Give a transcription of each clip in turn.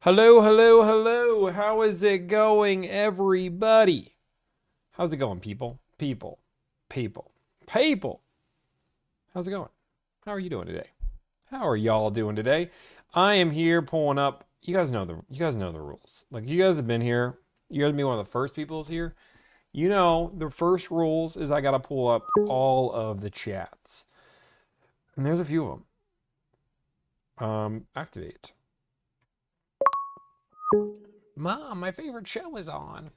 Hello, hello, hello. How is it going, everybody? How's it going, people? People. How's it going? How are you doing today? How are y'all doing today? I am here pulling up. You guys know the rules. Like you guys have been here. You guys be one of the first people here. You know the first rules is I gotta pull up all of the chats, and there's a few of them. Activate. Mom, my favorite show is on.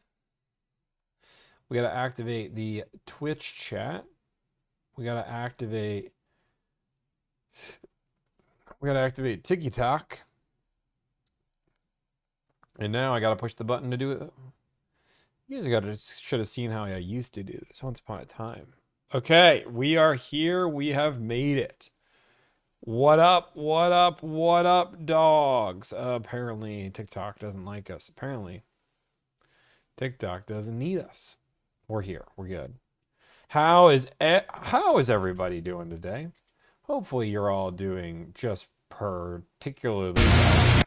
We got to activate the Twitch chat. We got to activate. We got to activate TikTok. And now I got to push the button to do it. You guys should have seen how I used to do this once upon a time. Okay, we are here. We have made it. What up? What up? What up, dogs? Apparently, TikTok doesn't like us. Apparently, TikTok doesn't need us. We're here. We're good. How is everybody doing today? Hopefully you're all doing just particularly well.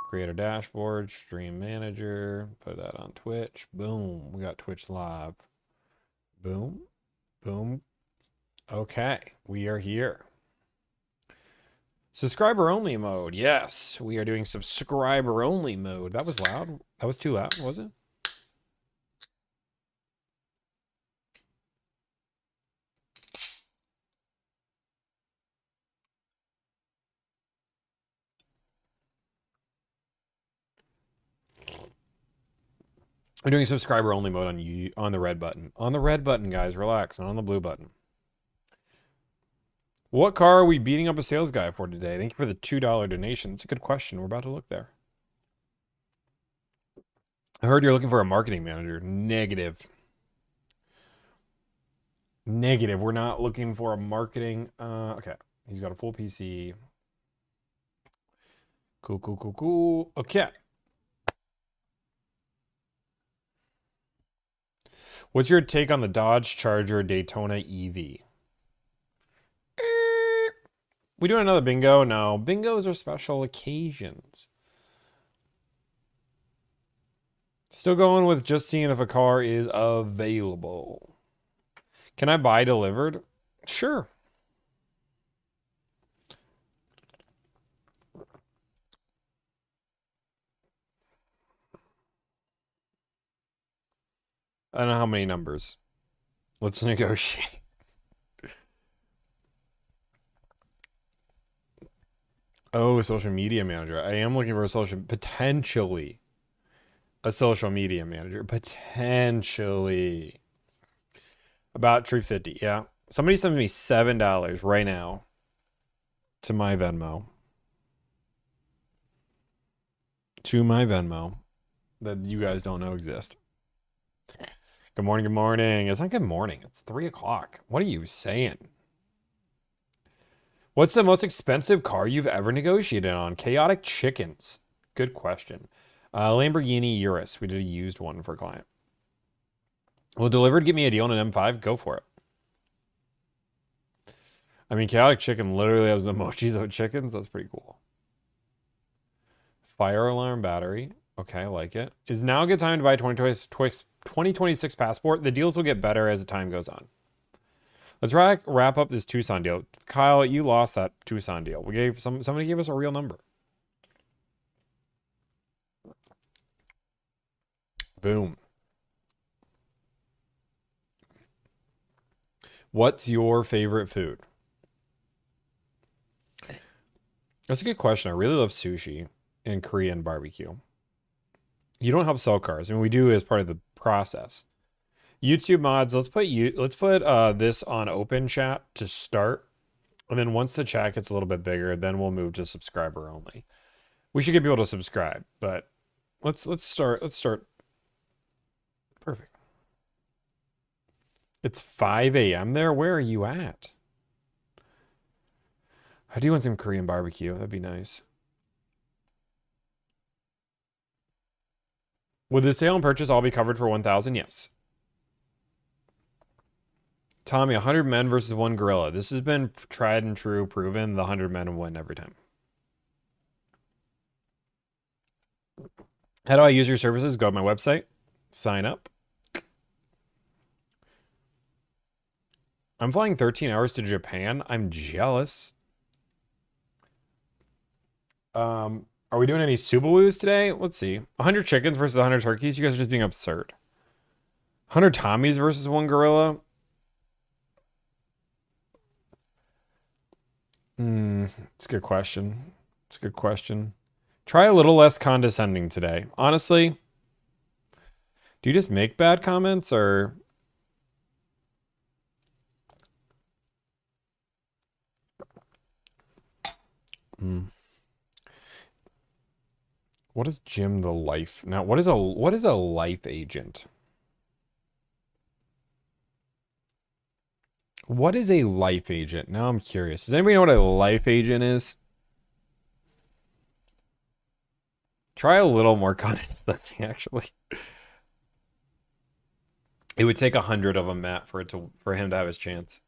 Create a dashboard, stream manager, put that on Twitch. Boom. We got Twitch live. Boom. Boom. Okay. We are here. Subscriber only mode. Yes. We are doing subscriber only mode. That was loud. That was too loud, was it? We're doing subscriber only mode on the red button. On the red button, guys, relax, not on the blue button. What car are we beating up a sales guy for today? Thank you for the $2 donation. It's a good question. We're about to look there. I heard you're looking for a marketing manager. Negative. Negative. We're not looking for a marketing. Okay. He's got a full PC. Cool. Okay. What's your take on the Dodge Charger Daytona EV? We doing another bingo? No. Bingos are special occasions. Still going with just seeing if a car is available. Can I buy delivered? Sure. I don't know how many numbers. Let's negotiate. Oh, social media manager. I am looking for potentially a social media manager. Potentially. About 350. Yeah. Somebody sends me $7 right now to my Venmo. That you guys don't know exist. Good morning. It's not good morning. It's 3 o'clock. What are you saying? What's the most expensive car you've ever negotiated on? Chaotic Chickens. Good question. Lamborghini Urus. We did a used one for a client. Will delivered get me a deal on an M5? Go for it. I mean, Chaotic Chicken literally has emojis of chickens. That's pretty cool. Fire alarm battery. Okay, I like it. Is now a good time to buy 2026 passport? The deals will get better as the time goes on. Let's wrap up this Tucson deal. Kyle, you lost that Tucson deal. Somebody gave us a real number. Boom. What's your favorite food? That's a good question. I really love sushi and Korean barbecue. You don't help sell cars. I mean, we do as part of the process. YouTube mods. Let's put this on open chat to start, and then once the chat gets a little bit bigger, then we'll move to subscriber only. We should get people to subscribe, but let's start. Perfect. It's 5 a.m. there. Where are you at? I do want some Korean barbecue. That'd be nice. Would the sale and purchase all be covered for 1,000? Yes. Tommy, 100 men versus one gorilla. This has been tried and true, proven. The 100 men win every time. How do I use your services? Go to my website, sign up. I'm flying 13 hours to Japan. I'm jealous. Are we doing any Subawoos today? Let's see. 100 chickens versus 100 turkeys. You guys are just being absurd. 100 Tommies versus one gorilla. It's a good question. It's a good question. Try a little less condescending today. Honestly, do you just make bad comments or... What is Jim the life? Now, what is a life agent? What is a life agent? Now I'm curious. Does anybody know what a life agent is? Try a little more condescending, actually. It would take 100 of them, Matt, for him to have his chance.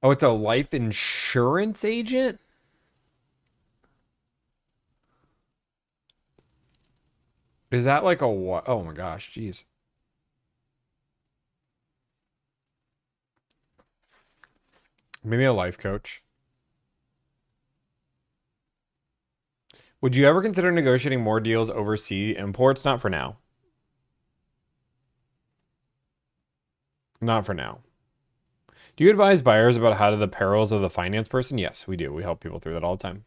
Oh, it's a life insurance agent? Is that like a what? Oh my gosh, jeez. Maybe a life coach. Would you ever consider negotiating more deals overseas imports? Not for now. Not for now. Do you advise buyers about how to the perils of the finance person? Yes, we do. We help people through that all the time.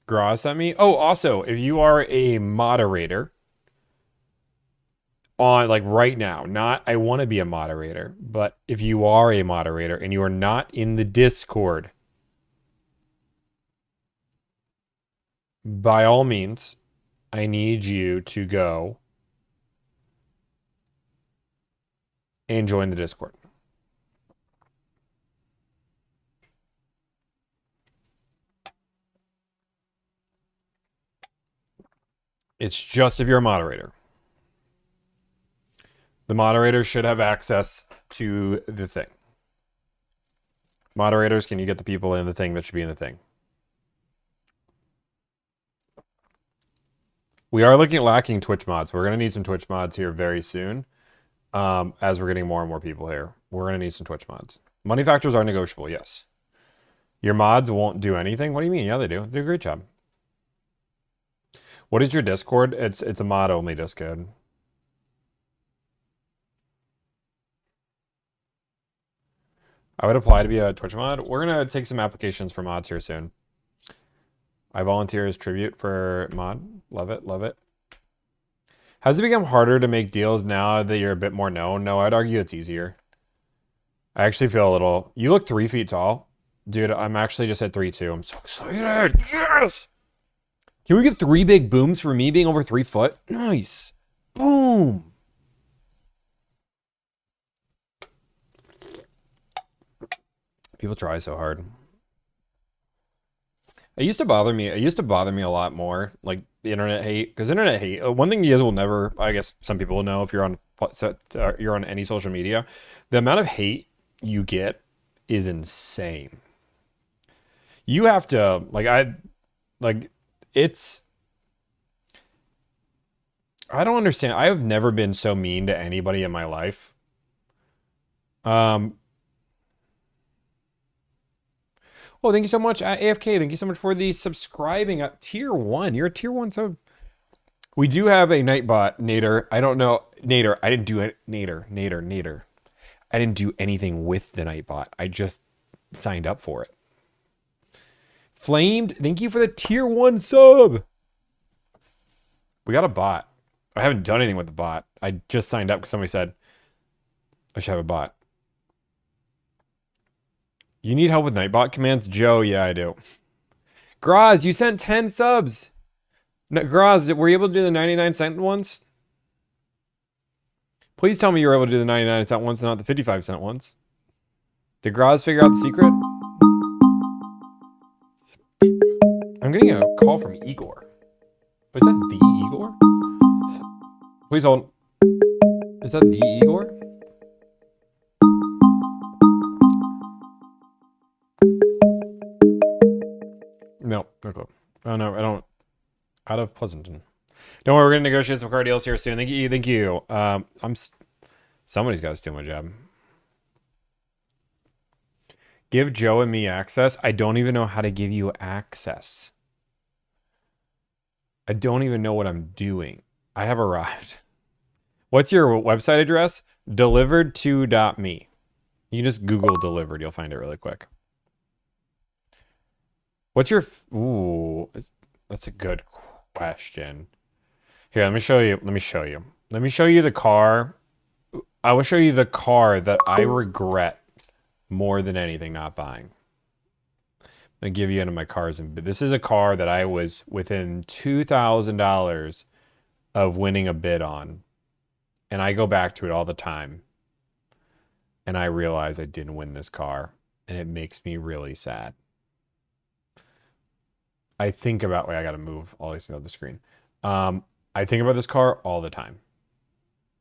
Gra sent me. Oh, also, if you are a moderator on like right now, not I want to be a moderator, but if you are a moderator and you are not in the Discord, by all means, I need you to go and join the Discord. It's just if you're a moderator. The moderator should have access to the thing. Moderators, can you get the people in the thing that should be in the thing? We are lacking Twitch mods. We're going to need some Twitch mods here very soon. As we're getting more and more people here. We're going to need some Twitch mods. Money factors are negotiable, yes. Your mods won't do anything? What do you mean? Yeah, they do. They do a great job. What is your Discord? It's a mod-only Discord. I would apply to be a Twitch mod. We're going to take some applications for mods here soon. I volunteer as tribute for mod. Love it, love it. Has it become harder to make deals now that you're a bit more known? No, I'd argue it's easier. I actually feel a little... You look 3 feet tall. Dude, I'm actually just at 3'2". I'm so excited. Yes! Can we get 3 big booms for me being over 3 foot? Nice. Boom. People try so hard. It used to bother me. It used to bother me a lot more, like the internet hate. Because internet hate, one thing you guys will never, I guess some people will know if you're on any social media, the amount of hate you get is insane. You have to it's. I don't understand. I have never been so mean to anybody in my life. Oh, thank you so much, AFK. Thank you so much for the subscribing at tier 1. You're a tier 1 sub. We do have a Nightbot, Nader. I don't know. Nader, I didn't do it. Nader. I didn't do anything with the Nightbot. I just signed up for it. Flamed, thank you for the tier 1 sub. We got a bot. I haven't done anything with the bot. I just signed up because somebody said I should have a bot. You need help with Nightbot commands? Joe, yeah, I do. Graz, you sent 10 subs. No, Graz, were you able to do the 99-cent ones? Please tell me you were able to do the 99-cent ones and not the 55-cent ones. Did Graz figure out the secret? I'm getting a call from Igor. Is that the Igor? Please hold. Is that the Igor? No, no clue. Oh no, I don't. Out of Pleasanton. Don't worry, we're gonna negotiate some car deals here soon. Thank you, thank you. Somebody's got to steal my job. Give Joe and me access. I don't even know how to give you access. I don't even know what I'm doing. I have arrived. What's your website address? Delivered to.me. You can just Google delivered. You'll find it really quick. What's your... Ooh, that's a good question. Here, let me show you. Let me show you. Let me show you the car. I will show you the car that I regret more than anything not buying. I'm going to give you into my cars. But this is a car that I was within $2,000 of winning a bid on. And I go back to it all the time. And I realize I didn't win this car. And it makes me really sad. I think about... Wait, I got to move all these things on the screen. I think about this car all the time.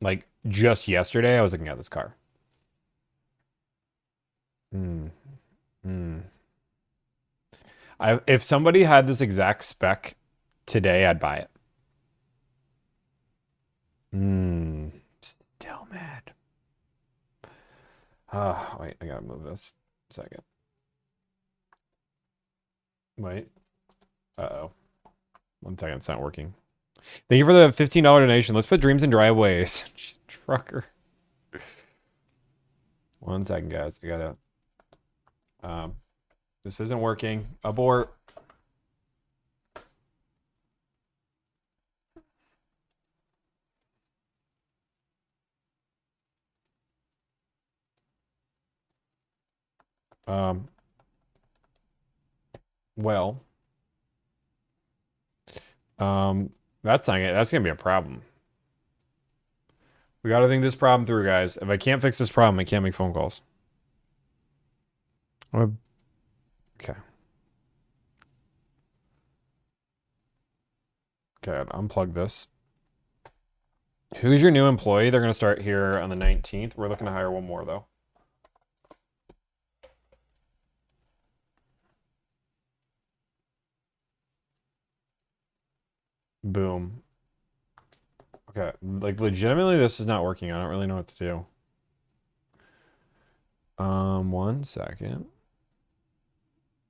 Like, just yesterday, I was looking at this car. If somebody had this exact spec today, I'd buy it. Still mad. Wait, I gotta move this a second. Wait. Uh-oh. 1 second, it's not working. Thank you for the $15 donation. Let's put dreams in driveways. Trucker. 1 second, guys. I gotta... this isn't working. Abort. Well, that's not it. That's gonna be a problem. We gotta think this problem through, guys. If I can't fix this problem, I can't make phone calls. Okay. Okay, unplug this. Who's your new employee? They're gonna start here on the 19th. We're looking to hire one more, though. Boom. Okay, like legitimately, this is not working. I don't really know what to do. 1 second.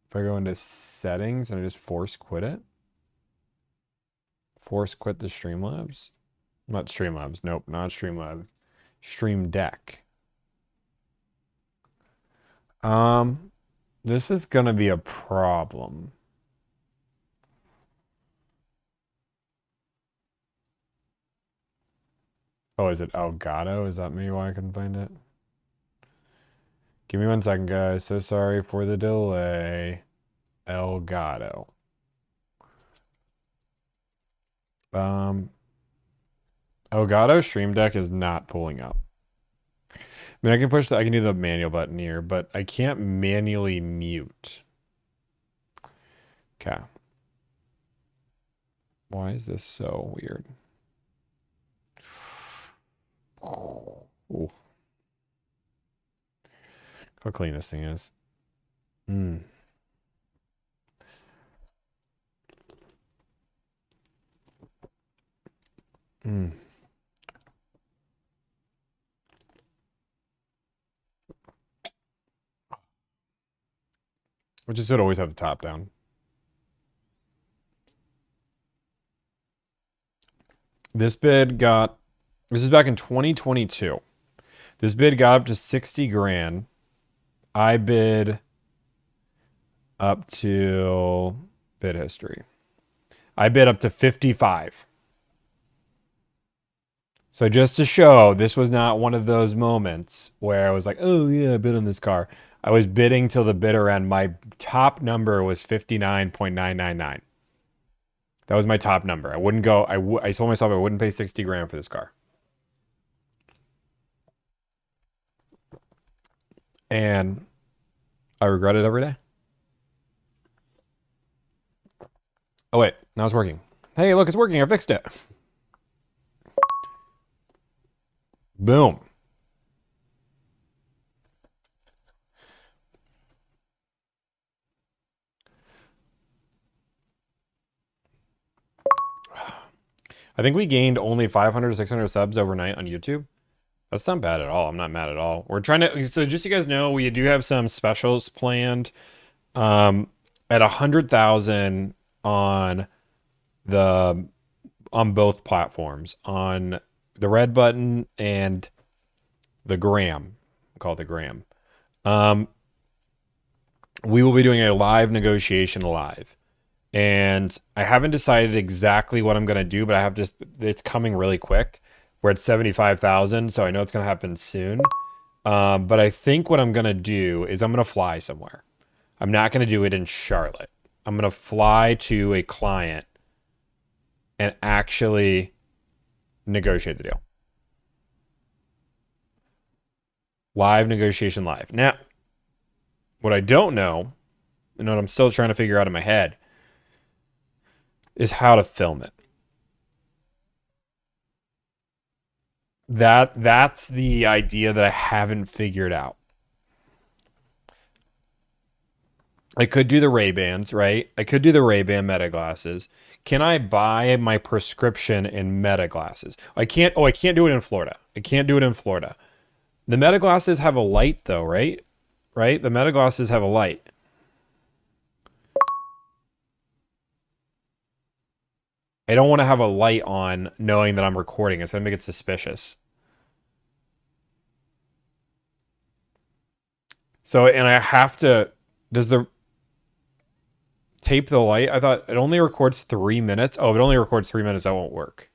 If I go into settings and I just force quit it. Force quit the Streamlabs. Not Streamlabs. Nope, not Streamlabs. Stream Deck. This is gonna be a problem. Oh, is it Elgato? Is that maybe why I couldn't find it? Give me 1 second, guys. So sorry for the delay. Elgato. Elgato Stream Deck is not pulling up. I mean, I can push I can do the manual button here, but I can't manually mute. Okay. Why is this so weird? Ooh. How clean this thing is. Which is would always have the top down. This bid got... This is back in 2022. This bid got up to 60 grand. I bid up to bid history. I bid up to 55. So just to show, this was not one of those moments where I was like, oh yeah, I bid on this car. I was bidding till the bitter end. My top number was 59.999. That was my top number. I wouldn't go, I told myself I wouldn't pay 60 grand for this car. And I regret it every day. Oh wait, now it's working. Hey, look, it's working. I fixed it. Boom. I think we gained only 500 to 600 subs overnight on YouTube. That's not bad at all. I'm not mad at all. We're trying to, so just so you guys know, we do have some specials planned. At 100,000 on the on both platforms, on the red button and the gram, call it the gram. We will be doing a live negotiation live. And I haven't decided exactly what I'm going to do, but I have just, it's coming really quick. We're at 75,000, so I know it's going to happen soon. But I think what I'm going to do is I'm going to fly somewhere. I'm not going to do it in Charlotte. I'm going to fly to a client and actually negotiate the deal. Live negotiation live. Now, what I don't know, and what I'm still trying to figure out in my head, is how to film it. That's the idea that I haven't figured out. I could do the Ray-Bans, right? I could do the Ray-Ban Meta glasses. Can I buy my prescription in Meta glasses? I can't. Oh, I can't do it in Florida. I can't do it in Florida. The Meta glasses have a light, though, right? Right? The Meta glasses have a light. I don't want to have a light on knowing that I'm recording. It's going to make it suspicious. So, and I have to... Does the... tape the light? I thought it only records 3 minutes. Oh, if it only records 3 minutes, that won't work.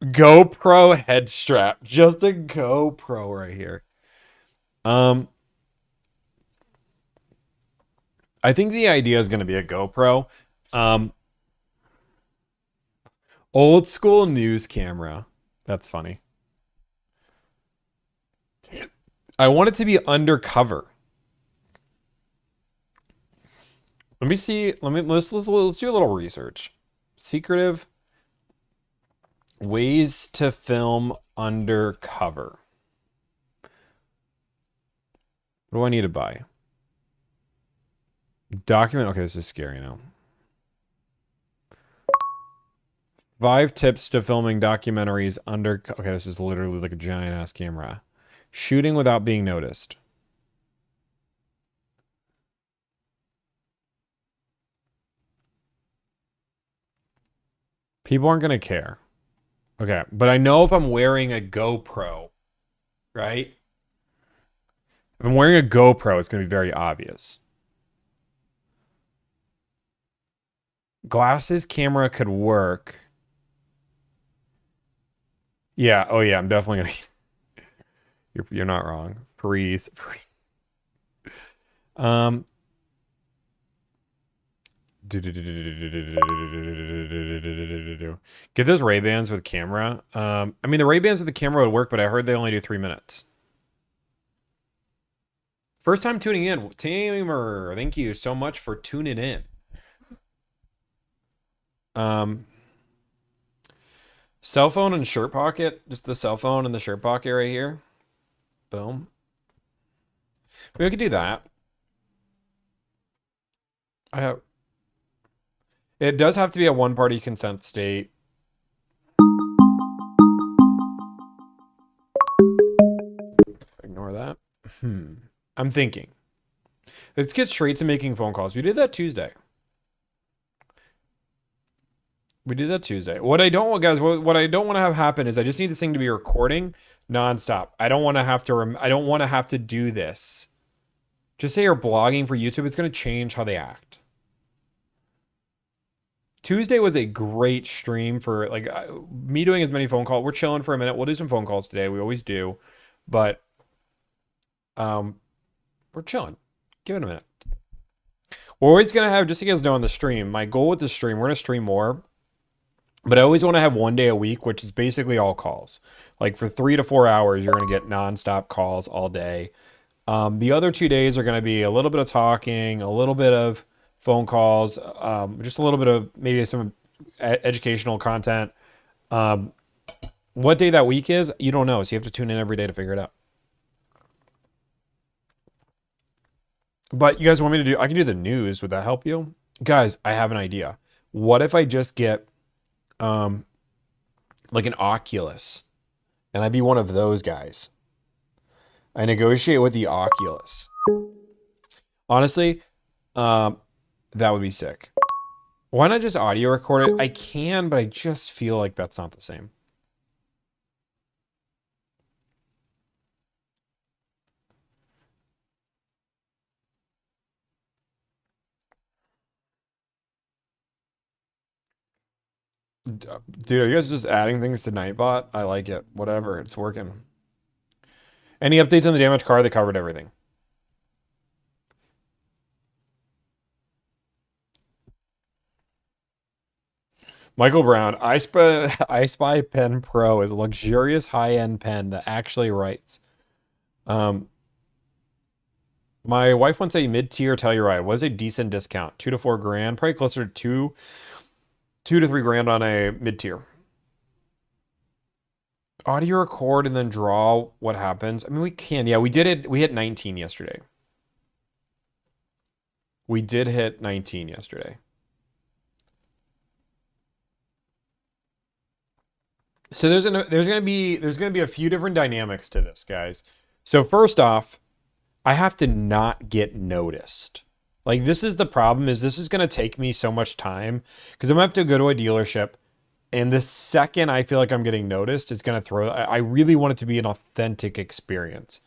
GoPro head strap. Just a GoPro right here. I think the idea is going to be a GoPro. Old school news camera. That's funny. I want it to be undercover. Let me see. Let's do a little research. Secretive ways to film undercover. What do I need to buy? Document. Okay, this is scary now. 5 tips to filming documentaries under. Okay, this is literally like a giant ass camera. Shooting without being noticed. People aren't going to care. Okay, but I know if I'm wearing a GoPro, right? If I'm wearing a GoPro, it's going to be very obvious. Glasses camera could work. Yeah, oh yeah, I'm definitely going to... You're not wrong. Freeze. Get those Ray-Bans with camera. I mean, the Ray-Bans with the camera would work, but I heard they only do 3 minutes. First time tuning in. Tamer, thank you so much for tuning in. Cell phone and shirt pocket. Just the cell phone and the shirt pocket right here. Boom. Maybe we could do that. It does have to be a one-party consent state. Ignore that. I'm thinking. Let's get straight to making phone calls. We did that Tuesday. What I don't want, guys, what I don't want to have happen is I just need this thing to be recording nonstop. I don't want to have to. I don't want to have to do this. Just say you're blogging for YouTube. It's going to change how they act. Tuesday was a great stream for like me doing as many phone calls. We're chilling for a minute. We'll do some phone calls today. We always do, but we're chilling. Give it a minute. We're always gonna have, just so you guys know, on the stream. My goal with the stream, we're gonna stream more, but I always want to have 1 day a week, which is basically all calls. Like for 3 to 4 hours, you're gonna get nonstop calls all day. The other 2 days are gonna be a little bit of talking, a little bit of phone calls, just a little bit of maybe some educational content. What day that week is, you don't know, so you have to tune in every day to figure it out. But you guys want me to do, I can do the news. Would that help you? Guys, I have an idea. What if I just get like an Oculus and I'd be one of those guys? I negotiate with the Oculus. Honestly, that would be sick. Why not just audio record it? I can, but I just feel like that's not the same. Dude, are you guys just adding things to Nightbot? I like it. Whatever, it's working. Any updates on the damaged car? They covered everything. Michael Brown, I Spy Pen Pro is a luxurious high-end pen that actually writes. My wife wants a mid-tier Telluride. What is a decent discount? 2 to 4 grand, probably closer to 2 to 3 grand on a mid-tier. Audio record and then draw what happens. I mean, we can. Yeah, we did it. We hit 19 yesterday. We did hit 19 yesterday. So there's gonna be a few different dynamics to this, guys. So first off, I have to not get noticed. Like, this is the problem, is this is gonna take me so much time because I'm gonna have to go to a dealership, and the second I feel like I'm getting noticed, it's gonna throw. I really want it to be an authentic experience.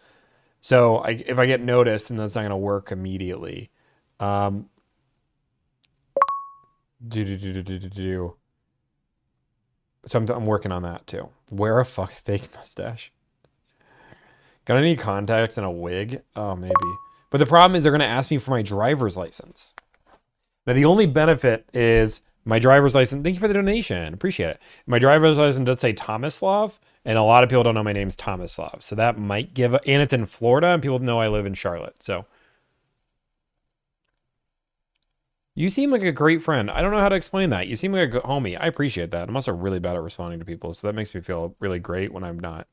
So if I get noticed, then that's not gonna work immediately. Um, do do do do do do do. So I'm working on that too. Wear a fake mustache. Got any contacts and a wig? Oh, maybe. But the problem is they're going to ask me for my driver's license. Now, the only benefit is my driver's license. Thank you for the donation. Appreciate it. My driver's license does say Tomislav, and a lot of people don't know my name's Tomislav. So that might give... And it's in Florida, and people know I live in Charlotte. So... You seem like a great friend. I don't know how to explain that. You seem like a good homie. I appreciate that. I'm also really bad at responding to people, so that makes me feel really great when I'm not.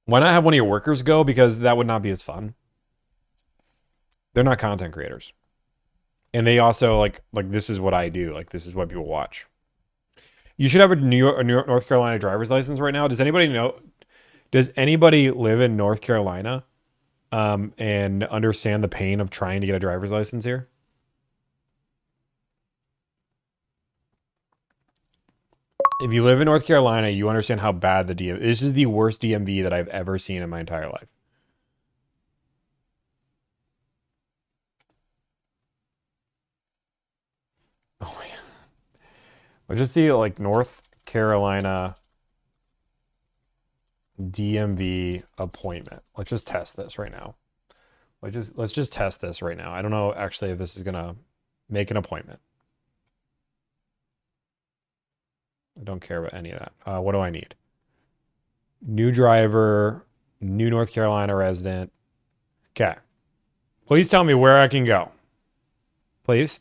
Why not have one of your workers go? Because that would not be as fun. They're not content creators. And they also, like this is what I do. Like, this is what people watch. You should have a North Carolina driver's license right now. Does anybody know? Does anybody live in North Carolina and understand the pain of trying to get a driver's license here? If you live in North Carolina, you understand how bad the DMV. This is the worst DMV that I've ever seen in my entire life. Oh my God. I just see like North Carolina DMV appointment. Let's just test this right now. Let's just test this right now. I don't know actually if this is gonna make an appointment. I don't care about any of that. What do I need? New driver, new North Carolina resident. Okay. Please tell me where I can go. Please.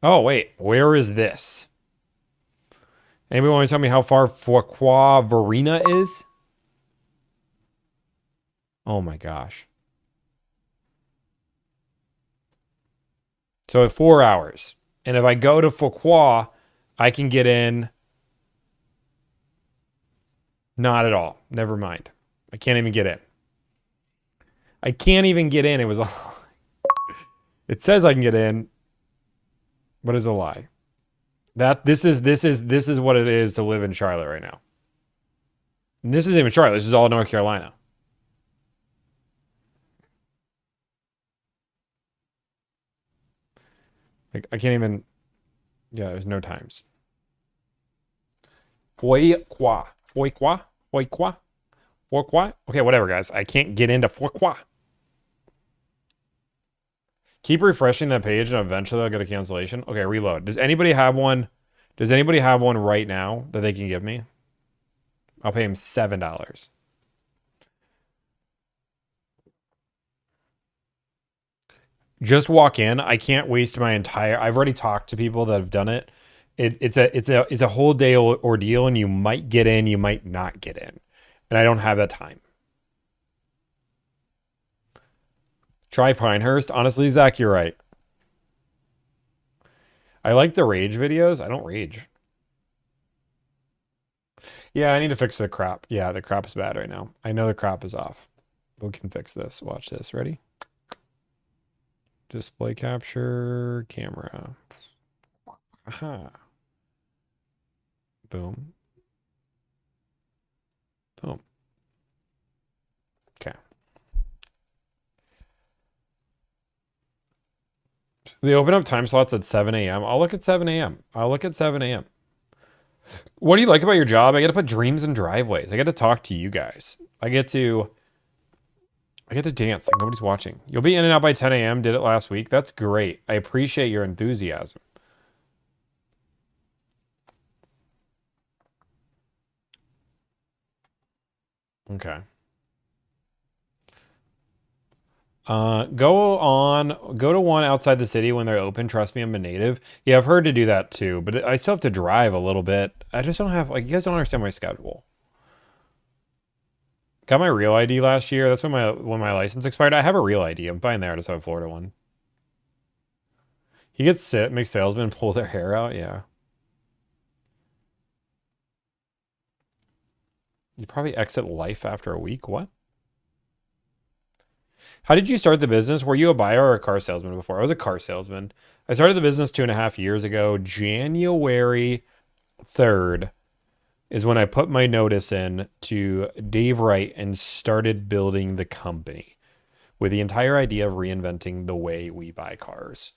Oh, wait. Where is this? Anybody want to tell me how far Fuqua Varina is? Oh my gosh. So 4 hours. And if I go to Fuqua, I can get in. Not at all. Never mind. I can't even get in. I can't even get in. It was a It says I can get in, but it's a lie. This is what it is to live in Charlotte right now. And this isn't even Charlotte. This is all North Carolina. I can't even. Yeah, there's no times. Fuqua. Okay, whatever, guys. I can't get into Fuqua. Keep refreshing that page and eventually I'll get a cancellation. Okay, reload. Does anybody have one? Does anybody have one right now that they can give me? I'll pay him $7. Just walk in. I can't waste my entire... I've already talked to people that have done it. It's a whole day ordeal, and you might get in, you might not get in. And I don't have that time. Try Pinehurst. Honestly, Zach, you're right. I like the rage videos. I don't rage. Yeah, I need to fix the crop. Yeah, the crop is bad right now. I know the crop is off. We can fix this. Watch this. Ready? Display capture, camera. Aha. Boom. Boom. Okay. They open up time slots at 7 a.m. I'll look at 7 a.m. I'll look at 7 a.m. What do you like about your job? I get to put dreams in driveways. I get to talk to you guys. I get to dance like nobody's watching. You'll be in and out by 10 a.m. Did it last week. That's great. I appreciate your enthusiasm. Okay. Go to one outside the city when they're open. Trust me, I'm a native. Yeah, I've heard to do that too, but I still have to drive a little bit. I just don't have, like, you guys don't understand my schedule. Got my real ID last year. That's when my license expired. I have a real ID. I'm buying there. I just have a Florida one. He gets sit, makes salesmen pull their hair out. Yeah. You probably exit life after a week. What? How did you start the business? Were you a buyer or a car salesman before? I was a car salesman. I started the business 2.5 years ago. January 3rd is when I put my notice in to Dave Wright and started building the company with the entire idea of reinventing the way we buy cars.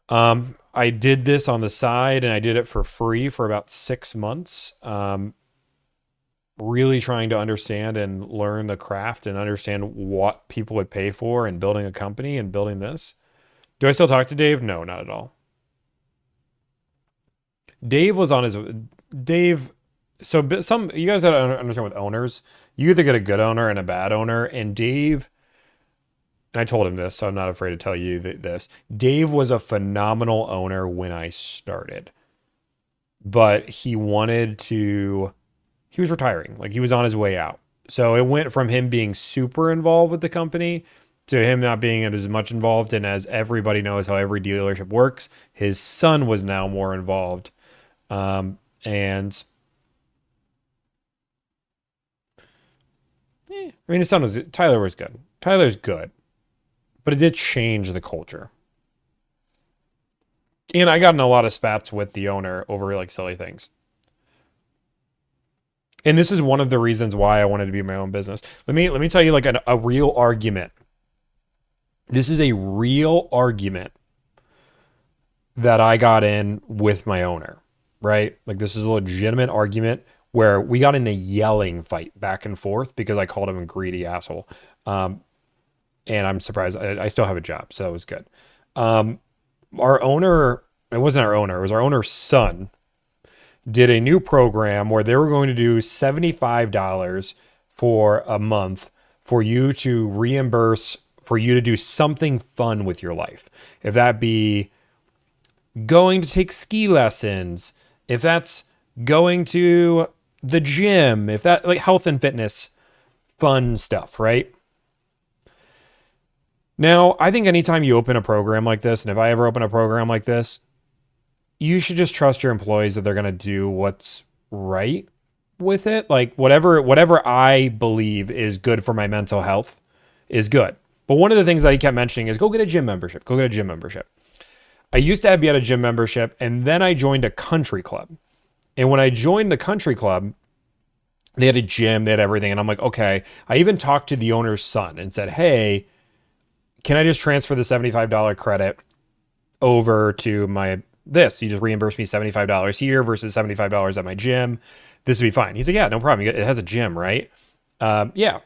I did this on the side and I did it for free for about 6 months. Really trying to understand and learn the craft and understand what people would pay for and building a company and building this. Do I still talk to Dave? No, not at all. Dave was on his Dave. So some you guys gotta understand with owners, you either get a good owner and a bad owner. And Dave, and I told him this, so I'm not afraid to tell you this. Dave was a phenomenal owner when I started, but he was retiring. Like, he was on his way out. So it went from him being super involved with the company to him not being as much involved. And as everybody knows how every dealership works, his son was now more involved. And I mean, Tyler was good. Tyler's good, but it did change the culture. And I got in a lot of spats with the owner over like silly things. And this is one of the reasons why I wanted to be my own business. Let me tell you like a real argument. This is a real argument that I got in with my owner, right? Like, this is a legitimate argument where we got in a yelling fight back and forth because I called him a greedy asshole. And I'm surprised. I still have a job, so that was good. Our owner, it wasn't our owner, it was our owner's son, did a new program where they were going to do $75 for a month for you to reimburse, for you to do something fun with your life. If that be going to take ski lessons, if that's going to the gym, if that, like, health and fitness, fun stuff, right? Now, I think anytime you open a program like this, and if I ever open a program like this, you should just trust your employees that they're going to do what's right with it. Like, whatever I believe is good for my mental health is good. But one of the things that he kept mentioning is go get a gym membership. Go get a gym membership. I used to be at a gym membership, and then I joined a country club. And when I joined the country club, they had a gym, they had everything. And I'm like, okay. I even talked to the owner's son and said, hey, can I just transfer the $75 credit over to this? You just reimburse me $75 here versus $75 at my gym. This would be fine. He's like, yeah, no problem. It has a gym, right? Yeah.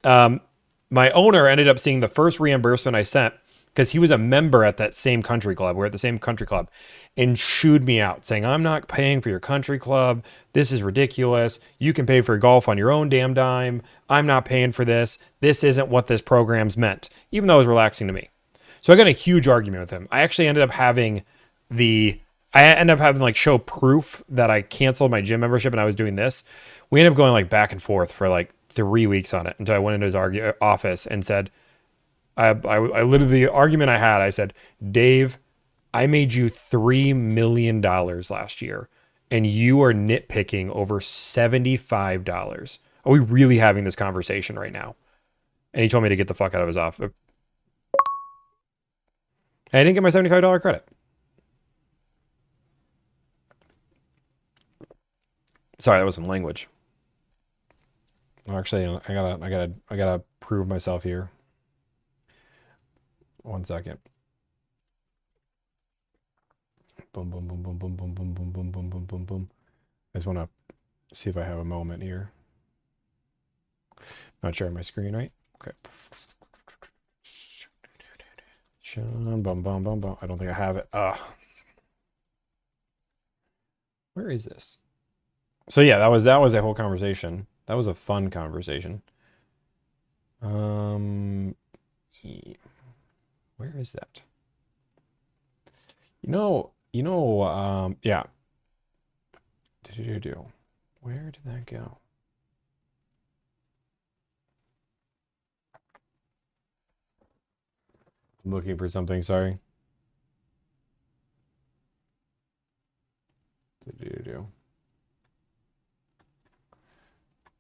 My owner ended up seeing the first reimbursement I sent because he was a member at that same country club. We're at the same country club, and chewed me out saying, I'm not paying for your country club. This is ridiculous. You can pay for golf on your own damn dime. I'm not paying for this. This isn't what this program's meant, even though it was relaxing to me. So I got in a huge argument with him. I actually ended up having like show proof that I canceled my gym membership and I was doing this. We ended up going like back and forth for like 3 weeks on it until I went into his office and said, I literally, the argument I had, I said, Dave, I made you $3 million last year, and you are nitpicking over $75. Are we really having this conversation right now? And he told me to get the fuck out of his office. I didn't get my $75 credit. Sorry, that was some language. Well, actually, I gotta prove myself here. 1 second. Boom, boom, boom, boom, boom, boom, boom, boom, boom, boom, boom, boom, boom. I just want to see if I have a moment here. Not sharing my screen, right? Okay. Bum, bum, bum, bum. I don't think I have it. Where is this? So yeah, that was a whole conversation. That was a fun conversation. Where is that? Yeah. Where did that go? I'm looking for something, sorry.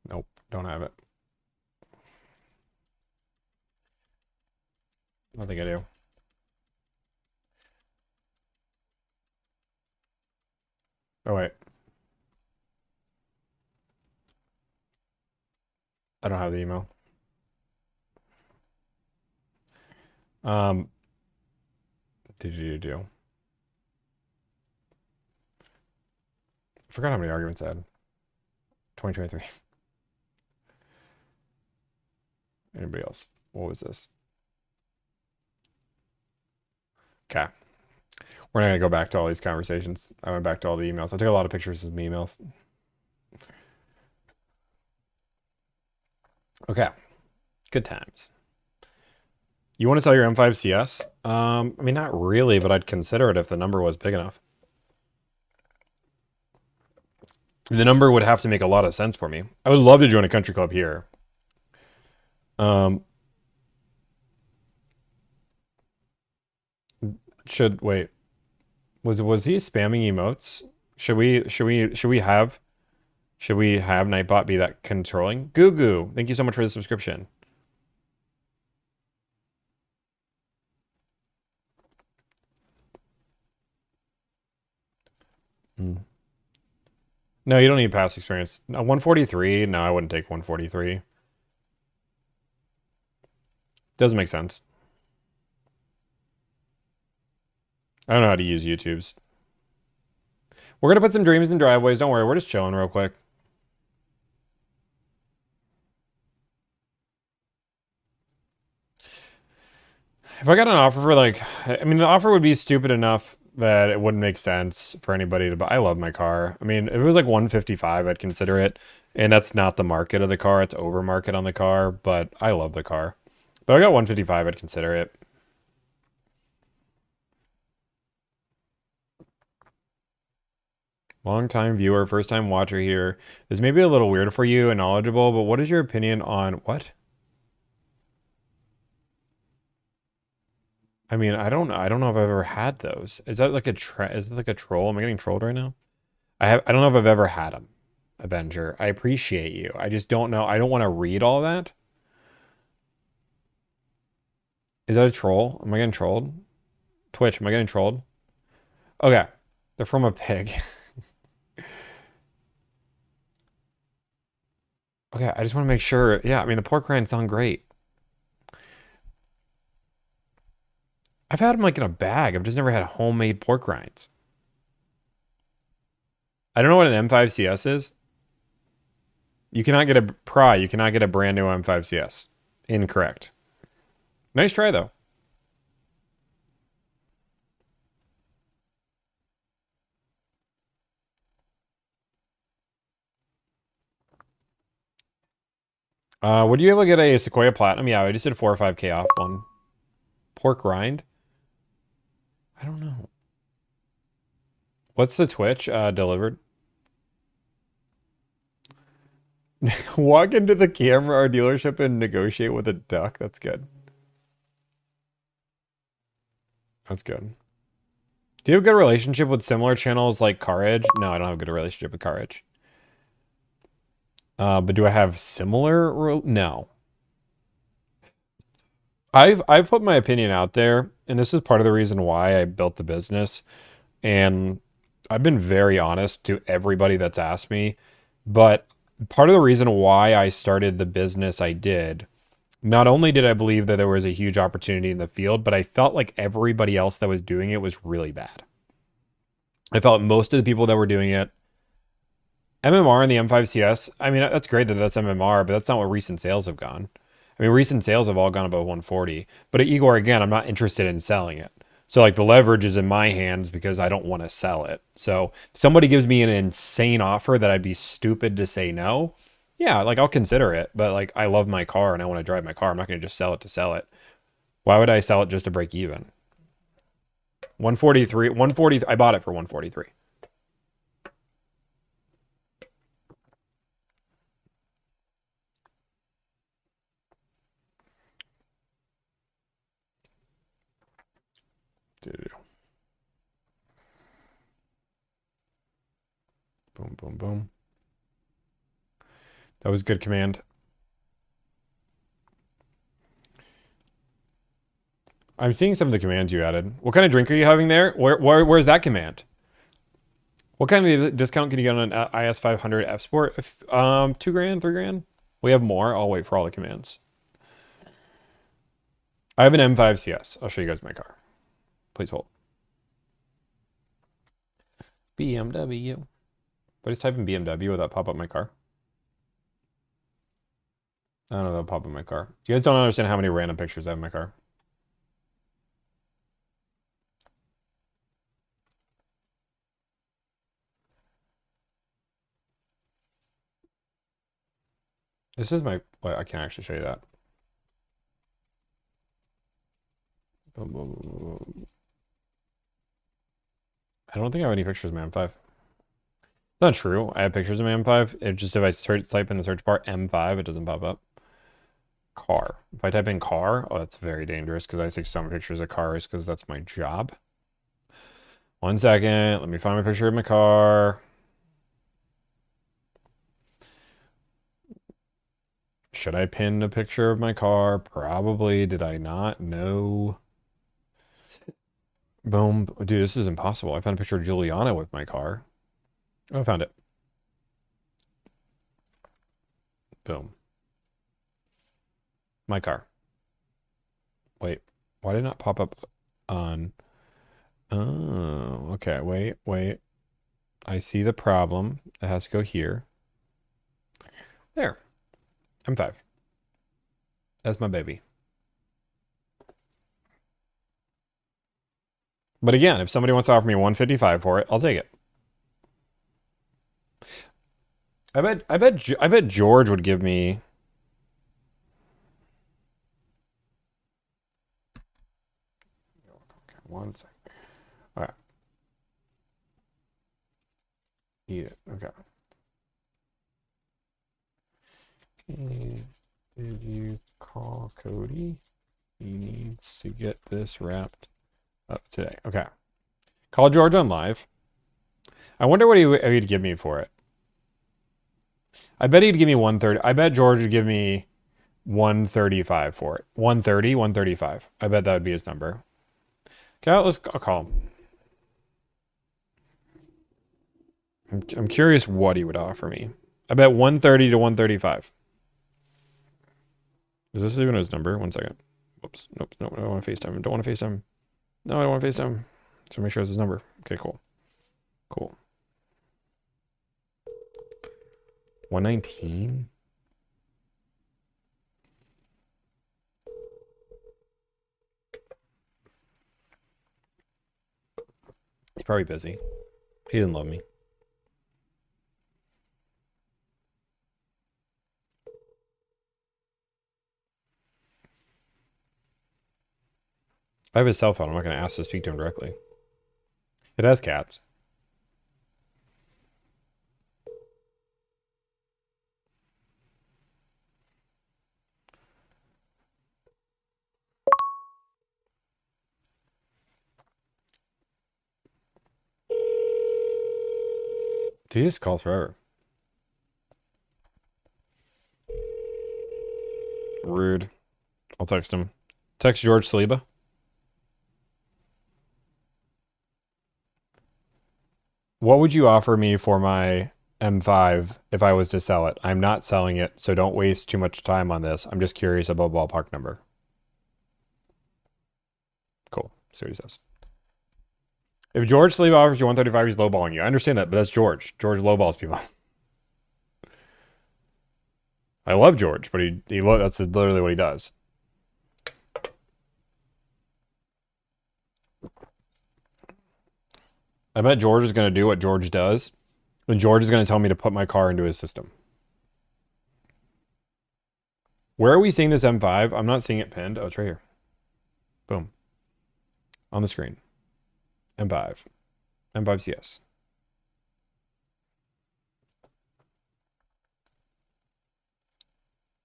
Nope, don't have it. I don't think I do. Oh, wait. I don't have the email. Do. I forgot how many arguments I had. 2023. Anybody else? What was this? Okay. We're not going to go back to all these conversations. I went back to all the emails. I took a lot of pictures of emails. Okay. Good times. You want to sell your M5 CS? I mean, not really, but I'd consider it if the number was big enough. The number would have to make a lot of sense for me. I would love to join a country club here. Wait. Was he spamming emotes? Should we have Nightbot be that controlling? Goo Goo, thank you so much for the subscription. No, you don't need past experience. No, 143. No, I wouldn't take 143. Doesn't make sense. I don't know how to use YouTube's. We're gonna put some dreams in driveways. Don't worry, we're just chilling real quick. If I got an offer for like, I mean, the offer would be stupid enough that it wouldn't make sense for anybody to buy. I love my car. I mean, if it was like 155, I'd consider it. And that's not the market of the car. It's over market on the car, but I love the car. But I got 155, I'd consider it. Long time viewer, first time watcher here. This may be a little weird for you and knowledgeable, but what is your opinion on what? I mean, I don't know if I've ever had those. Is that like is it like a troll? Am I getting trolled right now? I don't know if I've ever had them. Avenger. I appreciate you. I just don't know. I don't want to read all that. Is that a troll? Am I getting trolled? Twitch, am I getting trolled? Okay. They're from a pig. Okay, I just want to make sure. Yeah, I mean, the pork rinds sound great. I've had them like in a bag. I've just never had homemade pork rinds. I don't know what an M5CS is. You cannot get a pry. You cannot get a brand new M5CS. Incorrect. Nice try, though. Would you able to get a Sequoia Platinum? Yeah, I just did a 4 or 5K off one. Pork rind? I don't know. What's the Twitch delivered? Walk into the camera or dealership and negotiate with a duck. That's good. That's good. Do you have a good relationship with similar channels like Car Edge? No, I don't have a good relationship with Car Edge. But do I have similar? No. I've put my opinion out there, and this is part of the reason why I built the business. And I've been very honest to everybody that's asked me. But part of the reason why I started the business I did, not only did I believe that there was a huge opportunity in the field, but I felt like everybody else that was doing it was really bad. I felt most of the people that were doing it, MMR and the M5 CS, I mean, that's great that that's MMR, but that's not what recent sales have gone. I mean, recent sales have all gone above 140. But at Igor, again, I'm not interested in selling it. So, like, the leverage is in my hands because I don't want to sell it. So, if somebody gives me an insane offer that I'd be stupid to say no, yeah, like, I'll consider it. But, like, I love my car and I want to drive my car. I'm not going to just sell it to sell it. Why would I sell it just to break even? 143, 140, I bought it for 143. Boom, boom, boom. That was good command. I'm seeing some of the commands you added. What kind of drink are you having there? Where's that command? What kind of discount can you get on an IS 500 F Sport? If, 2 grand, 3 grand? We have more. I'll wait for all the commands. I have an M5 CS. I'll show you guys my car. Please hold. BMW. But just type in BMW, will that pop up my car? I don't know, that'll pop up my car. You guys don't understand how many random pictures I have in my car. This is my... Well, I can't actually show you that. I don't think I have any pictures of my M5. It's not true. I have pictures of my M5. It just, if I type in the search bar M5, it doesn't pop up. Car. If I type in car, oh, that's very dangerous because I take some pictures of cars because that's my job. 1 second. Let me find my picture of my car. Should I pin a picture of my car? Probably. Did I not? No. Boom. Dude, this is impossible. I found a picture of Juliana with my car. Oh, I found it. Boom. My car. Wait. Why did it not pop up on... Oh, okay. Wait. I see the problem. It has to go here. There. M5. That's my baby. But again, if somebody wants to offer me 155 for it, I'll take it. I bet George would give me... Okay, 1 second. All right. Eat it. Okay. Did you call Cody? He needs to get this wrapped up today. Okay. Call George on live. I wonder what he'd give me for it. I bet he'd give me 130. I bet George would give me 135 for it. 130, 135. I bet that would be his number. Okay, I'll call him. I'm curious what he would offer me. I bet 130 to 135. Is this even his number? 1 second. Whoops. Nope. No, I don't want to FaceTime. Don't want to FaceTime. No, I don't want to FaceTime. So make sure it's his number. Okay, cool. Cool. 119? He's probably busy. He didn't love me. I have his cell phone. I'm not going to ask to speak to him directly. It has cats. He just calls forever. Rude. I'll text him. Text George Saliba. What would you offer me for my M5 if I was to sell it? I'm not selling it, so don't waste too much time on this. I'm just curious about ballpark number. Cool. See what he says. If George Saliba offers you 135, he's lowballing you. I understand that, but that's George. George lowballs people. I love George, but that's literally what he does. I bet George is going to do what George does, and George is going to tell me to put my car into his system. Where are we seeing this M5? I'm not seeing it pinned. Oh, it's right here. Boom. On the screen. M5. M5 CS.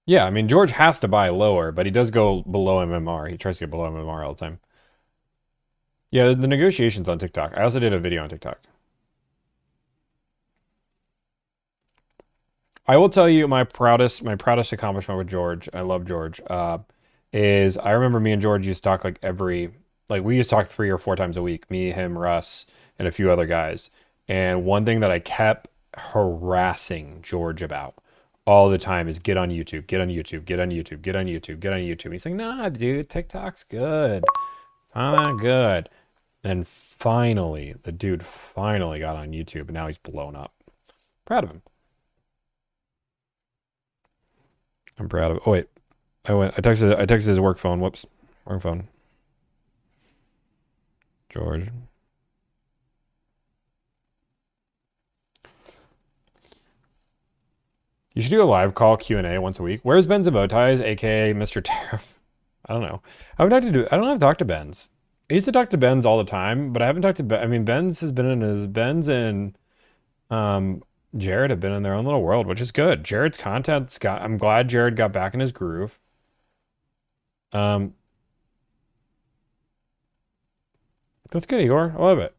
Yeah, I mean, George has to buy lower, but he does go below MMR. He tries to get below MMR all the time. Yeah, the negotiations on TikTok. I also did a video on TikTok. I will tell you my proudest accomplishment with George, I love George, is I remember me and George used to talk we used to talk 3 or 4 times a week, me, him, Russ, and a few other guys. And one thing that I kept harassing George about all the time is get on YouTube, get on YouTube, get on YouTube, get on YouTube, get on YouTube. He's like, nah, dude, TikTok's good. It's not that good. And finally, the dude finally got on YouTube, and now he's blown up. Proud of him. I'm proud of. Oh wait, I texted his work phone. Whoops, wrong phone. George. You should do a live call Q&A once a week. Where's Ben's bow ties, aka Mr. Tariff? I don't know. I don't have talked to Ben's. I used to talk to Ben's all the time, but I haven't talked to Ben. I mean, Ben's and Jared have been in their own little world, which is good. Jared's content's I'm glad Jared got back in his groove. That's good, Igor. I love it.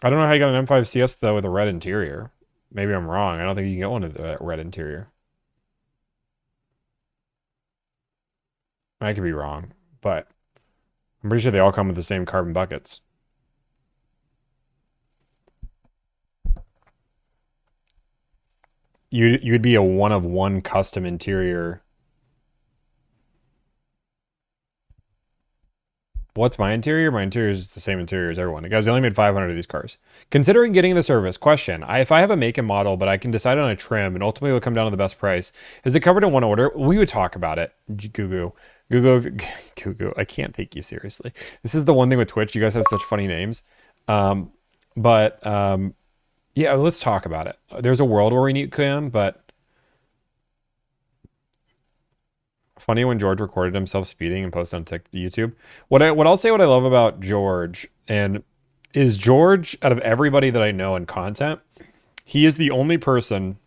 I don't know how you got an M5 CS though with a red interior. Maybe I'm wrong. I don't think you can get one with a red interior. I could be wrong, but I'm pretty sure they all come with the same carbon buckets. You'd be a one-of-one custom interior. What's my interior? My interior is the same interior as everyone. Guys, they only made 500 of these cars. Considering getting the service, question. If I have a make and model, but I can decide on a trim, and ultimately it will come down to the best price, is it covered in one order? We would talk about it. Gugu. I can't take you seriously. This is the one thing with Twitch. You guys have such funny names. Yeah, let's talk about it. There's a world where we can, but funny when George recorded himself speeding and posted on YouTube. What I'll say what I love about George is George, out of everybody that I know in content, he is the only person,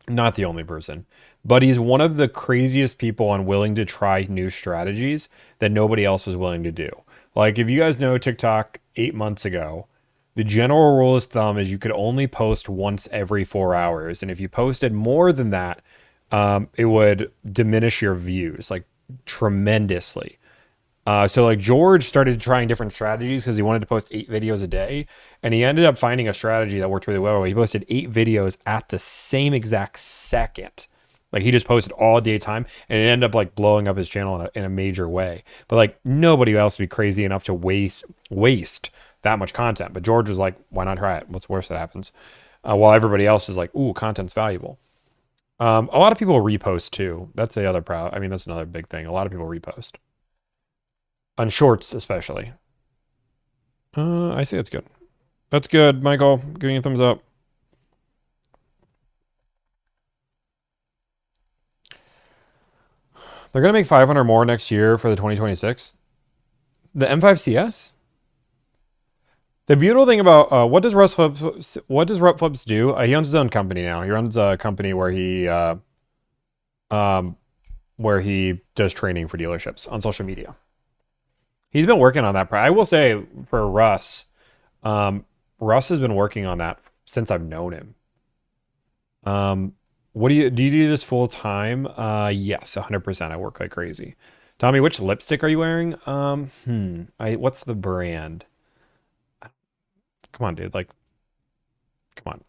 not the only person, but he's one of the craziest people on willing to try new strategies that nobody else is willing to do. Like if you guys know TikTok 8 months ago, the general rule of thumb is you could only post once every 4 hours. And if you posted more than that, it would diminish your views like tremendously. So like George started trying different strategies because he wanted to post 8 videos a day, and he ended up finding a strategy that worked really well. He posted 8 videos at the same exact second. Like he just posted all day time, and it ended up like blowing up his channel in a major way. But like nobody else would be crazy enough to waste that much content. But George was like, why not try it? What's worse that happens? While everybody else is like, ooh, content's valuable. A lot of people repost too. That's the other that's another big thing. A lot of people repost. On shorts, especially. I see that's good. That's good, Michael. Giving you a thumbs up. They're going to make 500 more next year for the 2026. The M5 CS? The beautiful thing about what does Russ Flips do? He owns his own company now. He runs a company where he does training for dealerships on social media. He's been working on that. I will say for Russ, Russ has been working on that since I've known him. What do you do this full time? Yes, 100%. I work like crazy. Tommy, which lipstick are you wearing? What's the brand? Come on, dude. Like, come on.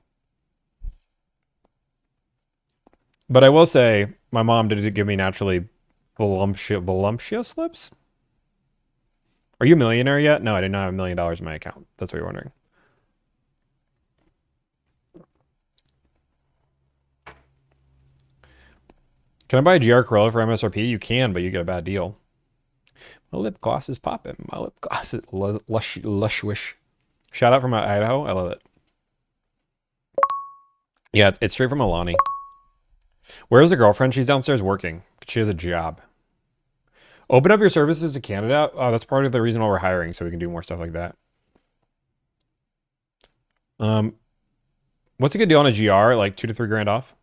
But I will say, my mom did give me naturally voluptuous lips. Are you a millionaire yet? No, I did not have $1 million in my account. That's what you're wondering. Can I buy a GR Corolla for MSRP? You can, but you get a bad deal. My lip gloss is popping. My lip gloss is lush-wish. Shout out from Idaho. I love it. Yeah, it's straight from Alani. Where's the girlfriend? She's downstairs working. She has a job. Open up your services to Canada. Oh, that's part of the reason why we're hiring, so we can do more stuff like that. What's a good deal on a GR? Like 2 to 3 grand off?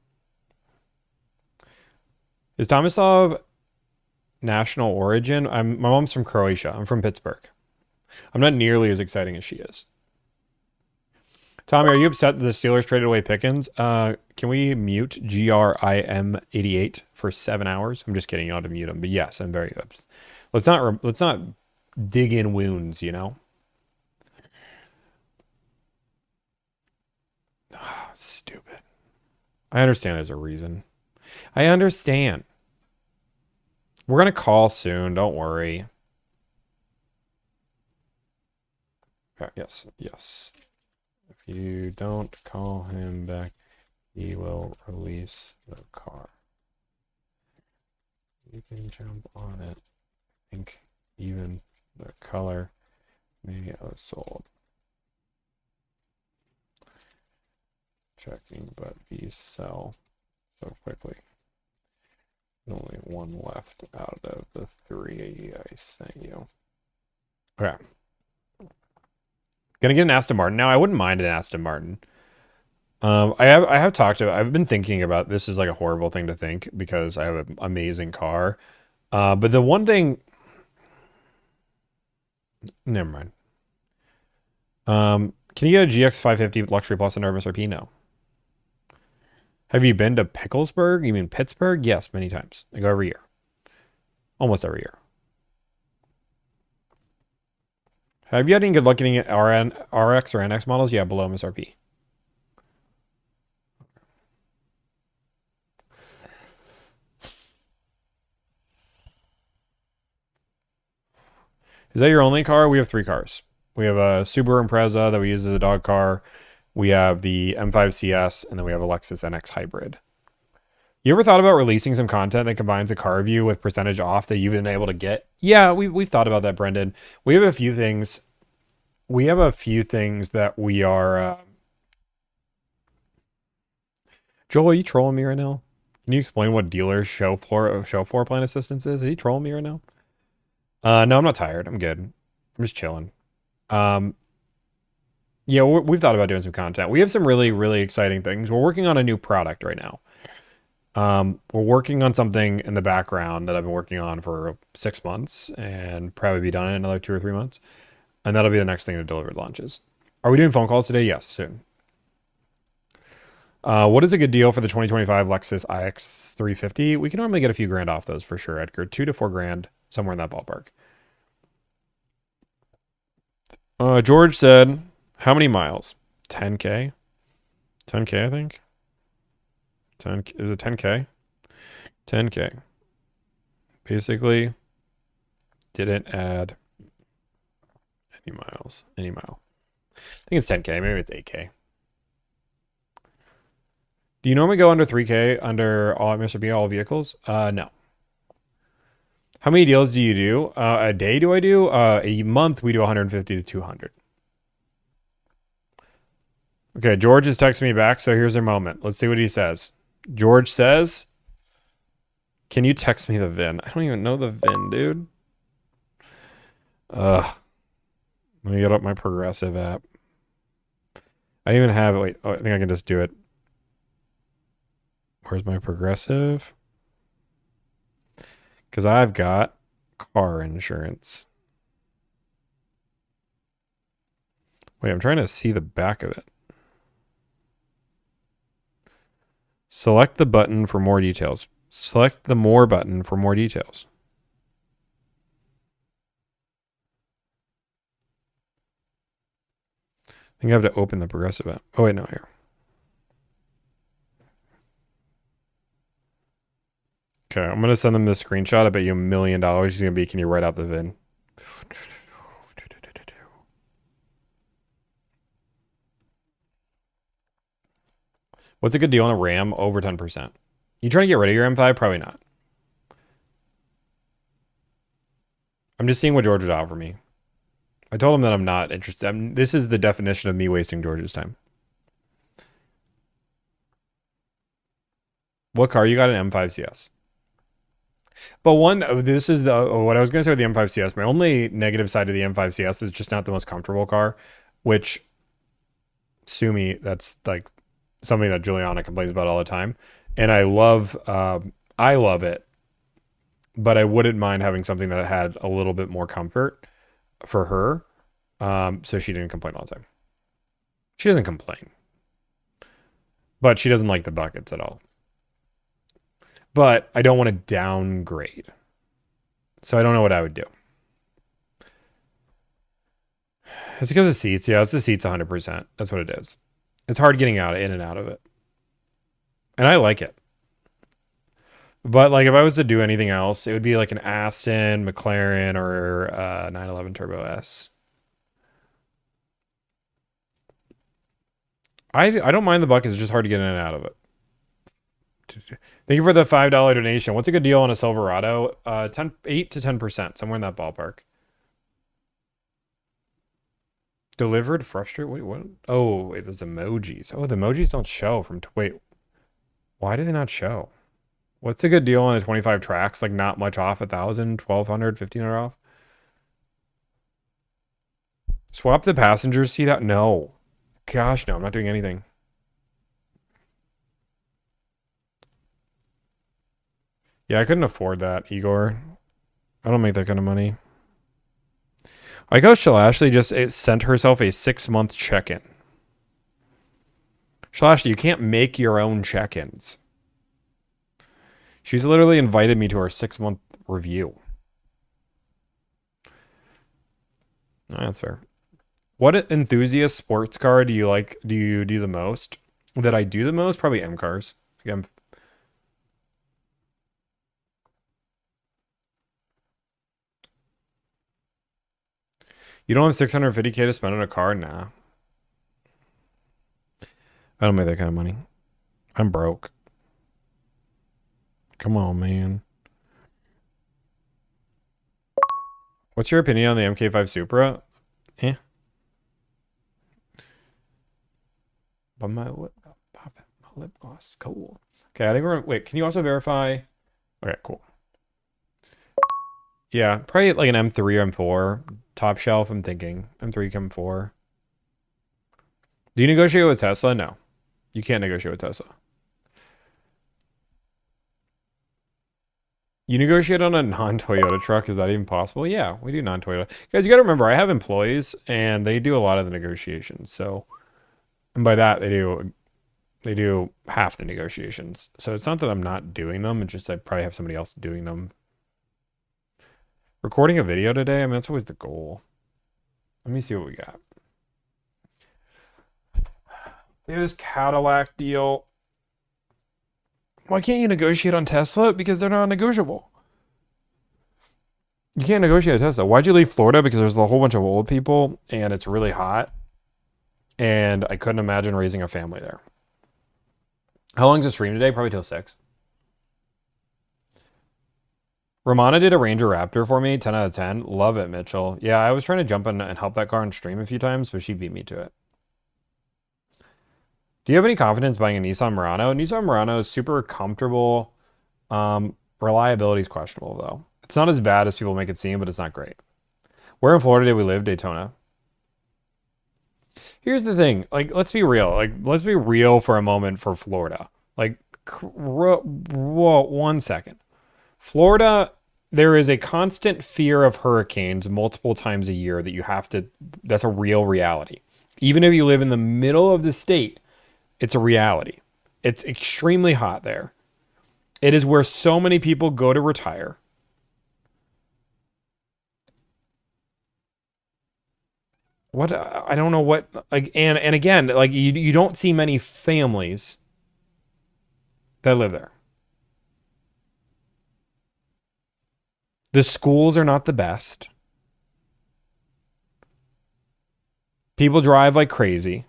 Is Tomislav national origin? My mom's from Croatia. I'm from Pittsburgh. I'm not nearly as exciting as she is. Tommy, are you upset that the Steelers traded away Pickens? Can we mute GRIM88 for 7 hours? I'm just kidding. You don't have to mute him. But yes, I'm very upset. Let's not dig in wounds, you know? Oh, stupid. I understand there's a reason. I understand. We're going to call soon. Don't worry. Okay, yes, yes. If you don't call him back, he will release the car. You can jump on it. I think even the color may have sold. Checking, but these sell so quickly. Only one left out of the 3 I sent you. Okay. Gonna get an Aston Martin now. I wouldn't mind an Aston Martin. I have talked about. I've been thinking about this is like a horrible thing to think because I have an amazing car. But the one thing, never mind. Can you get a GX 550 Luxury Plus under MSRP? No. Have you been to Picklesburg? You mean Pittsburgh? Yes, many times. I go every year. Almost every year. Have you had any good luck getting RX or NX models? Yeah, below MSRP. Is that your only car? We have 3 cars. We have a Subaru Impreza that we use as a dog car. We have the M5 CS, and then we have a Lexus NX Hybrid. You ever thought about releasing some content that combines a car review with percentage off that you've been able to get? Yeah, we've thought about that, Brendan. We have a few things. We have a few things that we are... Joel, are you trolling me right now? Can you explain what dealer's show floor plan assistance is? Are you trolling me right now? No, I'm not tired. I'm good. I'm just chilling. Yeah, we've thought about doing some content. We have some really, really exciting things. We're working on a new product right now. We're working on something in the background that I've been working on for 6 months and probably be done in another 2 or 3 months. And that'll be the next thing to deliver launches. Are we doing phone calls today? Yes, soon. What is a good deal for the 2025 Lexus IX 350? We can normally get a few grand off those for sure, Edgar. 2 to 4 grand, somewhere in that ballpark. George said, how many miles? 10K? 10K, I think. 10, is it 10K? 10K. Basically, didn't add any miles. Any mile. I think it's 10K. Maybe it's 8K. Do you normally go under 3K under all MSRP, all vehicles? No. How many deals do you do? A day do I do? A month we do 150 to 200. Okay, George is texting me back, so here's a moment. Let's see what he says. George says, can you text me the VIN? I don't even know the VIN, dude. Let me get up my Progressive app. I even have, wait, oh, I think I can just do it. Where's my Progressive? Because I've got car insurance. Wait, I'm trying to see the back of it. Select the button for more details. Select the more button for more details. I think I have to open the progressive app. Oh, wait, no, here. Okay, I'm going to send them this screenshot. I bet you $1 million is going to be, can you write out the VIN? What's a good deal on a RAM? Over 10%. You trying to get rid of your M5? Probably not. I'm just seeing what George would offer me. I told him that I'm not interested. This is the definition of me wasting George's time. What car you got? An M5 CS. But this is what I was going to say with the M5 CS. My only negative side of the M5 CS is just not the most comfortable car, which, sue me, that's like something that Juliana complains about all the time. And I love it, but I wouldn't mind having something that had a little bit more comfort for her. So she didn't complain all the time. She doesn't complain, but she doesn't like the buckets at all. But I don't want to downgrade. So I don't know what I would do. It's because of seats. Yeah, it's the seats 100%. That's what it is. It's hard getting in and out of it. And I like it. But like if I was to do anything else, it would be like an Aston, McLaren, or 911 Turbo S. I don't mind the buckets. It's just hard to get in and out of it. Thank you for the $5 donation. What's a good deal on a Silverado? 8 to 10%, somewhere in that ballpark. Delivered, frustrated. Wait, what? Oh, wait, there's emojis. Oh, the emojis don't show from. Wait, why do they not show? What's a good deal on the 25 tracks? Like not much off, 1,000, 1,200, 1,500 off. Swap the passenger seat out. No, gosh, no, I'm not doing anything. Yeah, I couldn't afford that, Igor. I don't make that kind of money. I like how Ashley just sent herself a 6-month check-in. Ashley, you can't make your own check-ins. She's literally invited me to her 6-month review. Oh, that's fair. What enthusiast sports car do you like? Do you do the most? That I do the most? Probably M cars. Again, you don't have 650K to spend on a car? Nah. I don't make that kind of money. I'm broke. Come on, man. What's your opinion on the MK5 Supra? Eh. But my lip gloss. Cool. Okay, I think we're... Wait, can you also verify... Okay, cool. Yeah, probably like an M3 or M4. Top shelf, I'm thinking. M3, M4. Do you negotiate with Tesla? No. You can't negotiate with Tesla. You negotiate on a non-Toyota truck? Is that even possible? Yeah, we do non-Toyota. Guys, you got to remember, I have employees, and they do a lot of the negotiations. So, and by that, they do half the negotiations. So it's not that I'm not doing them. It's just I probably have somebody else doing them. Recording a video today? I mean, that's always the goal. Let me see what we got. There's Cadillac deal. Why can't you negotiate on Tesla? Because they're not negotiable. You can't negotiate a Tesla. Why'd you leave Florida? Because there's a whole bunch of old people and it's really hot. And I couldn't imagine raising a family there. How long's the stream today? Probably till 6. Romana did a Ranger Raptor for me, 10 out of 10. Love it, Mitchell. Yeah, I was trying to jump in and help that car on stream a few times, but she beat me to it. Do you have any confidence buying a Nissan Murano? Nissan Murano is super comfortable. Reliability is questionable, though. It's not as bad as people make it seem, but it's not great. Where in Florida did we live? Daytona. Here's the thing. Like, let's be real. Like, let's be real for a moment for Florida. Like, whoa, 1 second. Florida, there is a constant fear of hurricanes multiple times a year that you have to, that's a real reality. Even if you live in the middle of the state, it's a reality. It's extremely hot there. It is where so many people go to retire. What I don't know what like and again, like you don't see many families that live there. The schools are not the best. People drive like crazy.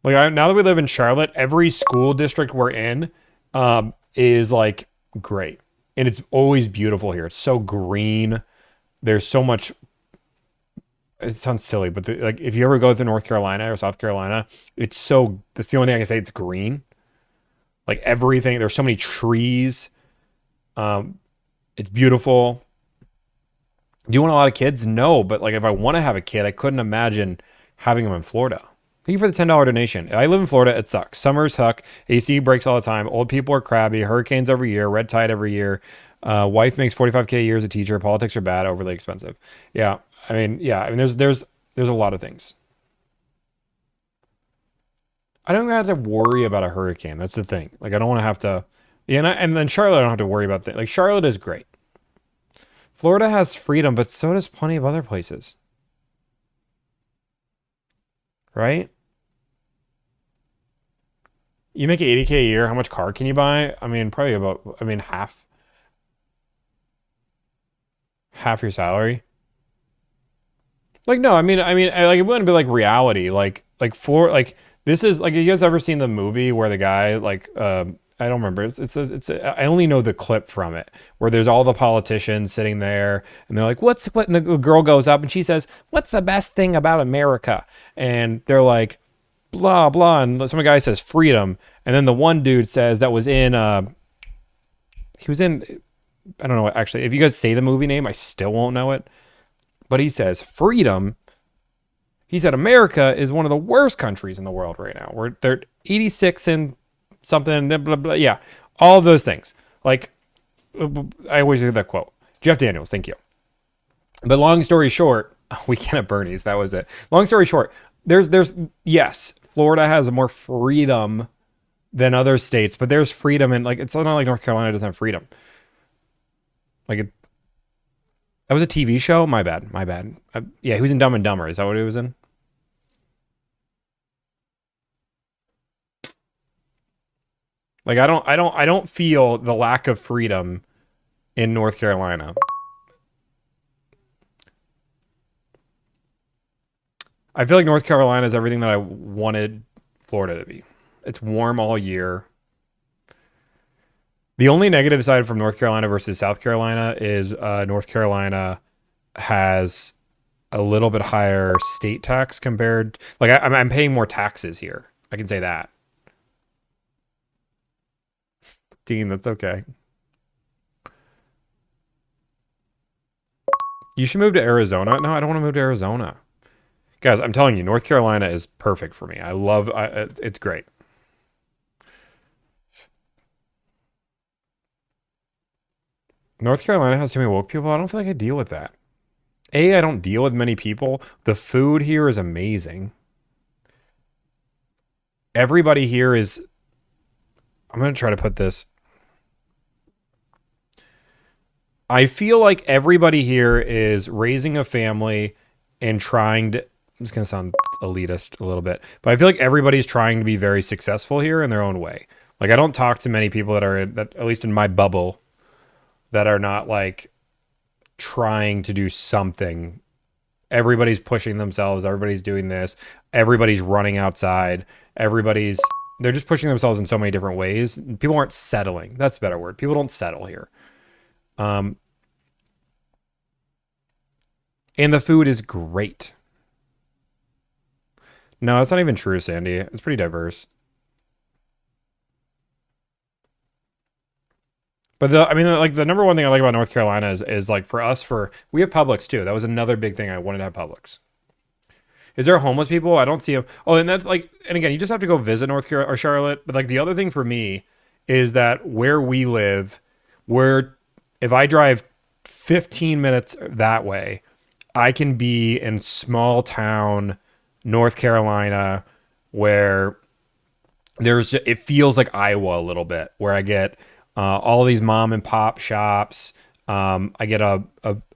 Now that we live in Charlotte, every school district we're in is like great, and it's always beautiful here. It's so green. There's so much. It sounds silly, but like if you ever go to North Carolina or South Carolina, it's so. That's the only thing I can say. It's green. Like everything. There's so many trees. It's beautiful. Do you want a lot of kids? No, but like if I want to have a kid, I couldn't imagine having them in Florida. Thank you for the $10 donation. I live in Florida. It sucks. Summers suck. AC breaks all the time. Old people are crabby. Hurricanes every year. Red tide every year. Wife makes 45K a year as a teacher. Politics are bad. Overly expensive. Yeah. I mean, there's a lot of things. I don't have to worry about a hurricane. That's the thing. Like I don't want to have to. Yeah, and then Charlotte, I don't have to worry about things. Like Charlotte is great. Florida has freedom, but so does plenty of other places. Right? You make 80K a year, how much car can you buy? I mean, probably about half your salary. Like no, like it wouldn't be like reality. Like this is like you guys ever seen the movie where the guy like I don't remember. I only know the clip from it where there's all the politicians sitting there and they're like, and the girl goes up and she says, "What's the best thing about America?" And they're like, blah, blah. And some guy says freedom. And then the one dude says that was in, he was in, I don't know, actually, if you guys say the movie name, I still won't know it. But he says freedom. He said America is one of the worst countries in the world right now. They're 86 and something, blah, blah, blah. Yeah, all of those things. Like, I always hear that quote. Jeff Daniels, thank you. But long story short, weekend at Bernie's, that was it. Long story short, yes, Florida has more freedom than other states, but there's freedom and like it's not like North Carolina doesn't have freedom. Like that was a TV show. My bad. Yeah, he was in Dumb and Dumber. Is that what he was in? Like I don't feel the lack of freedom in North Carolina. I feel like North Carolina is everything that I wanted Florida to be. It's warm all year. The only negative side from North Carolina versus South Carolina is North Carolina has a little bit higher state tax compared. Like I'm paying more taxes here. I can say that. Dean, that's okay. You should move to Arizona. No, I don't want to move to Arizona. Guys, I'm telling you, North Carolina is perfect for me. It's great. North Carolina has too many woke people. I don't feel like I deal with that. I don't deal with many people. The food here is amazing. Everybody here is... I'm going to try to put this... I feel like everybody here is raising a family and trying to... It's going to sound elitist a little bit, but I feel like everybody's trying to be very successful here in their own way. Like I don't talk to many people that at least in my bubble, that are not like trying to do something. Everybody's pushing themselves. Everybody's doing this. Everybody's running outside. They're just pushing themselves in so many different ways. People aren't settling. That's a better word. People don't settle here. And the food is great. No, that's not even true, Sandy. It's pretty diverse. But the number one thing I like about North Carolina is like for us, we have Publix too. That was another big thing I wanted to have Publix. Is there homeless people? I don't see them. Oh, and that's like, and again, you just have to go visit North Carolina or Charlotte. But like the other thing for me is that where we live, if I drive 15 minutes that way, I can be in small town North Carolina where it feels like Iowa a little bit, where I get all these mom and pop shops. I get a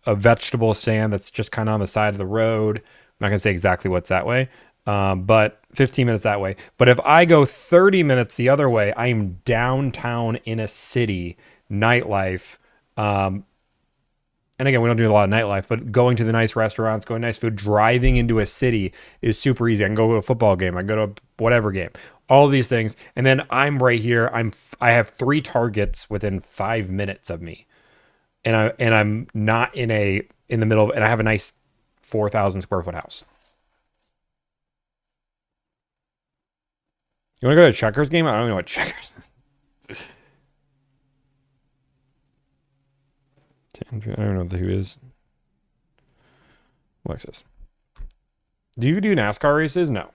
vegetable stand that's just kind of on the side of the road. I'm not gonna say exactly what's that way, but 15 minutes that way. But if I go 30 minutes the other way, I am downtown in a city, nightlife. And again, we don't do a lot of nightlife, but going to the nice restaurants, going to nice food, driving into a city is super easy. I can go to a football game. I can go to a whatever game. All of these things. And then I'm right here. I have 3 targets within 5 minutes of me. And I'm not in the middle of, and I have a nice 4,000 square foot house. You want to go to a checkers game? I don't know what checkers. I don't know who is. Alexis. Do you do NASCAR races? No.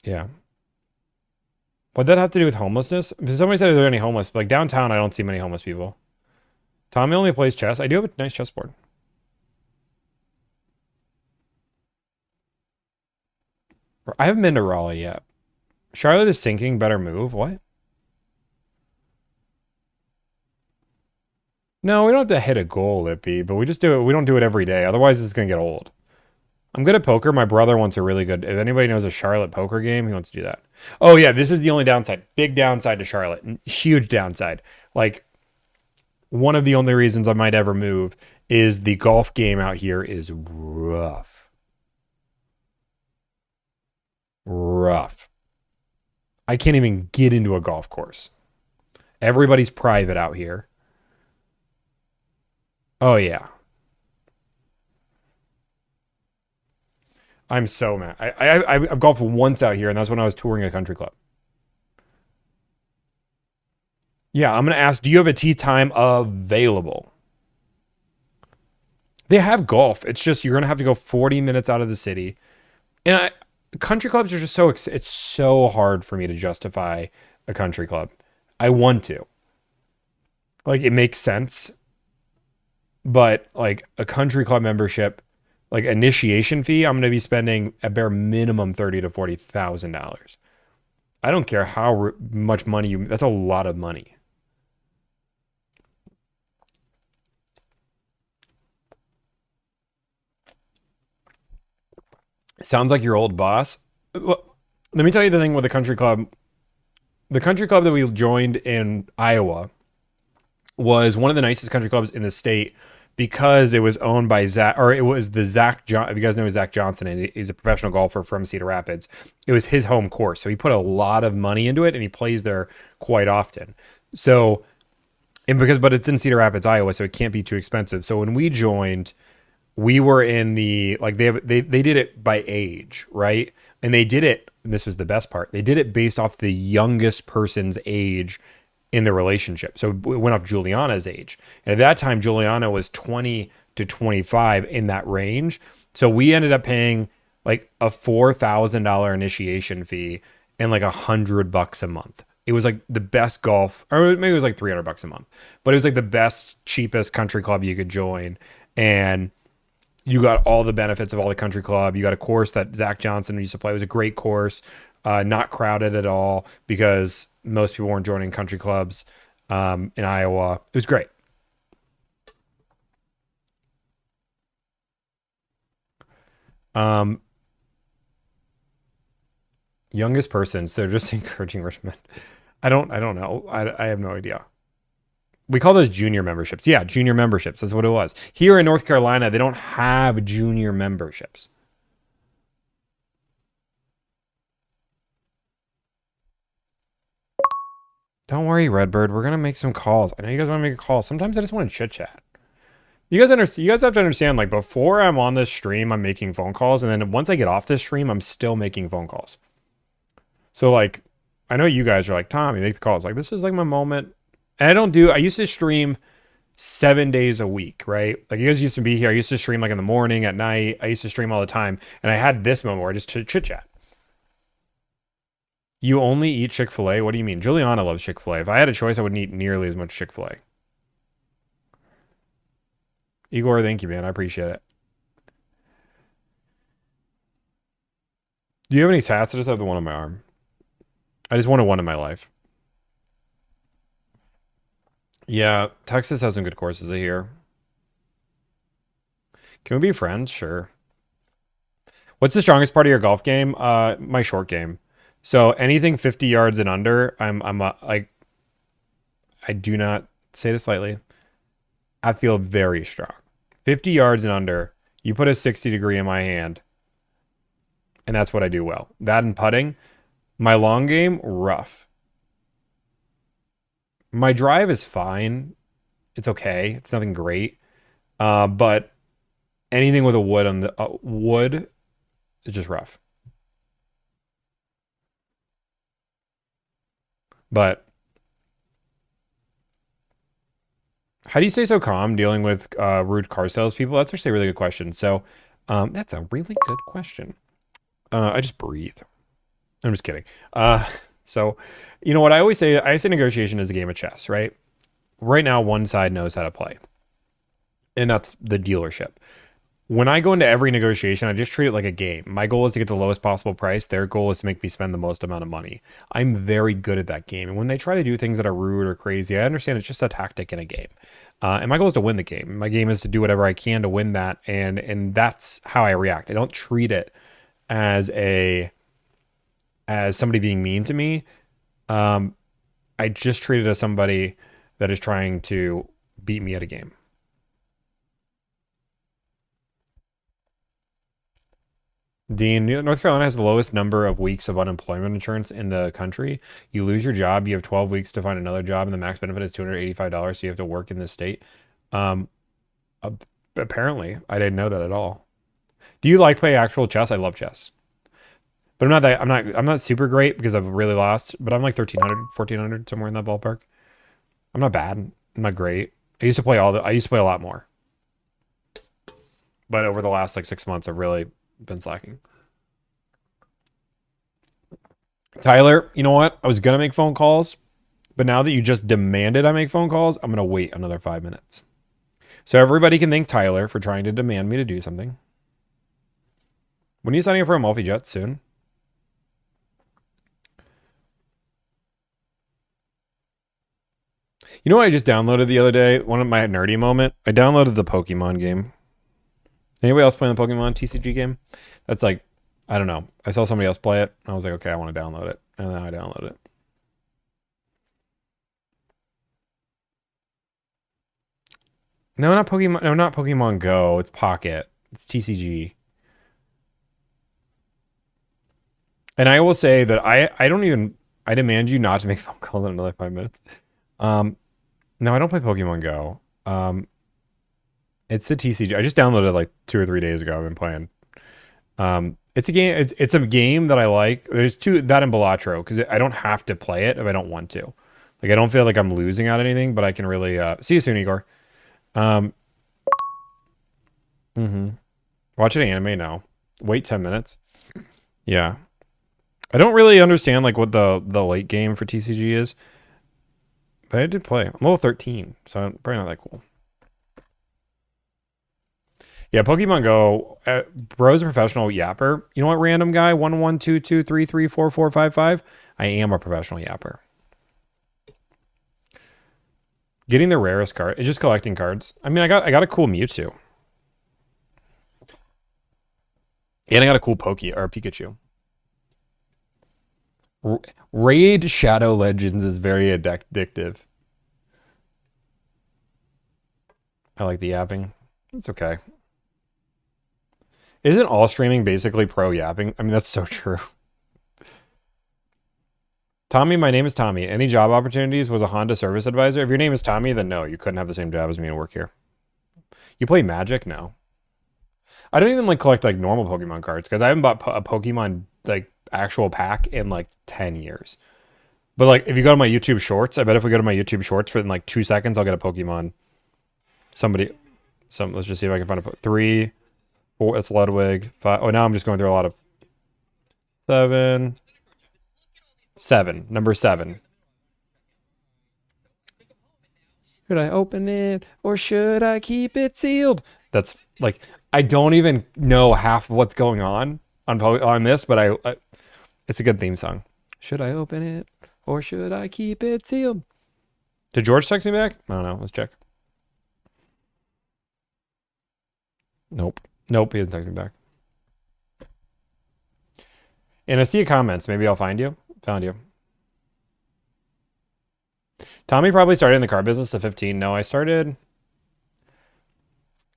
Yeah. What'd that have to do with homelessness? Because somebody said, are there any homeless? But like downtown, I don't see many homeless people. Tommy only plays chess. I do have a nice chessboard. I haven't been to Raleigh yet. Charlotte is sinking. Better move. What? No, we don't have to hit a goal, Lippy, but we just do it. We don't do it every day. Otherwise, it's going to get old. I'm good at poker. My brother wants a really good... If anybody knows a Charlotte poker game, he wants to do that. Oh, yeah, this is the only downside. Big downside to Charlotte. Huge downside. Like, one of the only reasons I might ever move is the golf game out here is rough. Rough. I can't even get into a golf course. Everybody's private out here. Oh, yeah. I'm so mad. I've golfed once out here, and that's when I was touring a country club. Yeah, I'm going to ask, do you have a tee time available? They have golf. It's just you're going to have to go 40 minutes out of the city. And country clubs are just it's so hard for me to justify a country club. I want to. Like, it makes sense. But, like, a country club membership, like, initiation fee, I'm going to be spending a bare minimum $30,000 to $40,000. I don't care how much money that's a lot of money. Sounds like your old boss. Well, let me tell you the thing with the country club. The country club that we joined in Iowa was one of the nicest country clubs in the state because it was owned by Zach, or it was the Zach John. If you guys know Zach Johnson, and he's a professional golfer from Cedar Rapids. It was his home course, so he put a lot of money into it, and he plays there quite often. So, but it's in Cedar Rapids, Iowa, so it can't be too expensive. So when we joined, we were in the like they did it by age, right? And they did it. And this was the best part. They did it based off the youngest person's age in the relationship. So it went off Juliana's age. And at that time, Juliana was 20 to 25 in that range. So we ended up paying like a $4,000 initiation fee and like $100 a month. It was like the best golf, or maybe it was like $300 a month, but it was like the best, cheapest country club you could join. And you got all the benefits of all the country club. You got a course that Zach Johnson used to play. It was a great course, not crowded at all because most people weren't joining country clubs in Iowa. It was great. Youngest person, so they're just encouraging rich men. I don't know. I have no idea. We call those junior memberships. Yeah, junior memberships. That's what it was. Here in North Carolina, they don't have junior memberships. Don't worry, Redbird. We're gonna make some calls. I know you guys want to make a call. Sometimes I just want to chit chat. You guys have to understand. Like before I'm on this stream, I'm making phone calls, and then once I get off this stream, I'm still making phone calls. So like, I know you guys are like, Tom, you make the calls. Like this is like my moment. And I used to stream 7 days a week, right? Like you guys used to be here. I used to stream like in the morning, at night. I used to stream all the time. And I had this moment where I just chit chat. You only eat Chick-fil-A? What do you mean? Juliana loves Chick-fil-A. If I had a choice, I wouldn't eat nearly as much Chick-fil-A. Igor, thank you, man. I appreciate it. Do you have any tats? I just have the one on my arm. I just wanted one in my life. Yeah, Texas has some good courses here. Can we be friends? Sure. What's the strongest part of your golf game? My short game. So anything 50 yards and under, like, I do not say this lightly. I feel very strong. 50 yards and under, you put a 60 degree in my hand, and that's what I do well. That and putting. My long game, rough. My drive is fine. It's okay. It's nothing great. But anything with a wood on the wood is just rough. But how do you stay so calm dealing with rude car salespeople? That's actually a really good question. So that's a really good question. I just breathe. I'm just kidding. So, you know what I always say? I say negotiation is a game of chess, right? Right now, one side knows how to play, and that's the dealership. When I go into every negotiation, I just treat it like a game. My goal is to get the lowest possible price. Their goal is to make me spend the most amount of money. I'm very good at that game. And when they try to do things that are rude or crazy, I understand it's just a tactic in a game. And my goal is to win the game. My game is to do whatever I can to win that. And that's how I react. I don't treat it as somebody being mean to me. I just treat it as somebody that is trying to beat me at a game. Dean, North Carolina has the lowest number of weeks of unemployment insurance in the country. You lose your job, you have 12 weeks to find another job, and the max benefit is $285, so you have to work in this state. Um, Apparently, I didn't know that at all. Do you like play actual chess? I love chess. But I'm not super great because I've really lost, but I'm like 1300, 1400, somewhere in that ballpark. I'm not bad. I'm not great. I used to play a lot more. But over the last like 6 months, I've really been slacking. Tyler, you know what? I was gonna make phone calls, but now that you just demanded I make phone calls, I'm gonna wait another 5 minutes. So everybody can thank Tyler for trying to demand me to do something. When are you signing up for a multi-jet soon? You know what I just downloaded the other day? One of my nerdy moment. I downloaded the Pokemon game. Anybody else playing the Pokemon TCG game? That's like, I don't know. I saw somebody else play it. I was like, okay, I want to download it. And then I downloaded it. No, not Pokemon. No, not Pokemon Go. It's Pocket. It's TCG. And I will say that I don't even, I demand you not to make phone calls in another 5 minutes. No, I don't play Pokemon Go. It's the TCG. I just downloaded it like 2 or 3 days ago. I've been playing. It's a game. It's a game that I like. There's that and Balatro because I don't have to play it if I don't want to. Like I don't feel like I'm losing out anything, but I can really see you soon, Igor. Um, Watch an anime now. Wait 10 minutes. Yeah, I don't really understand like what the late game for TCG is, but I did play. I'm level 13, so I'm probably not that cool. Yeah, Pokemon Go. Bro's a professional yapper. You know what, random guy? 1122334455. I am a professional yapper. Getting the rarest card. It's just collecting cards. I mean, I got a cool Mewtwo. And I got a cool Pikachu. Raid Shadow Legends is very addictive. I like the yapping. It's okay. Isn't all streaming basically pro yapping? I mean, that's so true. Tommy, my name is Tommy. Any job opportunities was a Honda service advisor. If your name is Tommy, then no, you couldn't have the same job as me and work here. You play Magic? No. I don't even like collect like normal Pokemon cards because I haven't bought a Pokemon like actual pack in like 10 years. But like if you go to my YouTube shorts, I bet if we go to my YouTube shorts for in like 2 seconds, I'll get a Pokemon. Let's just see if I can find a 3, 4. That's Ludwig. 5. Oh, now I'm just going through a lot of 7. 7. Number 7. Should I open it or should I keep it sealed? That's like, I don't even know half of what's going on this, but it's a good theme song. Should I open it or should I keep it sealed? Did George text me back? I don't know. Let's check. Nope. Nope, he hasn't texted me back. And I see your comments. Maybe I'll find you. Found you. Tommy probably started in the car business at 15. No, I started.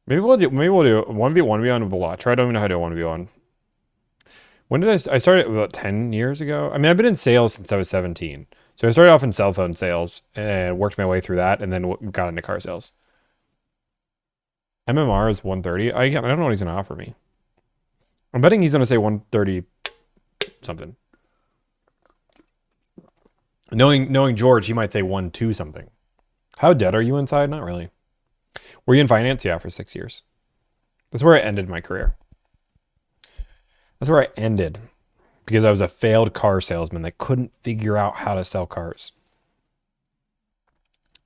Maybe we'll do 1v1 on Blatcher. I don't even know how to do 1v1. When did I started about 10 years ago? I mean, I've been in sales since I was 17. So I started off in cell phone sales and worked my way through that and then got into car sales. MMR is 130. I don't know what he's going to offer me. I'm betting he's going to say 130 something. Knowing George, he might say 1-2 something. How dead are you inside? Not really. Were you in finance? Yeah, for 6 years. That's where I ended my career. That's where I ended because I was a failed car salesman that couldn't figure out how to sell cars.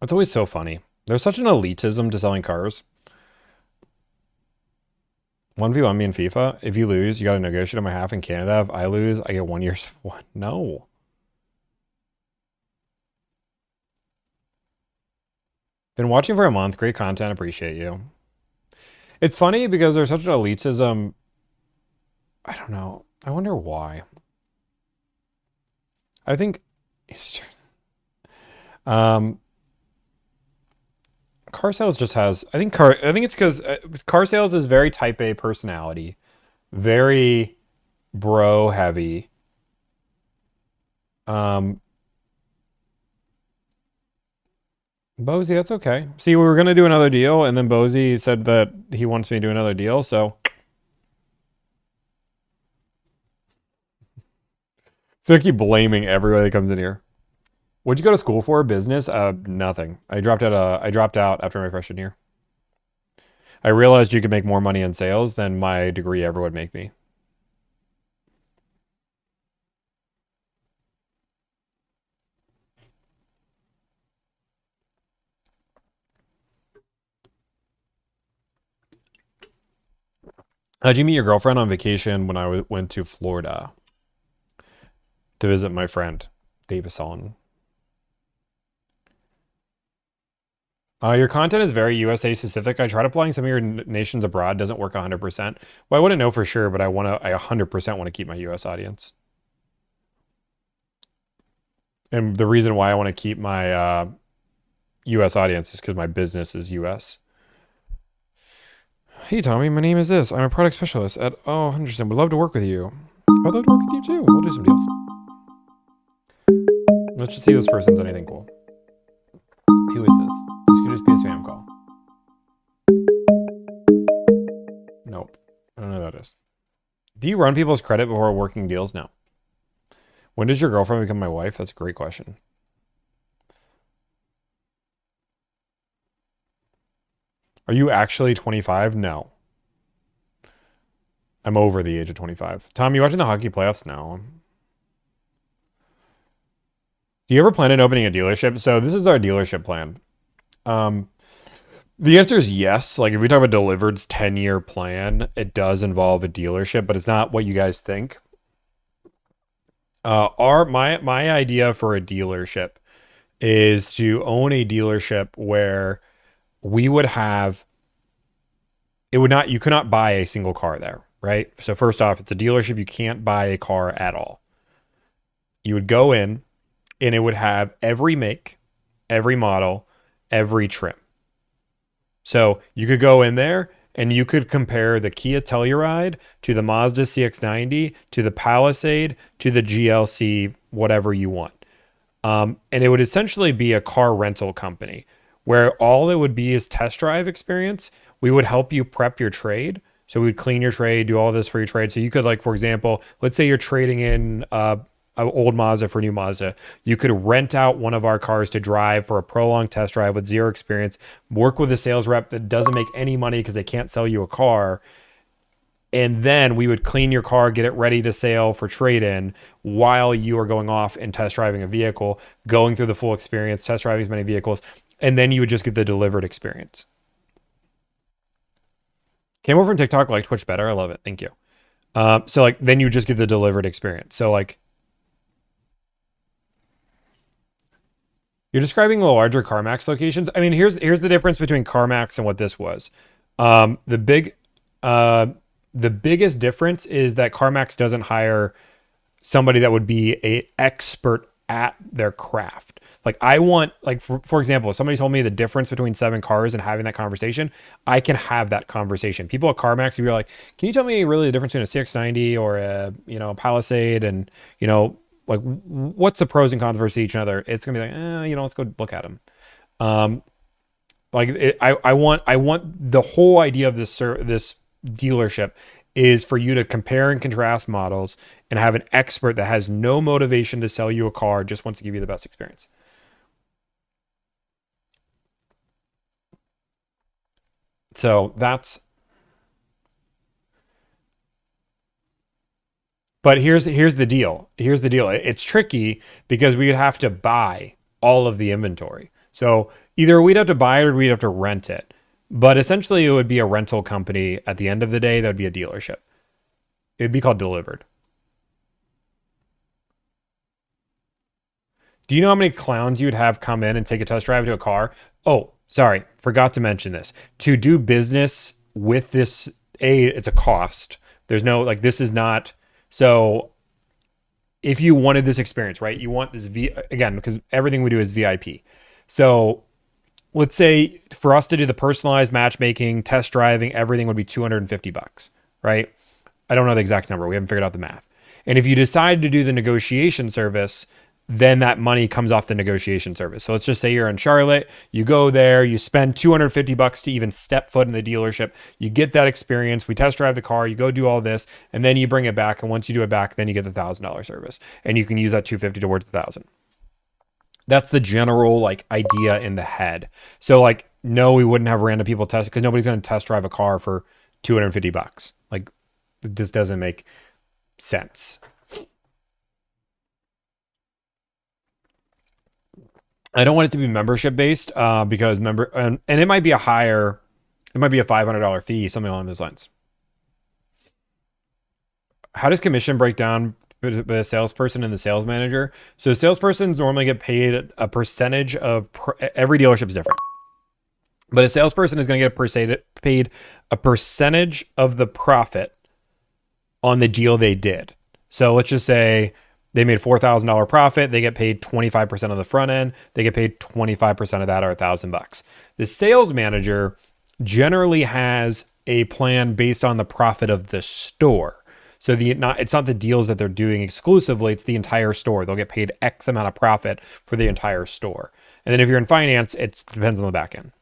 That's always so funny. There's such an elitism to selling cars. 1v1 me in FIFA. If you lose, you got to negotiate on my half in Canada. If I lose, I get 1 year's. What? No. Been watching for a month. Great content. Appreciate you. It's funny because there's such an elitism. I don't know. I wonder why. I think car sales just has, I think it's because car sales is very type A personality, very bro heavy. Bozy, that's okay. See, we were going to do another deal, and then Bozy said that he wants me to do another deal, so. So I keep blaming everybody that comes in here. What'd you go to school for? Business? Nothing. I dropped out after my freshman year. I realized you could make more money in sales than my degree ever would make me. How'd you meet your girlfriend on vacation when I went to Florida to visit my friend, Davison? Your content is very USA specific. I tried applying some of your nations abroad. Doesn't work 100%. Well, I wouldn't know for sure, but I 100% want to keep my US audience. And the reason why I want to keep my US audience is because my business is US. Hey, Tommy, my name is this. I'm a product specialist at, oh, Henderson. Would love to work with you. I'd love to work with you too. We'll do some deals. Let's just see if this person's anything cool. Who is this? This could just be a spam call. Nope. I don't know who that is. Do you run people's credit before working deals? No. When does your girlfriend become my wife? That's a great question. Are you actually 25? No. I'm over the age of 25. Tom, you watching the hockey playoffs now? Do you ever plan on opening a dealership? So this is our dealership plan. The answer is yes. Like if we talk about Delivered's 10-year plan, it does involve a dealership, but it's not what you guys think. My idea for a dealership is to own a dealership where we would have, you could not buy a single car there, right? So first off, it's a dealership. You can't buy a car at all. You would go in and it would have every make, every model, every trim. So you could go in there and you could compare the Kia Telluride to the Mazda CX-90 to the Palisade to the GLC, whatever you want. And it would essentially be a car rental company where all it would be is test drive experience. We would help you prep your trade. So we'd clean your trade, do all this for your trade. So you could, like, for example, let's say you're trading in an old Mazda for a new Mazda. You could rent out one of our cars to drive for a prolonged test drive with zero experience, work with a sales rep that doesn't make any money because they can't sell you a car, And then we would clean your car, get it ready to sale for trade-in while you are going off and test driving a vehicle, going through the full experience, test driving as many vehicles, and then you would just get the delivered experience. Came over from TikTok, like Twitch better. I love it. Thank you. So like then you just get the delivered experience. So like you're describing the larger CarMax locations. I mean, here's the difference between CarMax and what this was. Um, the big uh the biggest difference is that CarMax doesn't hire somebody that would be a expert at their craft. Like I want, like for example, if somebody told me the difference between 7 cars and having that conversation, I can have that conversation. People at CarMax, if you're like, can you tell me really the difference between a CX-90 or a Palisade, and like what's the pros and cons versus each other? It's gonna be like, let's go look at them. Um, I want the whole idea of this dealership is for you to compare and contrast models and have an expert that has no motivation to sell you a car, just wants to give you the best experience. So that's, but here's the deal. Here's the deal. It's tricky because we would have to buy all of the inventory. So either we'd have to buy it or we'd have to rent it. But essentially it would be a rental company at the end of the day. That would be a dealership. It would be called Delivered. Do you know how many clowns you would have come in and take a test drive to a car? Oh, sorry, forgot to mention this. To do business with this, it's a cost. There's no, like, this is not, so if you wanted this experience, right? You want this again, because everything we do is VIP. So let's say for us to do the personalized matchmaking, test driving, everything would be $250, right? I don't know the exact number. We haven't figured out the math. And if you decide to do the negotiation service, then that money comes off the negotiation service. So let's just say you're in Charlotte, you go there, you spend $250 to even step foot in the dealership. You get that experience. We test drive the car, you go do all this, and then you bring it back. And once you do it back, then you get the $1,000 service, and you can use that $250 towards the 1,000. That's the general like idea in the head. So like, no, we wouldn't have random people test, because nobody's going to test drive a car for $250. Like, it just doesn't make sense. I don't want it to be membership based, because and it might be it might be a $500 fee, something along those lines. How does commission break down with the salesperson and the sales manager? So salespersons normally get paid a percentage of every dealership's different, but a salesperson is going to get paid a percentage of the profit on the deal they did. So let's just say they made $4,000 profit. They get paid 25% of the front end. They get paid 25% of that, or $1,000. The sales manager generally has a plan based on the profit of the store. So it's not the deals that they're doing exclusively. It's the entire store. They'll get paid X amount of profit for the entire store. And then if you're in finance, it depends on the back end.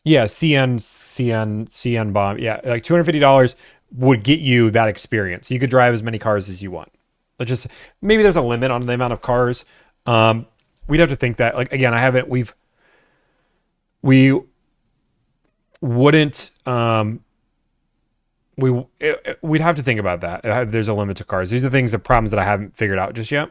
Yeah, CN bomb. Yeah, like $250 would get you that experience. You could drive as many cars as you want. Let's just, maybe there's a limit on the amount of cars. We'd have to think that, like, again, we wouldn't, we'd have to think about that. There's a limit to cars. These are the problems that I haven't figured out just yet.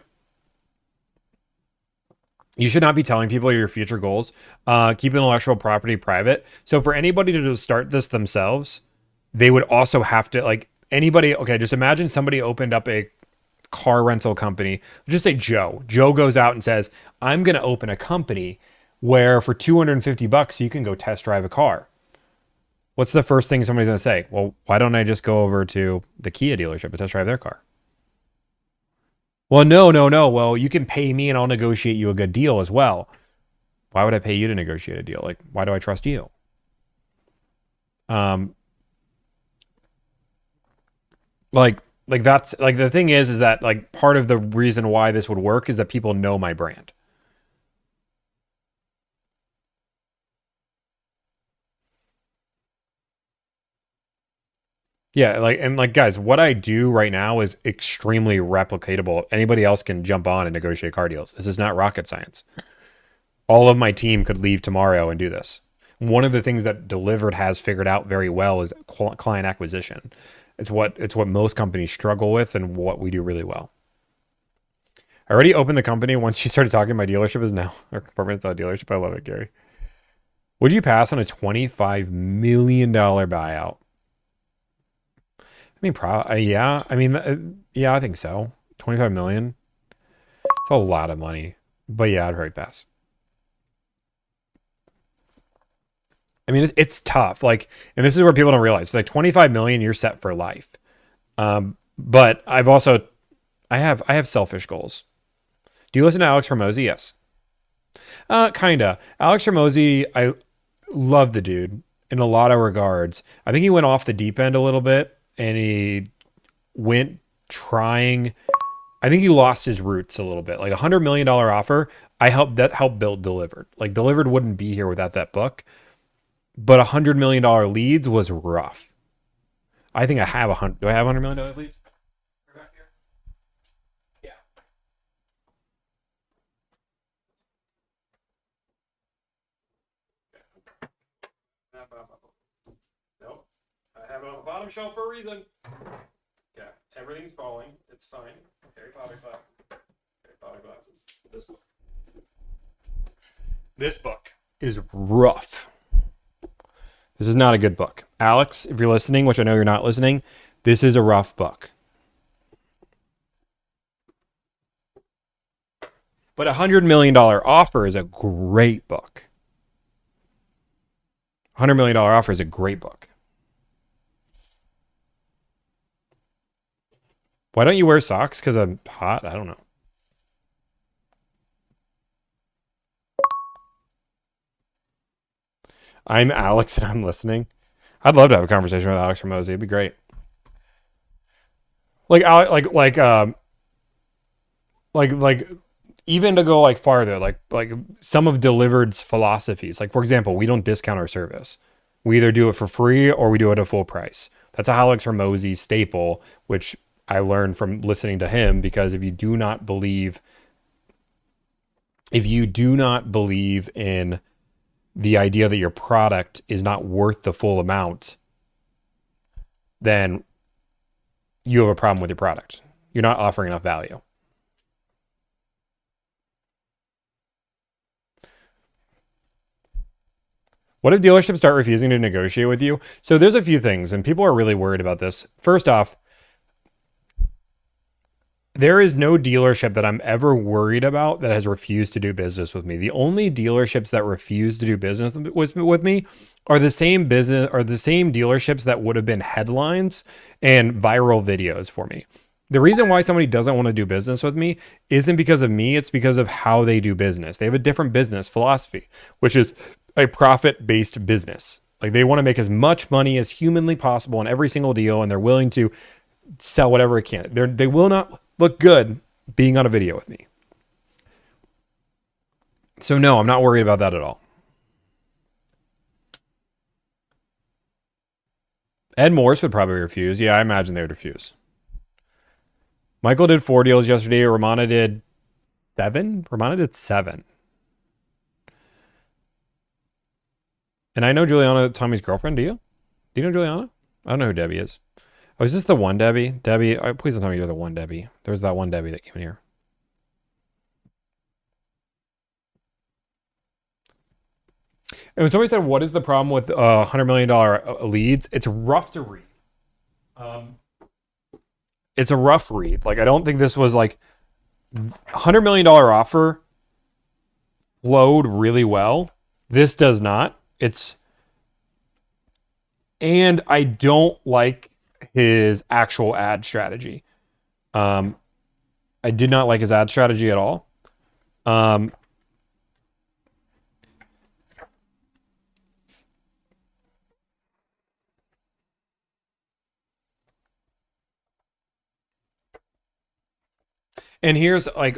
You should not be telling people your future goals. Keep intellectual property private. So for anybody to just start this themselves, they would also have to, like, anybody, okay, just imagine somebody opened up a car rental company. Just say Joe. Joe goes out and says, I'm going to open a company where for $250 you can go test drive a car. What's the first thing somebody's going to say? Well, why don't I just go over to the Kia dealership and test drive their car? Well, no. Well, you can pay me and I'll negotiate you a good deal as well. Why would I pay you to negotiate a deal? Like, why do I trust you? Like that's like, the thing is that, like, part of the reason why this would work is that people know my brand. Yeah, like guys, what I do right now is extremely replicatable. Anybody else can jump on and negotiate car deals. This is not rocket science. All of my team could leave tomorrow and do this. one of the things that Delivered has figured out very well is client acquisition. It's what most companies struggle with and what we do really well. I already opened the company once you started talking. My dealership is now our apartment inside dealership. I love it, Gary. Would you pass on a $25 million buyout? I mean, yeah. I mean, yeah, I think so. 25 million. It's a lot of money. But yeah, I'd probably pass. I mean, it's tough. Like, and this is where people don't realize. Like, 25 million, you're set for life. But I have selfish goals. Do you listen to Alex Hormozy? Yes. Kinda. Alex Hormozy, I love the dude in a lot of regards. I think he went off the deep end a little bit, and he went trying. I think he lost his roots a little bit. Like $100 million offer, helped build Delivered. Like Delivered wouldn't be here without that book. But $100 million leads was rough. I think I have do I have $100 million leads? Yeah. Nope. I have it on the bottom shelf for a reason. Yeah, everything's falling. It's fine. Harry Potter glasses. This book is rough. This is not a good book. Alex, if you're listening, which I know you're not listening, this is a rough book. But $100 million offer is a great book. $100 million offer is a great book. Why don't you wear socks? Because I'm hot? I don't know. I'm Alex and I'm listening. I'd love to have a conversation with Alex Hormozy. It'd be great. Like even to go like farther, like some of Delivered's philosophies. Like for example, we don't discount our service. We either do it for free or we do it at full price. That's a Alex Hormozy staple, which I learned from listening to him, because if you do not believe in the idea that your product is not worth the full amount, then you have a problem with your product. You're not offering enough value. What if dealerships start refusing to negotiate with you? So there's a few things, and people are really worried about this. First off, there is no dealership that I'm ever worried about that has refused to do business with me. The only dealerships that refuse to do business with me are the same dealerships that would have been headlines and viral videos for me. The reason why somebody doesn't want to do business with me isn't because of me, it's because of how they do business. They have a different business philosophy, which is a profit-based business. Like they want to make as much money as humanly possible in every single deal, and they're willing to sell whatever it can. They will not look good being on a video with me. So no, I'm not worried about that at all. Ed Morse would probably refuse. Yeah, I imagine they would refuse. Michael did 4 deals yesterday. Romana did 7. And I know Juliana, Tommy's girlfriend. Do you? Do you know Juliana? I don't know who Debbie is. Oh, is this the one Debbie? Debbie, please don't tell me you're the one Debbie. There's that one Debbie that came in here. And when somebody said, what is the problem with $100 million leads? It's rough to read. It's a rough read. Like, I don't think this was like $100 million offer flowed really well. This does not. And I don't like his actual ad strategy. I did not like his ad strategy at all. And here's like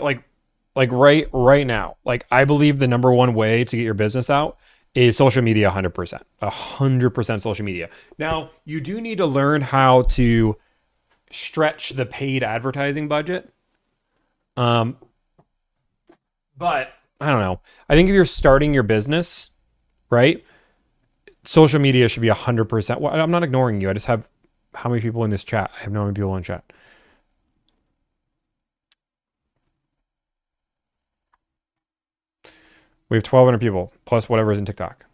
right now, like I believe the number one way to get your business out is social media. 100% social media. Now you do need to learn how to stretch the paid advertising budget. But I don't know. I think if you're starting your business, right, social media should be 100%. Well, I'm not ignoring you. I just have how many people in this chat? I have no many people in chat. We have 1,200 people plus whatever is in TikTok.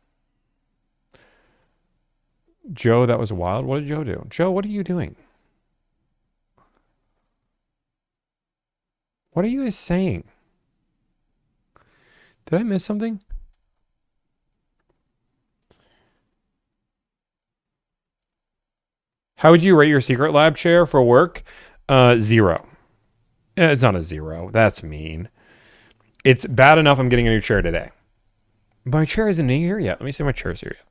Joe, that was wild. What did Joe do? Joe, what are you doing? What are you guys saying? Did I miss something? How would you rate your secret lab chair for work? 0. It's not a 0. That's mean. It's bad enough I'm getting a new chair today. My chair isn't here yet. Let me see if my chair's here yet.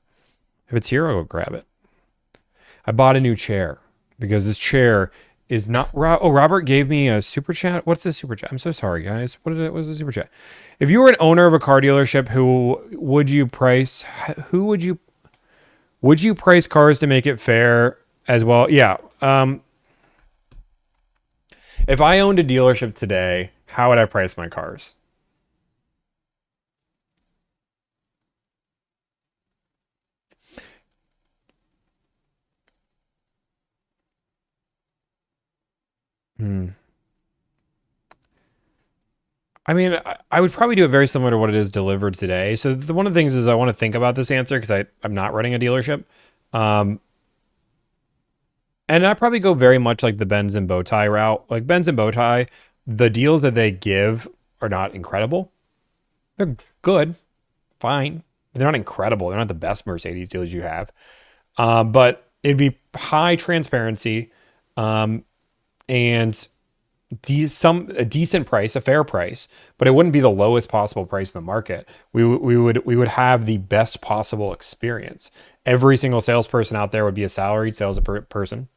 If it's here, I'll go grab it. I bought a new chair because this chair is not. Oh, Robert gave me a super chat. What's this super chat? I'm so sorry, guys. What was the super chat? If you were an owner of a car dealership, who would you price? Who would you price cars to make it fair as well? Yeah. If I owned a dealership today, how would I price my cars? I mean, I would probably do it very similar to what it is delivered today. So one of the things is I want to think about this answer because I'm not running a dealership. And I probably go very much like the Benz and Bowtie route. Like Benz and Bowtie, the deals that they give are not incredible. They're good, fine. But they're not incredible. They're not the best Mercedes deals you have. But it'd be high transparency and a decent price, a fair price, but it wouldn't be the lowest possible price in the market. We would have the best possible experience. Every single salesperson out there would be a salaried salesperson.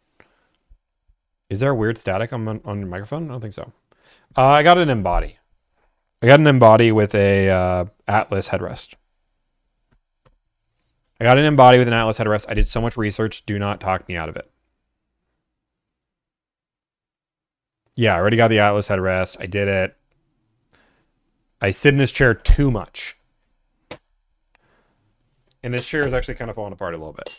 Is there a weird static on your microphone? I don't think so. I got an Embody. I got an Embody with a Atlas headrest. I got an Embody with an Atlas headrest. I did so much research. Do not talk me out of it. Yeah, I already got the Atlas headrest. I did it. I sit in this chair too much. And this chair is actually kind of falling apart a little bit.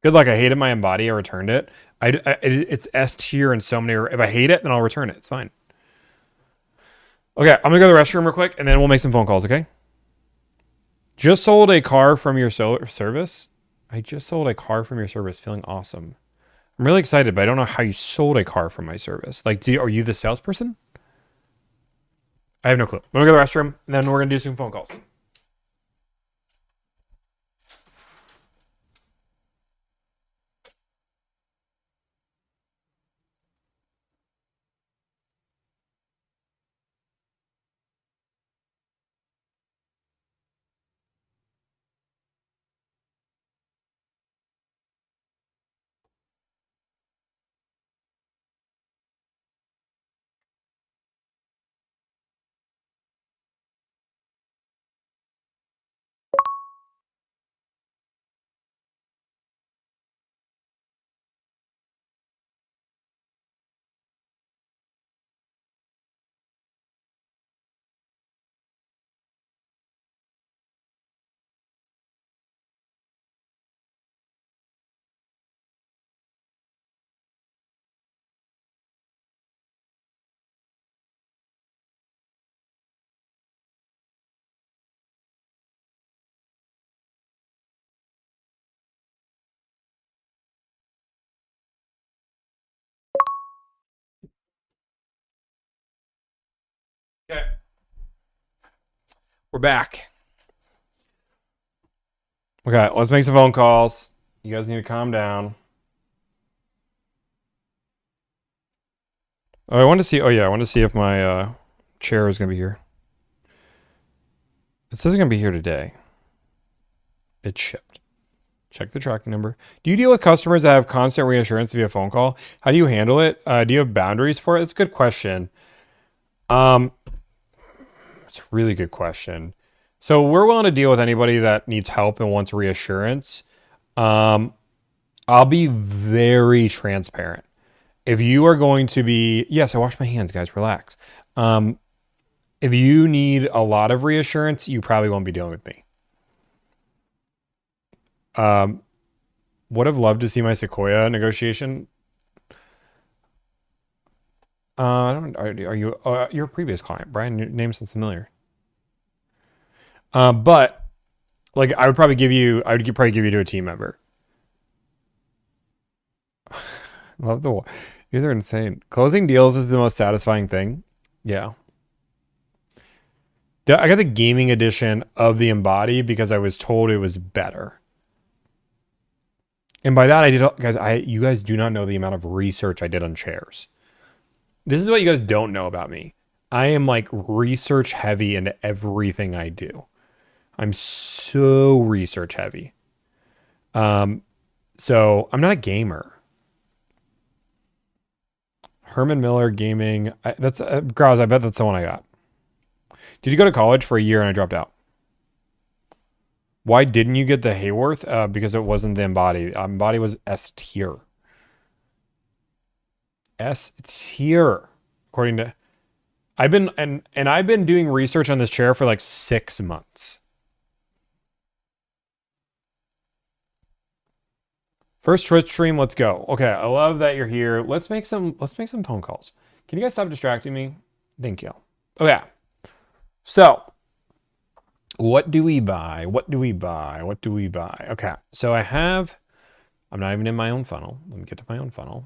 Good luck. I hated my Embody. I returned it. It's S tier in so many. If I hate it, then I'll return it. It's fine. Okay, I'm gonna go to the restroom real quick, and then we'll make some phone calls. Okay. Just sold a car from your service. I just sold a car from your service. Feeling awesome. I'm really excited, but I don't know how you sold a car from my service. Like, are you the salesperson? I have no clue. I'm gonna go to the restroom, and then we're gonna do some phone calls. Okay. We're back. Okay, let's make some phone calls. You guys need to calm down. Oh, I wanted to see. Oh yeah, I wanted to see if my chair is gonna be here. It says it's gonna be here today. It's shipped. Check the tracking number. Do you deal with customers that have constant reassurance via phone call? How do you handle it? Do you have boundaries for it? It's a good question. It's a really good question. So we're willing to deal with anybody that needs help and wants reassurance. I'll be very transparent. If you are going to be, yes, I wash my hands, guys, relax. If you need a lot of reassurance, you probably won't be dealing with me. Would have loved to see my Sequoia negotiation. I don't. Are you? You're a previous client, Brian. Your name sounds familiar. But like, I would probably give you. I would probably give you to a team member. Love the. These are insane. Closing deals is the most satisfying thing. Yeah. I got the gaming edition of the Embody because I was told it was better. And by that I did, guys. You guys do not know the amount of research I did on chairs. This is what you guys don't know about me. I am like research heavy into everything I do. I'm so research heavy. So I'm not a gamer. Herman Miller Gaming. That's Grouse. I bet that's the one I got. Did you go to college for a year and I dropped out? Why didn't you get the Hayworth? Because it wasn't the Embody. Embody was S tier. S tier, according to. I've been doing research on this chair for like 6 months. First Twitch stream, let's go. Okay, I love that you're here. Let's make some phone calls. Can you guys stop distracting me? Thank you. Okay. So, what do we buy? What do we buy? What do we buy? Okay. So I'm not even in my own funnel. Let me get to my own funnel.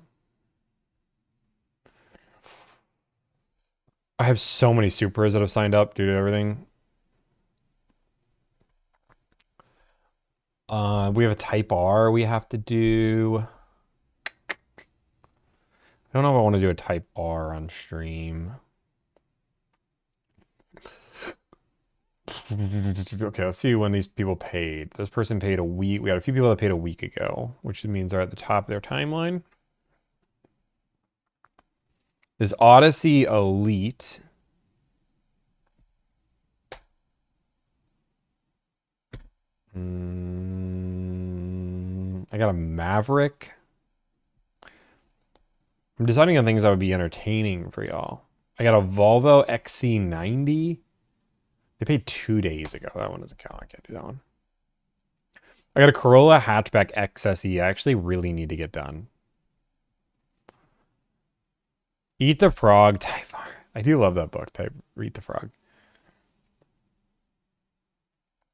I have so many supers that have signed up due to everything. We have a type R we have to do. I don't know if I want to do a type R on stream. Okay, let's see when these people paid. This person paid a week. We had a few people that paid a week ago, which means they're at the top of their timeline. This Odyssey Elite. I got a Maverick. I'm deciding on things that would be entertaining for y'all. I got a Volvo XC90. They paid 2 days ago. That one doesn't count. I can't do that one. I got a Corolla hatchback XSE. I actually really need to get done. Eat the Frog. Type R. I do love that book. Eat the Frog.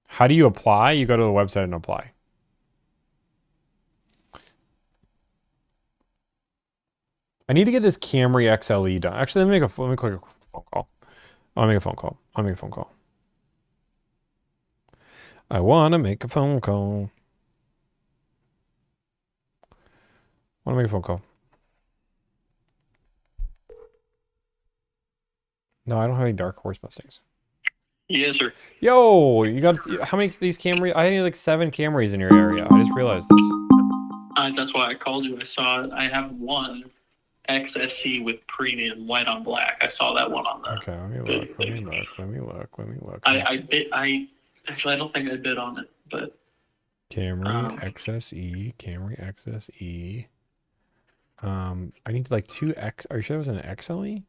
How do you apply? You go to the website and apply. I need to get this Camry XLE done. Actually, let me click a phone call. I'll make a phone call. I'll make a phone call. I want to make a phone call. I want to make a phone call. No, I don't have any Dark Horse Mustangs. Yes, sir. Yo, you got how many of these Camry? I need like 7 Camrys in your area. I just realized this. That's why I called you. I saw it. I have one XSC with premium white on black. I saw that one on the. Okay, let me look. Actually, I don't think I bid on it, but. Camry XSE, Camry XSE. I need like 2X. Are you sure it was an XLE?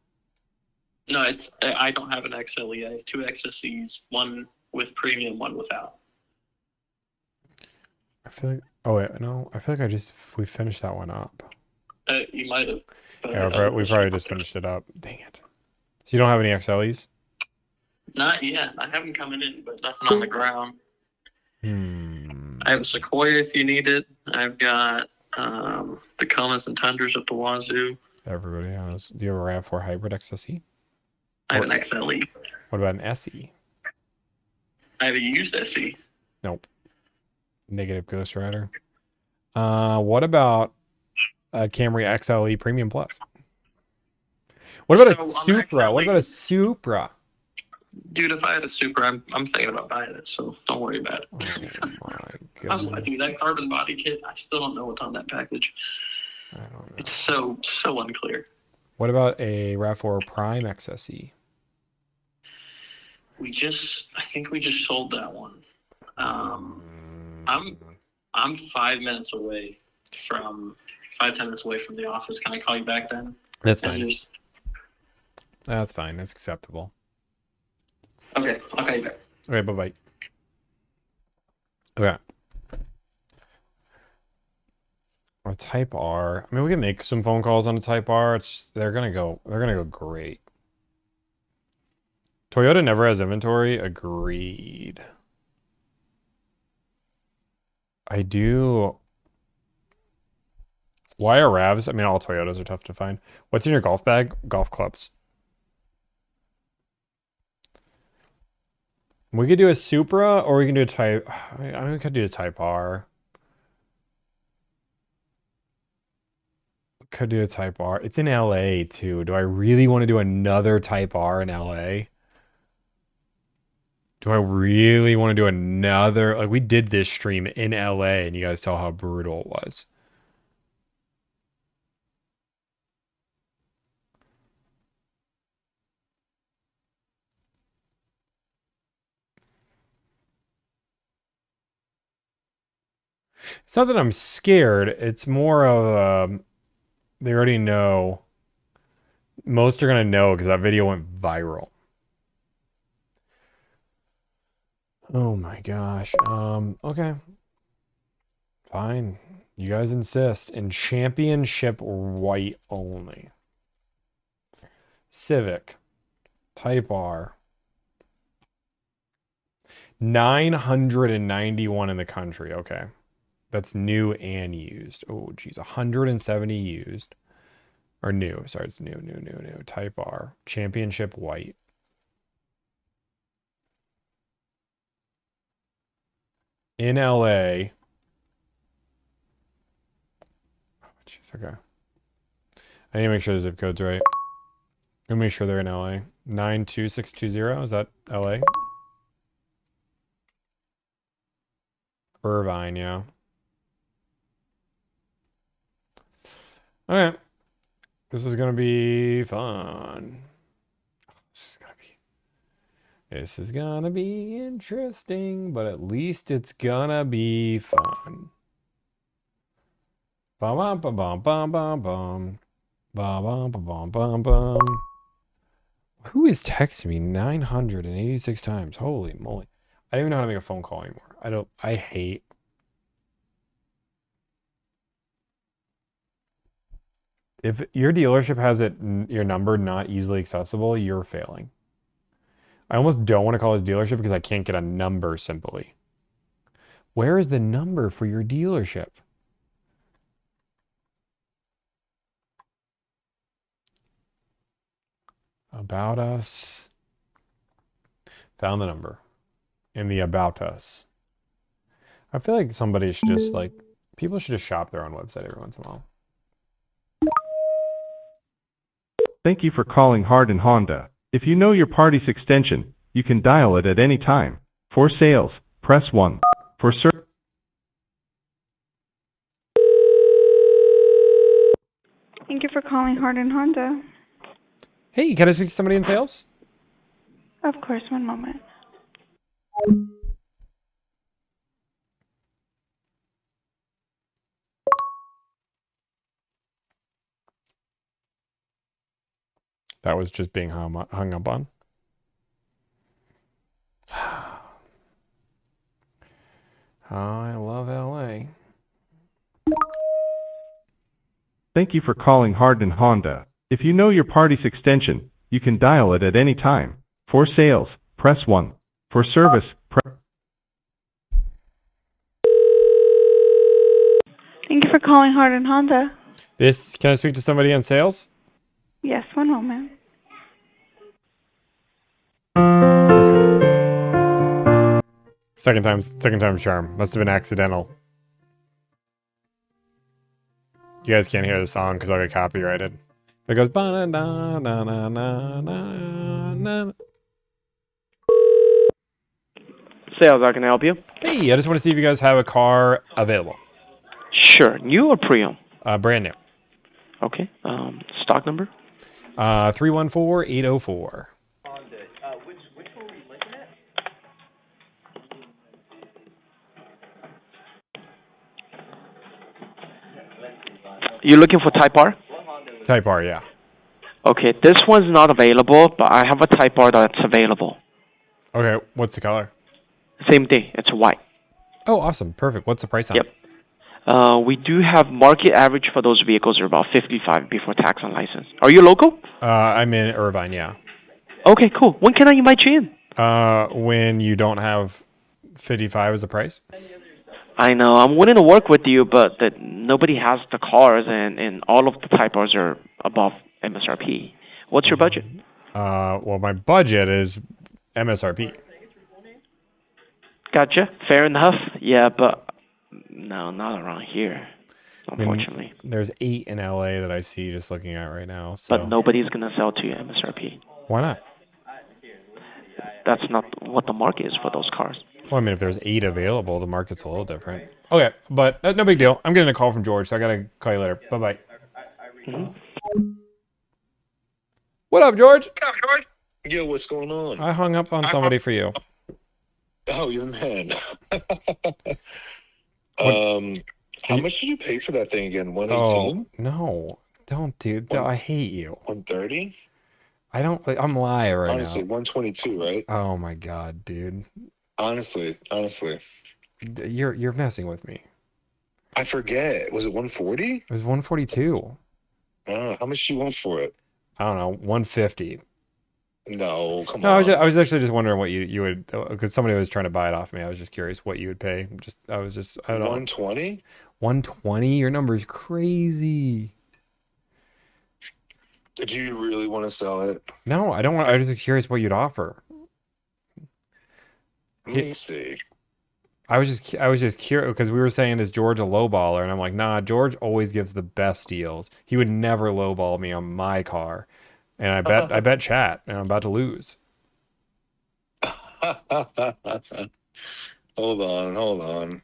No, I don't have an XLE. I have 2 XSEs, one with premium, one without. I feel like. Oh wait, no. I feel like we finished that one up. You might have. Yeah, we probably just finished it up. Dang it. So you don't have any XLEs? Not yet. I have them coming in, but nothing on the ground. I have a Sequoia if you need it. I've got Tacomas and Tundras up the wazoo. Everybody has. Do you have a RAV4 hybrid XSE? I have an XLE. What about an SE? I have a used SE. Nope. Negative Ghost Rider. What about a Camry XLE Premium Plus? What about a Supra? What about a Supra? Dude, if I had a Supra, I'm thinking about buying it, so don't worry about it. Oh my god. Dude, that carbon body kit, I still don't know what's on that package. I don't know. It's so unclear. What about a RAV4 Prime XSE? I think we just sold that one. I'm 5 minutes away from 5-10 minutes away from the office. Can I call you back then? That's fine. That's fine. That's acceptable. Okay, I'll call you back. Okay, bye-bye. Okay. Or Type R. I mean, we can make some phone calls on a Type R. They're gonna go great. Toyota never has inventory. Agreed. I do. Why are RAVs? I mean, all Toyotas are tough to find. What's in your golf bag? Golf clubs. We could do a Supra, or we can do a Type. I mean, we could do a Type R. Could do a Type R. It's in LA too. Do I really want to do another Type R in LA? Do I really want to do another? Like, we did this stream in LA and you guys saw how brutal it was. It's not that I'm scared. It's more of they already know. Most are going to know because that video went viral. Oh my gosh. Okay. Fine. You guys insist. In championship white only. Civic. Type R. 991 in the country. Okay. That's new and used. Oh, geez. 170 used. Or new. Sorry, it's new. Type R. Championship white. In LA. Oh, jeez. Okay. I need to make sure the zip code's right. Let me make sure they're in LA. 92620. Is that LA? Irvine, yeah. Okay. This is gonna be fun. This is gonna be interesting, but at least it's gonna be fun. Bum bum bum bum bum bum bum. Bum bum bum bum bum bum. Who is texting me 986 times? Holy moly. I don't even know how to make a phone call anymore. I hate. If your dealership has your number not easily accessible, you're failing. I almost don't want to call his dealership because I can't get a number simply. Where is the number for your dealership? About us. Found the number. In the About Us. I feel like somebody should just people should just shop their own website every once in a while. Thank you for calling Hardin Honda. If you know your party's extension, you can dial it at any time. For sales, press 1. For service. Thank you for calling Hardin Honda. Hey, can I speak to somebody in sales? Of course, one moment. That was just being hung up on. I love LA. Thank you for calling Hardin Honda. If you know your party's extension, you can dial it at any time. For sales, press 1. For service, press... Thank you for calling Hardin Honda. Can I speak to somebody in sales? Yes, one moment. Second time charm. Must have been accidental. You guys can't hear the song because I'll get copyrighted. It goes ba na na na na na na. Sales, how can I help you? Hey, I just want to see if you guys have a car available. Sure. New or pre-owned? Brand new. Okay. Stock number? 314804. You're looking for Type R? Type R, yeah. Okay, this one's not available, but I have a Type R that's available. Okay, what's the color? Same thing. It's white. Oh, awesome. Perfect. What's the price on Yep. it? We do have market average for those vehicles are about 55 before tax and license. Are you local? I'm in Irvine, yeah. Okay, cool. When can I invite you in? When you don't have 55 as a price? I know. I'm willing to work with you, but nobody has the cars, and all of the Type Rs are above MSRP. What's your budget? Well, my budget is MSRP. Gotcha. Fair enough. Yeah, but no, not around here, unfortunately. I mean, there's 8 in LA that I see just looking at right now. So But nobody's going to sell to you MSRP. why not? That's not what the market is for those cars. Well, I mean, if there's 8 available, the market's a little different. Okay, but no big deal. I'm getting a call from George, so I gotta call you later. Bye-bye. What up, George? Yo, what's going on? I hung up on somebody for you. Oh, you're the man. How much did you pay for that thing again? 118? Oh, no. Don't, dude. I hate you. 130? I'm lying right Honestly, now. 122, right? Oh my god, dude. Honestly. You're messing with me. I forget. Was it 140? It was 142. How much do you want for it? I don't know, 150. No, come No, on. I was actually just wondering what you would, because somebody was trying to buy it off me. I was just curious what you would pay. I don't know. 120? 120? Your number is crazy. Do you really want to sell it? No, I don't want. I was just curious what you'd offer. Let me see. I was just curious because we were saying, is George a lowballer? And I'm like, nah, George always gives the best deals. He would never lowball me on my car. And I bet chat, and I'm about to lose. Hold on.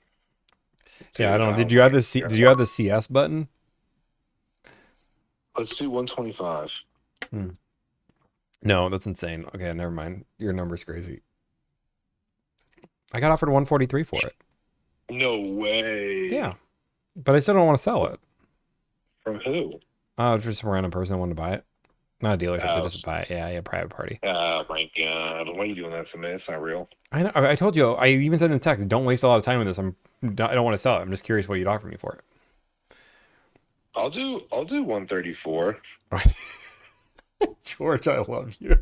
Yeah, I don't know. Did you have the CS button? Let's do 125. No, that's insane. Okay, never mind. Your number's crazy. I got offered 143 for it. No way. Yeah, but I still don't want to sell it. From who? Just some random person that wanted to buy it. Not a dealership, they just buy it. Yeah, private party. Oh my god, why are you doing that to me? It's not real. I know. I told you. I even said in the text, don't waste a lot of time with this. I don't want to sell it. I'm just curious what you'd offer me for it. I'll do 134. George, I love you.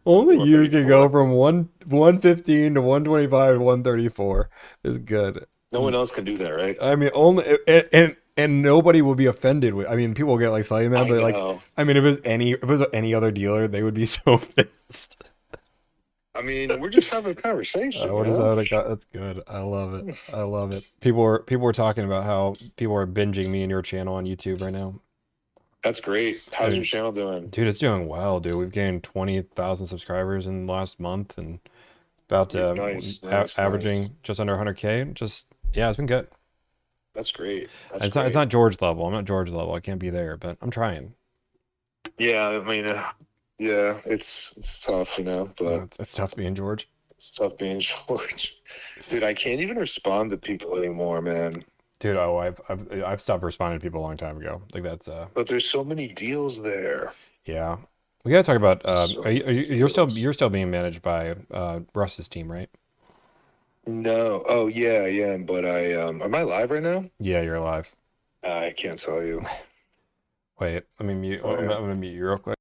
Only you can go from 115 to 125 to 134. It's good. No one else can do that, right? I mean, and nobody will be offended with. I mean, people will get like slightly mad, but like, I mean, if it was any other dealer, they would be so pissed. I mean, we're just having a conversation. That's good. I love it. I love it. People were talking about how people are binging me and your channel on YouTube right now. That's great. How's your channel doing? Dude, it's doing well, dude. We've gained 20,000 subscribers in the last month and about averaging just under 100K. Yeah, it's been good. That's great. It's not George level. I'm not George level. I can't be there, but I'm trying. Yeah, I mean, yeah, it's tough, but it's tough being George. It's tough being George. Dude, I can't even respond to people anymore, man. Dude, I've stopped responding to people a long time ago. Like that's But there's so many deals there. Yeah, we gotta talk about. You're still being managed by Russ's team, right? No. Oh yeah. But am I live right now? Yeah, you're live. I can't tell you. Wait, let me mute. I'm gonna mute you real quick.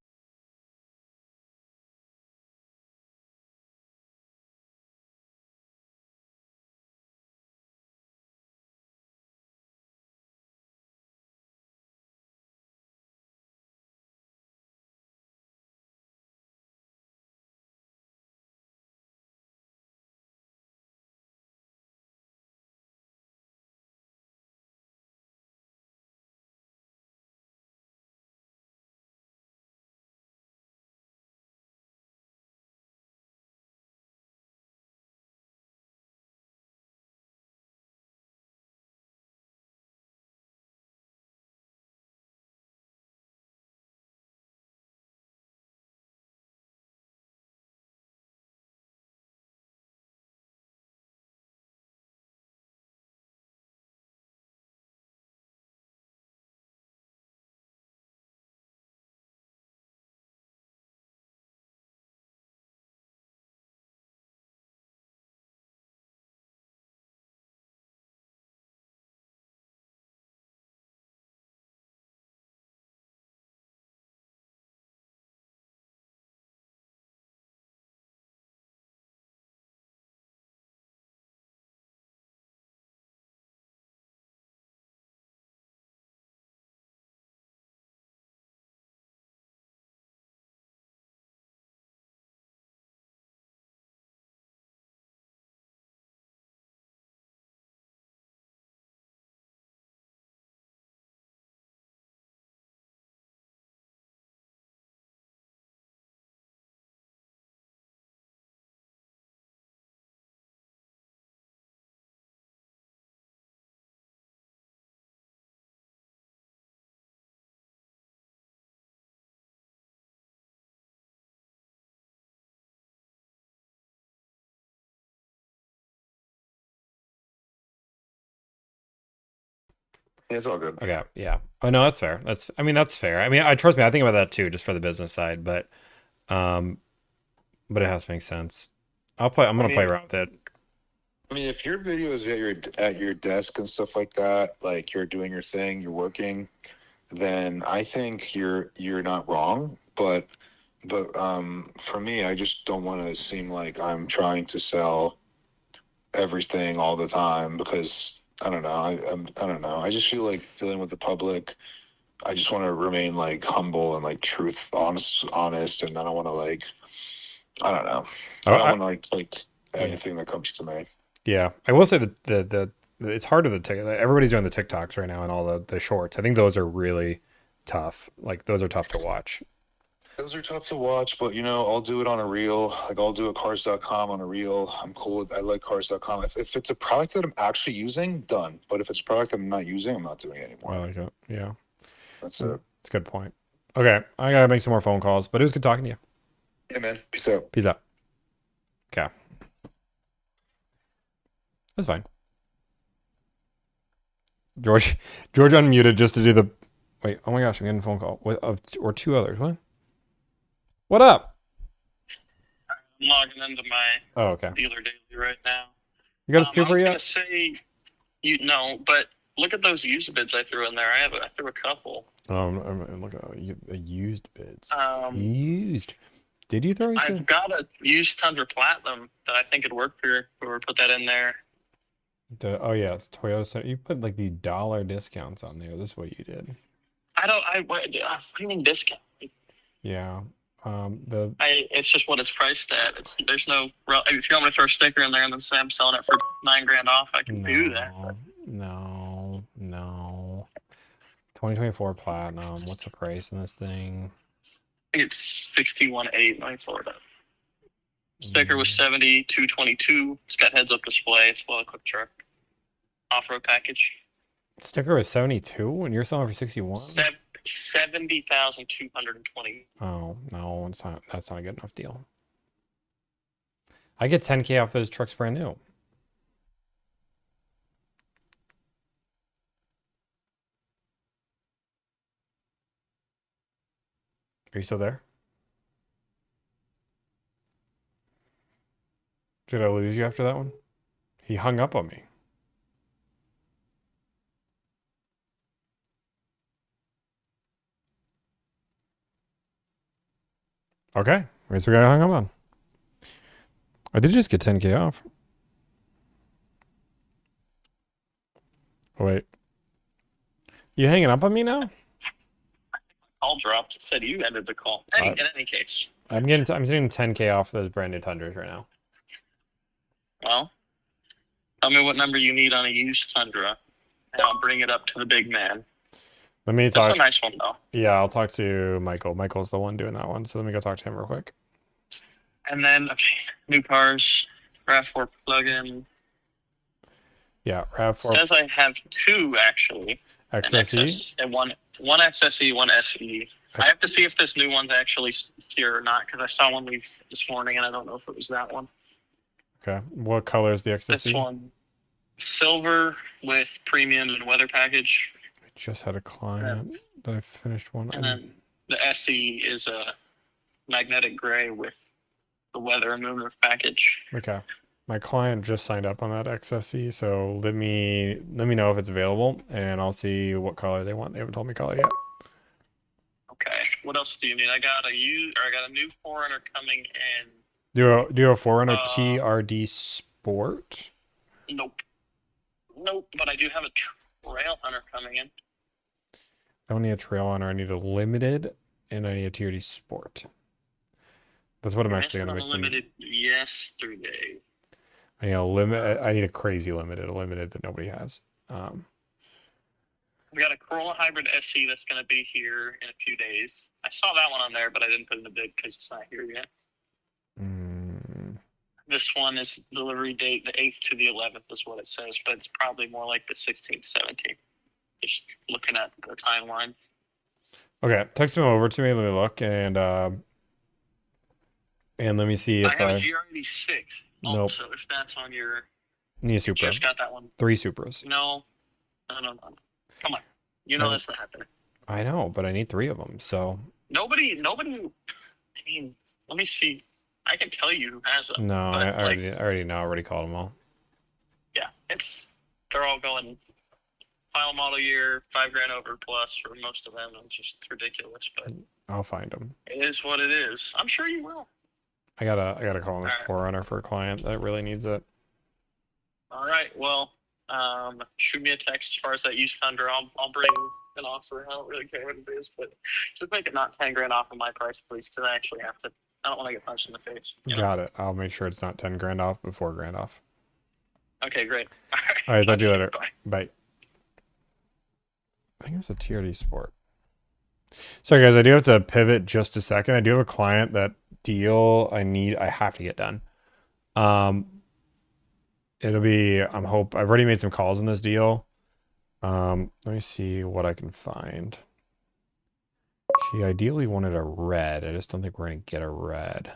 It's all good. Okay, yeah. Oh no, that's fair. I mean, that's fair. I mean, I trust me. I think about that too, just for the business side. Um, but it has to make sense. I'm gonna play around with it. I mean, if your video is at your desk and stuff like that, like you're doing your thing, you're working, then I think you're not wrong. But for me, I just don't want to seem like I'm trying to sell everything all the time because I don't know. I don't know. I just feel like dealing with the public. I just want to remain like humble and like honest, and I don't want to like I don't know. I don't want to like anything that comes to me. Yeah, I will say that the it's hard to the everybody's doing the TikToks right now and all the shorts. I think those are really tough. Like those are tough to watch. Those are tough to watch, but I'll do it on a reel. Like I'll do a cars.com on a reel. I'm cool with I like cars.com. If it's a product that I'm actually using, done. But if it's a product that I'm not using, I'm not doing it anymore. I like it. Yeah. That's it. That's a good point. Okay, I gotta make some more phone calls, but it was good talking to you. Yeah, man. Peace out. Peace out. Okay. That's fine. George unmuted just to do the. Wait. Oh my gosh! I'm getting a phone call with or two others. What up? I'm logging into my dealer daily right now. You got a super yet? I was gonna say, but look at those used bids I threw in there. I threw a couple. Look at used bids. Used. Did you throw? I've got a used Tundra Platinum that I think would work for whoever put that in there. It's Toyota. So you put like the dollar discounts on there. This is what you did. What do you mean discount? Yeah. It's just what it's priced at. There's no. If you want me to throw a sticker in there and then say I'm selling it for $9,000 off, I can do that. No. 2024 Platinum. What's the price on this thing? I think it's $61,800. Let me pull it up. Sticker was $72.22. It's got heads-up display. It's a quick truck. Off-road package. Sticker was 72, and you're selling for 61. 70,220. Oh no, it's not. That's not a good enough deal. I get 10K off those trucks brand new. Are you still there? Did I lose you after that one? He hung up on me. Okay, I guess we got hung up on. I did just get 10K off. Oh, wait. You hanging up on me now? Call dropped. It said you ended the call. In any case. I'm getting 10K off those brand new Tundras right now. Well, tell me what number you need on a used Tundra, and I'll bring it up to the big man. Let me talk. That's a nice one, though. Yeah, I'll talk to Michael. Michael's the one doing that one, so let me go talk to him real quick. And then, new cars, RAV4 plug-in. Yeah, RAV4. Says I have two, actually. XSE? And one XSE, one SE. I have to see if this new one's actually here or not, because I saw one leave this morning, and I don't know if it was that one. Okay. What color is the XSE? This one, silver with premium and weather package. I just had a client that I finished one. And then the SE is a magnetic gray with the weather and moonroof package. Okay. My client just signed up on that XSE, so let me know if it's available, and I'll see what color they want. They haven't told me color yet. Okay. What else do you need? I got a new 4Runner coming in. Do you have a 4Runner TRD Sport? Nope. But I do have a Trail Hunter coming in. I don't need a Trail Hunter. I need a Limited, and I need a TRD Sport. That's what I'm actually going to mix in. Limited yesterday. I need a limit. I need a crazy limited, a limited that nobody has. We got a Corolla Hybrid SC that's going to be here in a few days. I saw that one on there, but I didn't put in the bid because it's not here yet. This one is delivery date the 8th to the 11th is what it says, but it's probably more like the 16th, 17th. Just looking at the timeline. Okay, text them over to me. Let me look and let me see if I have a GR86 also. If that's on your. Need a Supra. Just got that one. 3 Supras. No. Come on. You know that's not happening. I know, but I need 3 of them, so. Nobody, I mean, let me see. I can tell you who has them. No, but, I already know. I already called them all. Yeah, they're all going final model year, $5,000 over plus for most of them. It's just ridiculous, but I'll find them. it is what it is. I'm sure you will. I gotta call this All right. Forerunner for a client that really needs it. All right. Well, shoot me a text as far as that used Tundra. I'll bring an offer. I don't really care what it is, but just make it not $10,000 off of my price, please, because I actually have to. I don't want to get punched in the face. Got it. I'll make sure it's not 10 grand off, but 4 grand off. Okay, great. All right, talk to you later. Bye. Bye. I think it was a TRD Sport. Sorry, guys. I do have to pivot just a second. I do have a client that deal I have to get done. It'll be, I've already made some calls on this deal. Let me see what I can find. She ideally wanted a red. I just don't think we're going to get a red.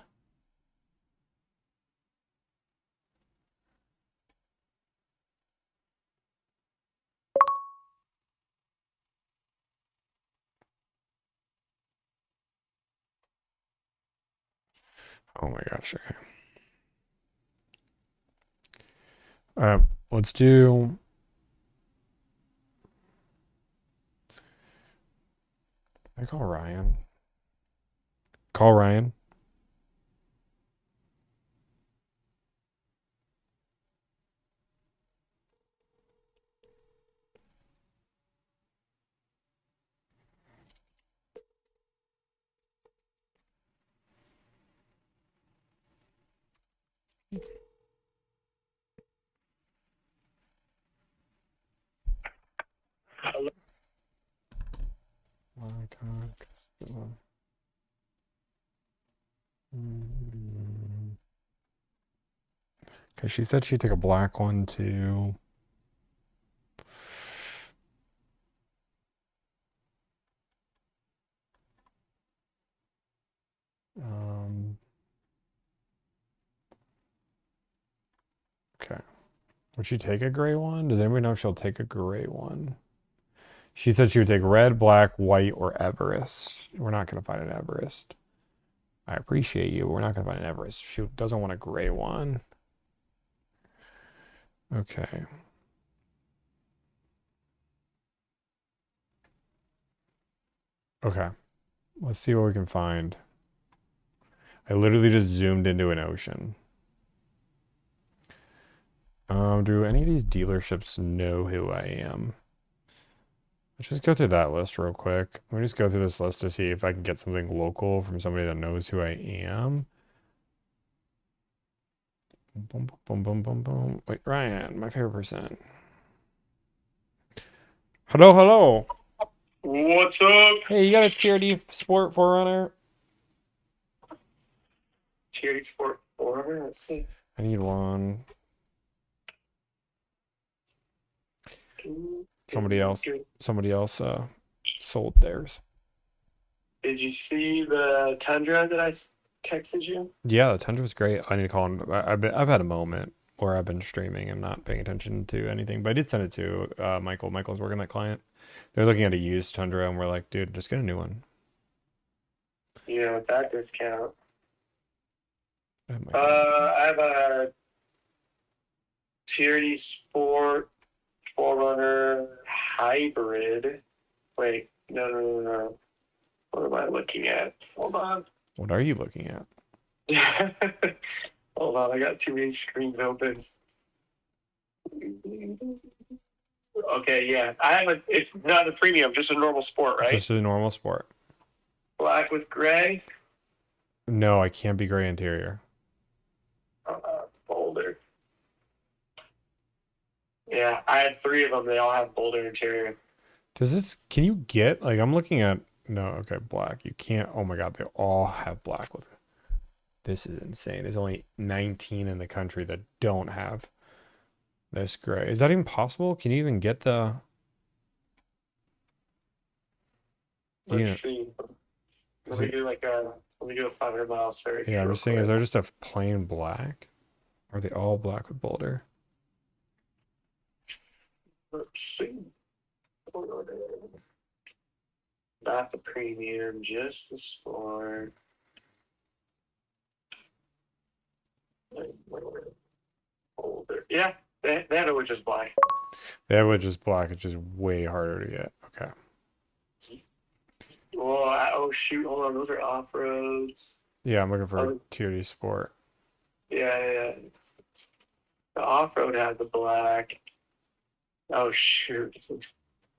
Oh my gosh, okay. Let's do... Can I call Ryan? Call Ryan. Okay, she said she'd take a black one too. Okay. Would she take a gray one? Does anybody know if she'll take a gray one? She said she would take red, black, white, or Everest. We're not going to find an Everest. I appreciate you, but we're not going to find an Everest. She doesn't want a gray one. Okay. Okay. Let's see what we can find. I literally just zoomed into an ocean. Do any of these dealerships know who I am? Let's just go through that list real quick. Let me just go through this list to see if I can get something local from somebody that knows who I am. Boom, boom, boom, boom, boom. Wait, Ryan, my favorite person. Hello, hello. What's up? Hey, you got a TRD Sport Forerunner? TRD Sport 400? Let's see. I need one. Somebody else sold theirs. Did you see the Tundra that I texted you? Yeah, the Tundra's great. I need to call him. I've had a moment where I've been streaming and not paying attention to anything, but I did send it to Michael. Michael's working that client. They're looking at a used Tundra, and we're like, dude, just get a new one. Yeah, with that discount. Oh my God. I have a TRD Sport 4Runner Hybrid. Wait, no. What am I looking at? Hold on. What are you looking at? Hold on, I got too many screens open. Okay, yeah. It's not a premium, just a normal Sport, right? Just a normal Sport. Black with gray. No, I can't be gray interior. Boulder. Yeah, I had 3 of them. They all have Boulder interior. Can you get, like, I'm looking at, no, okay, black. You can't, oh my God, they all have black with it. This is insane. There's only 19 in the country that don't have this gray. Is that even possible? Can you even get the... Let's see. Let me do a 500-mile search. Yeah, I'm just saying, is there just a plain black? Or are they all black with Boulder? Let's see. Not the premium, just the sport. Older. Yeah, they had it with just black. That would just black. It's just way harder to get. Okay. Well, oh shoot, hold on, those are off roads. Yeah, I'm looking for Oh. TRD Sport. Yeah. The off road had the black. Oh shoot.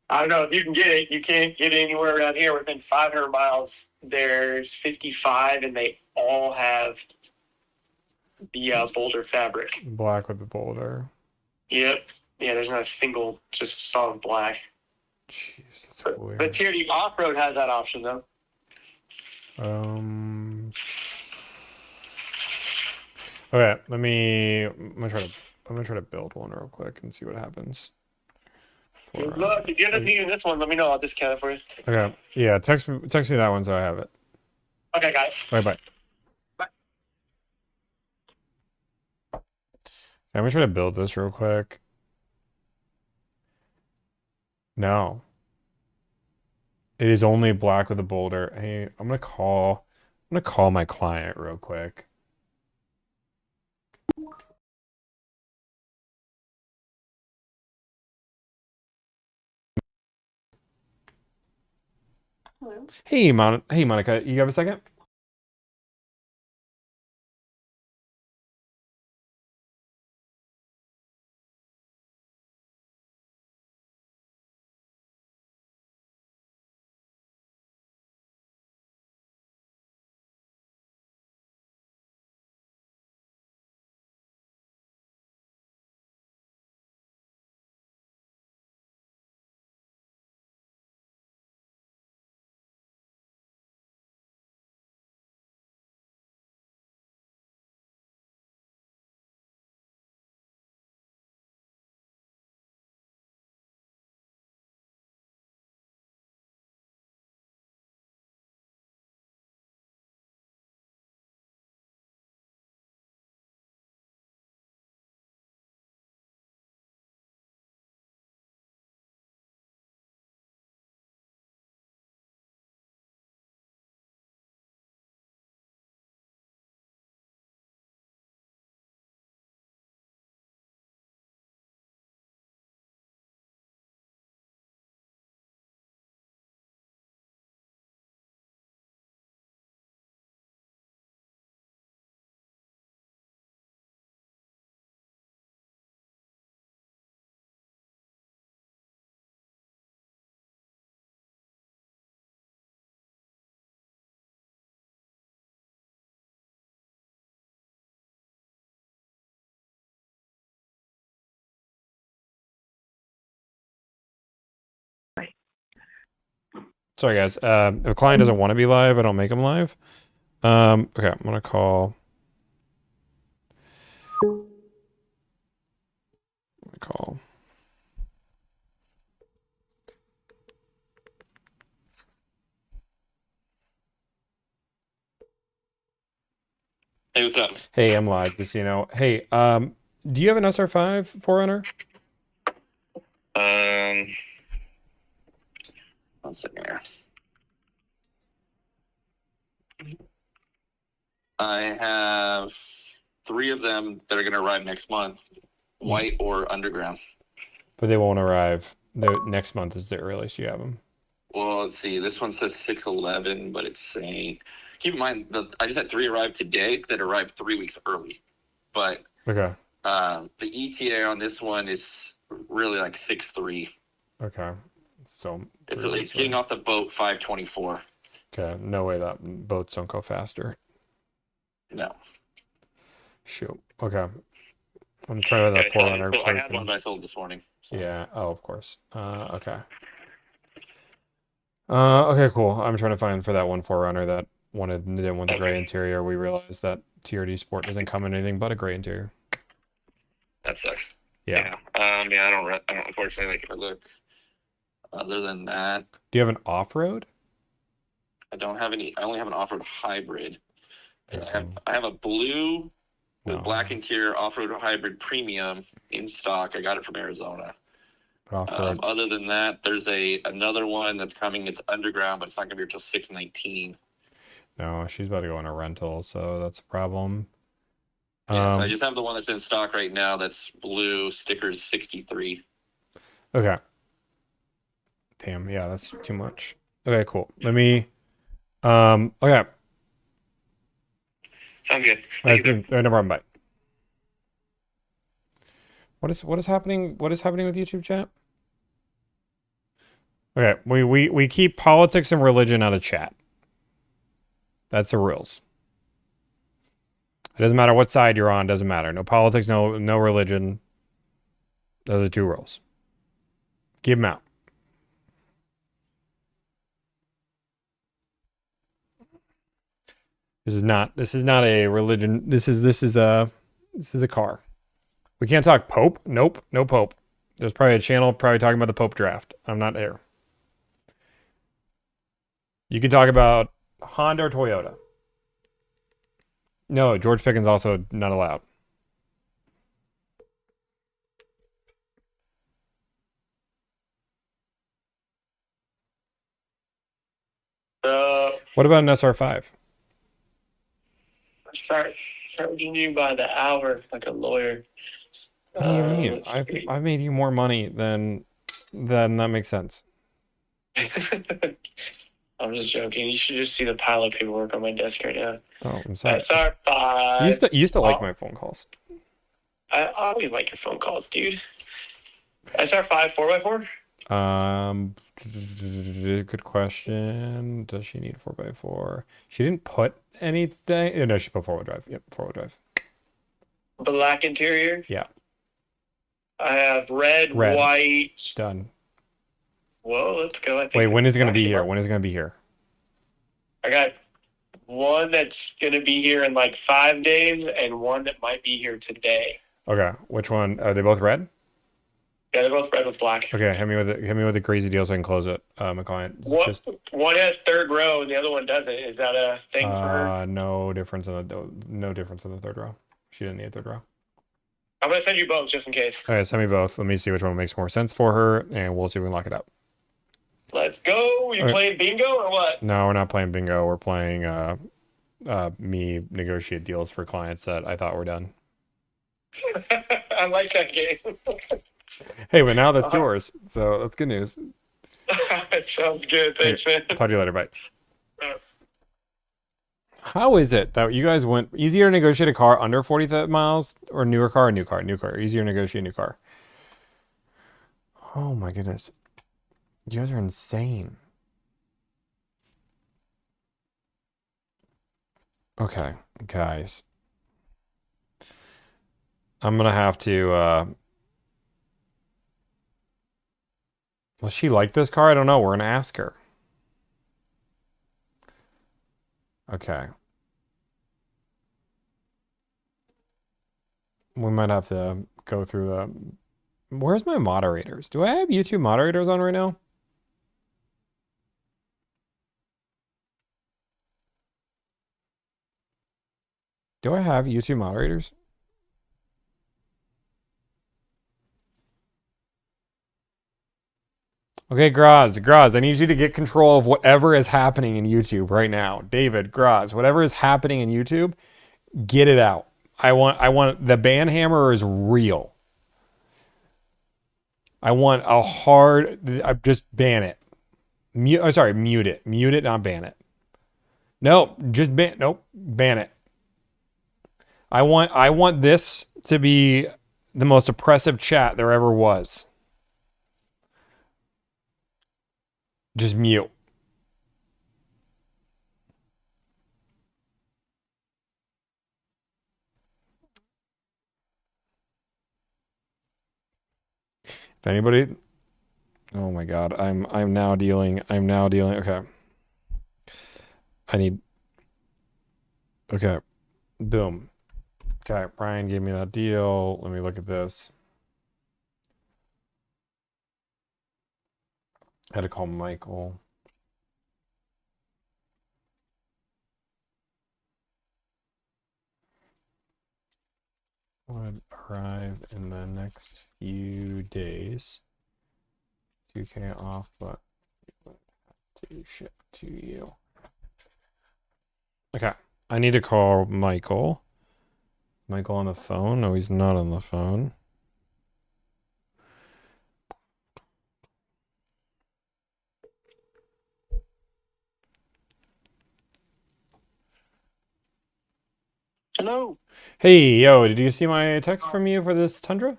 I don't know if you can get it. You can't get it anywhere around here within 500 miles. There's 55, and they all have the Boulder fabric. Black with the boulder. Yep. Yeah, there's not a single just solid black. Jeez, that's But weird. TRD off road has that option though. Okay, I'm gonna try to build one real quick and see what happens. Good luck. If you end up needing this one, let me know. I'll discount it for you. Okay. Yeah, text me that one so I have it. Okay, got it. Bye bye. Bye. I'm gonna try to build this real quick. No. It is only black with a boulder. Hey, I'm gonna call my client real quick. Hello. Hey, Monica, you have a second? Sorry, guys. If a client doesn't want to be live, I don't make them live. Okay, I'm gonna call. Hey, what's up? Hey, I'm live, just so you know. Hey, do you have an SR5 Forerunner? 1 second here. I have 3 of them that are going to arrive next month, white or underground. But they won't arrive. Next month is the earliest you have them. Well, let's see. This one says 6/11, but it's saying. Keep in mind I just had 3 arrive today that arrived 3 weeks early, but Okay. the ETA on this one is really like 6/3. Okay. So It's getting off the boat 5/24. Okay. No way that boats don't go faster. No. Shoot. Okay. I'm trying that Forerunner. So I had one that I sold this morning. So. Yeah. Oh, of course. Okay. Okay, cool. I'm trying to find for that one Forerunner that didn't want the gray interior. We realized that TRD Sport doesn't come in anything but a gray interior. That sucks. Yeah. I don't unfortunately like if I look. Other than that, Do you have an off-road? I don't have any. I only have an off-road hybrid. Okay. I have a blue with No. black interior off-road hybrid premium in stock. I got it from Arizona. Off-road. Other than that, there's another one that's coming. It's underground, but it's not going to be until 619. No, she's about to go on a rental, so that's a problem. Yes, I just have the one that's in stock right now. That's blue, stickers 63. Okay. Damn, yeah, that's too much. Okay, cool. Let me. Okay. Sounds good. No problem. Bye. What is happening? What is happening with YouTube chat? Okay, we keep politics and religion out of chat. That's the rules. It doesn't matter what side you're on. Doesn't matter. No politics. No religion. Those are 2 rules. Keep them out. This is not a religion. This is a car. We can't talk Pope. Nope, no Pope. There's probably a channel probably talking about the Pope draft. I'm not there. You can talk about Honda or Toyota. No, George Pickens also not allowed. What about an SR5? Start charging you by the hour like a lawyer. What do you mean? I've made you more money than that makes sense. I'm just joking. You should just see the pile of paperwork on my desk right now. Oh, I'm sorry. SR5. You used to like my phone calls. I always like your phone calls, dude. SR5 4x4? Good question. Does she need 4x4? She didn't put anything. No, she put 4-wheel drive. Yep, 4-wheel drive. Black interior? Yeah. I have red. White. Done. Whoa, let's go. I think Wait, when is it going to be here? When is it going to be here? I got one that's going to be here in like 5 days and one that might be here today. Okay, which one? Are they both red? Yeah, they're both red with black. Okay, hit me with the crazy deal so I can close it. My client. One has third row and the other one doesn't. Is that a thing for her? No difference in the third row. She didn't need a third row. I'm gonna send you both just in case. All right, send me both. Let me see which one makes more sense for her, and we'll see if we can lock it up. Let's go. You playing bingo or what? No, we're not playing bingo. We're playing me negotiate deals for clients that I thought were done. I like that game. Hey, but now that's yours, so that's good news. It sounds good. Thanks, man. Talk to you later. Bye. How is it that you guys went easier to negotiate a car under 40 miles or newer car or new car? New car. Easier to negotiate a new car. Oh my goodness. You guys are insane. Okay, guys. I'm gonna have to will she like this car? I don't know. We're gonna ask her. Okay. We might have to go through the... Where's my moderators? Do I have YouTube moderators on right now? Do I have YouTube moderators? Okay, Graz, I need you to get control of whatever is happening in YouTube right now. David, Graz, whatever is happening in YouTube, get it out. I want the ban hammer is real. I want a hard, just ban it. Mute it. Mute it, not ban it. No, just ban it. I want this to be the most oppressive chat there ever was. Just mute. If anybody, oh my God, I'm now dealing. Okay. Okay. Boom. Okay, Brian gave me that deal. Let me look at this. I had to call Michael. Would arrive in the next few days. 2K off, but to ship to you. Okay. I need to call Michael. Michael on the phone? No, he's not on the phone. Hello. Hey, yo, did you see my text from you for this Tundra?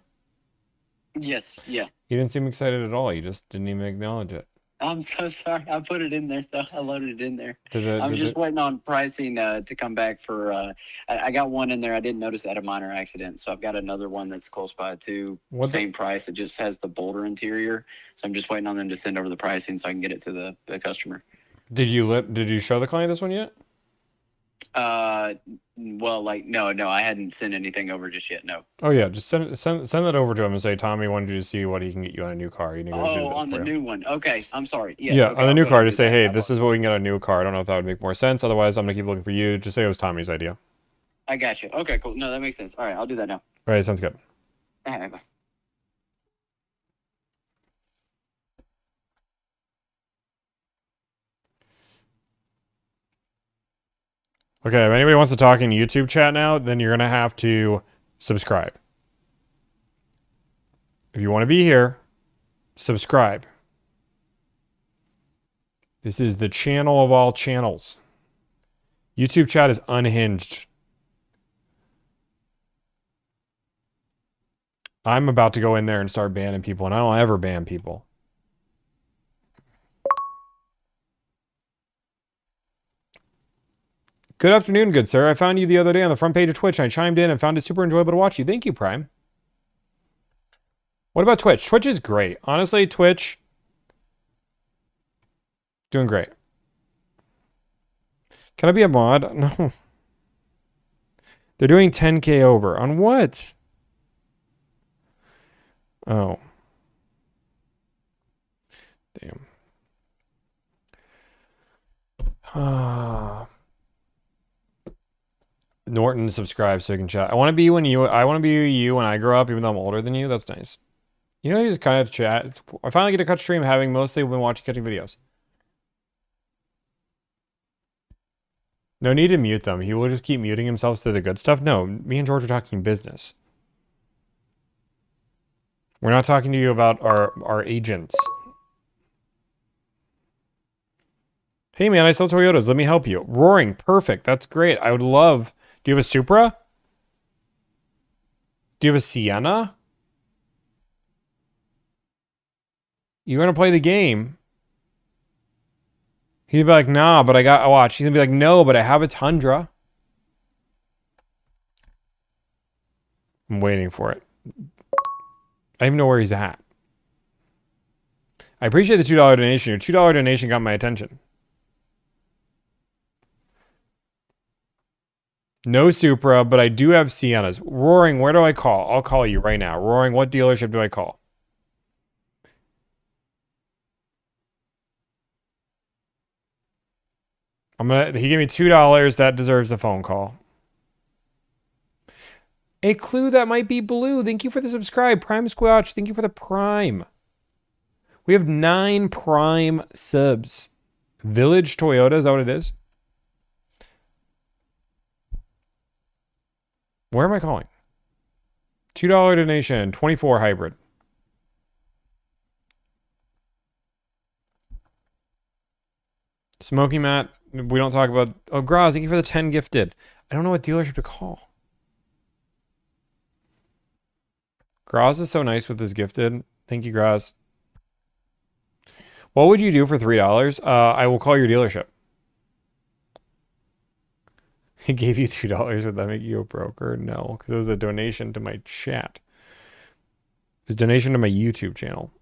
Yes. Yeah. You didn't seem excited at all. You just didn't even acknowledge it. I'm so sorry. I put it in there, though. I loaded it in there. Did I'm just it, waiting on pricing to come back for. I got one in there. I didn't notice that a minor accident, so I've got another one that's close by too. Same price. It just has the bolder interior, so I'm just waiting on them to send over the pricing so I can get it to the customer. Did you show the client this one yet? Well, like no, I hadn't sent anything over just yet. No. Oh yeah, just send that over to him and say Tommy wanted you to see what he can get you on a new car. You negotiated this On the for you. new one. Okay, I'm sorry. Yes, Yeah, okay, on the I'll new go car, ahead and just do say, that. hey, this is what we can get on a new car. I don't know if that would make more sense. Otherwise, I'm gonna keep looking for you. Just say it was Tommy's idea. I got you. Okay, cool. No, that makes sense. All right, I'll do that now. All right, sounds good. All right, bye. Okay, if anybody wants to talk in YouTube chat now, then you're gonna have to subscribe. If you want to be here, subscribe. This is the channel of all channels. YouTube chat is unhinged. I'm about to go in there and start banning people, and I don't ever ban people. Good afternoon, good sir. I found you the other day on the front page of Twitch, and I chimed in and found it super enjoyable to watch you. Thank you, Prime. What about Twitch? Twitch is great. Honestly, Twitch, doing great. Can I be a mod? No. They're doing 10K over. On what? Oh. Damn. Norton subscribe so you can chat. I want to be you when I grow up, even though I'm older than you. That's nice. You know, you just kind of chat. I finally get to cut stream, having mostly been watching cutting videos. No need to mute them. He will just keep muting himself to the good stuff. No, me and George are talking business. We're not talking to you about our agents. Hey man, I sell Toyotas. Let me help you. Roaring, perfect. That's great. I would love. Do you have a Supra? Do you have a Siena? You're gonna play the game. He'd be like, nah, but I got. Watch. He's gonna be like, no, but I have a Tundra. I'm waiting for it. I don't even know where he's at. I appreciate the $2 donation. Your $2 donation got my attention. No Supra, but I do have Sienas. Roaring, where do I call? I'll call you right now. Roaring, what dealership do I call? He gave me $2. That deserves a phone call. A clue that might be blue. Thank you for the subscribe. Prime Squatch, thank you for the Prime. We have 9 Prime subs. Village Toyota, is that what it is? Where am I calling? $2 donation, 24 hybrid. Smoky Matt, we don't talk about... Oh, Graz, thank you for the 10 gifted. I don't know what dealership to call. Graz is so nice with his gifted. Thank you, Graz. What would you do for $3? I will call your dealership. He gave you $2. Would that make you a broker? No, because it was a donation to my chat. It was a donation to my YouTube channel.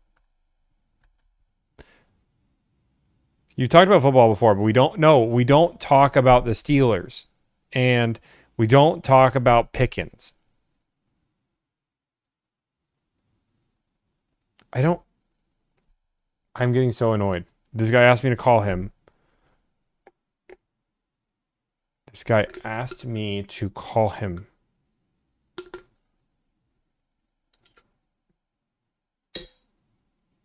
You talked about football before, but we don't talk about the Steelers. And we don't talk about Pickens. I'm getting so annoyed. This guy asked me to call him. This guy asked me to call him.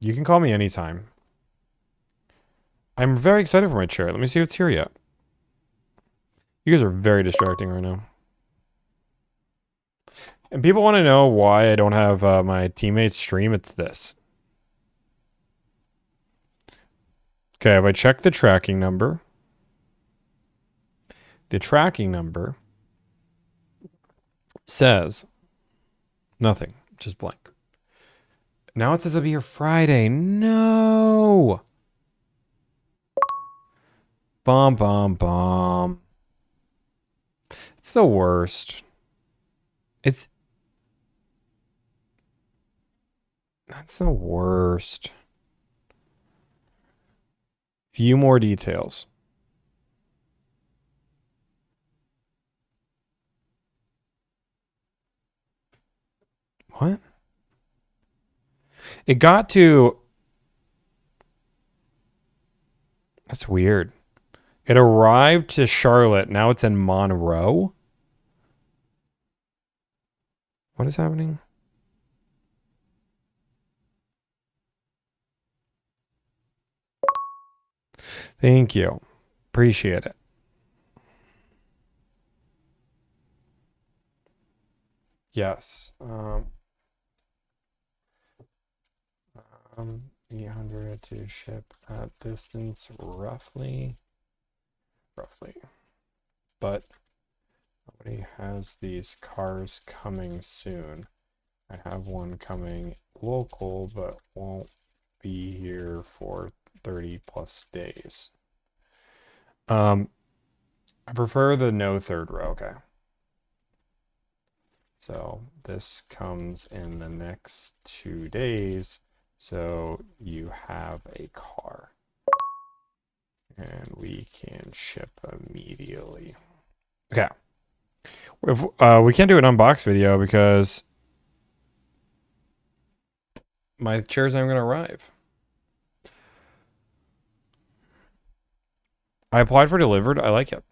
You can call me anytime. I'm very excited for my chair. Let me see what's here yet. You guys are very distracting right now. And people want to know why I don't have my teammates stream. It's this. Okay, if I check the tracking number says nothing, just blank. Now it says I'll be here Friday. No. Bomb, bomb, bomb. It's the worst. That's the worst. View more details. What? It got to... That's weird. It arrived to Charlotte. Now it's in Monroe. What is happening? Thank you. Appreciate it. Yes. 800 to ship that distance roughly. But nobody has these cars coming soon. I have one coming local, but won't be here for 30 plus days. I prefer the no third row. Okay. So this comes in the next 2 days. So you have a car. And we can ship immediately. Okay. If, we can't do an unbox video because my chair's not going to arrive. I applied for delivered. I like it.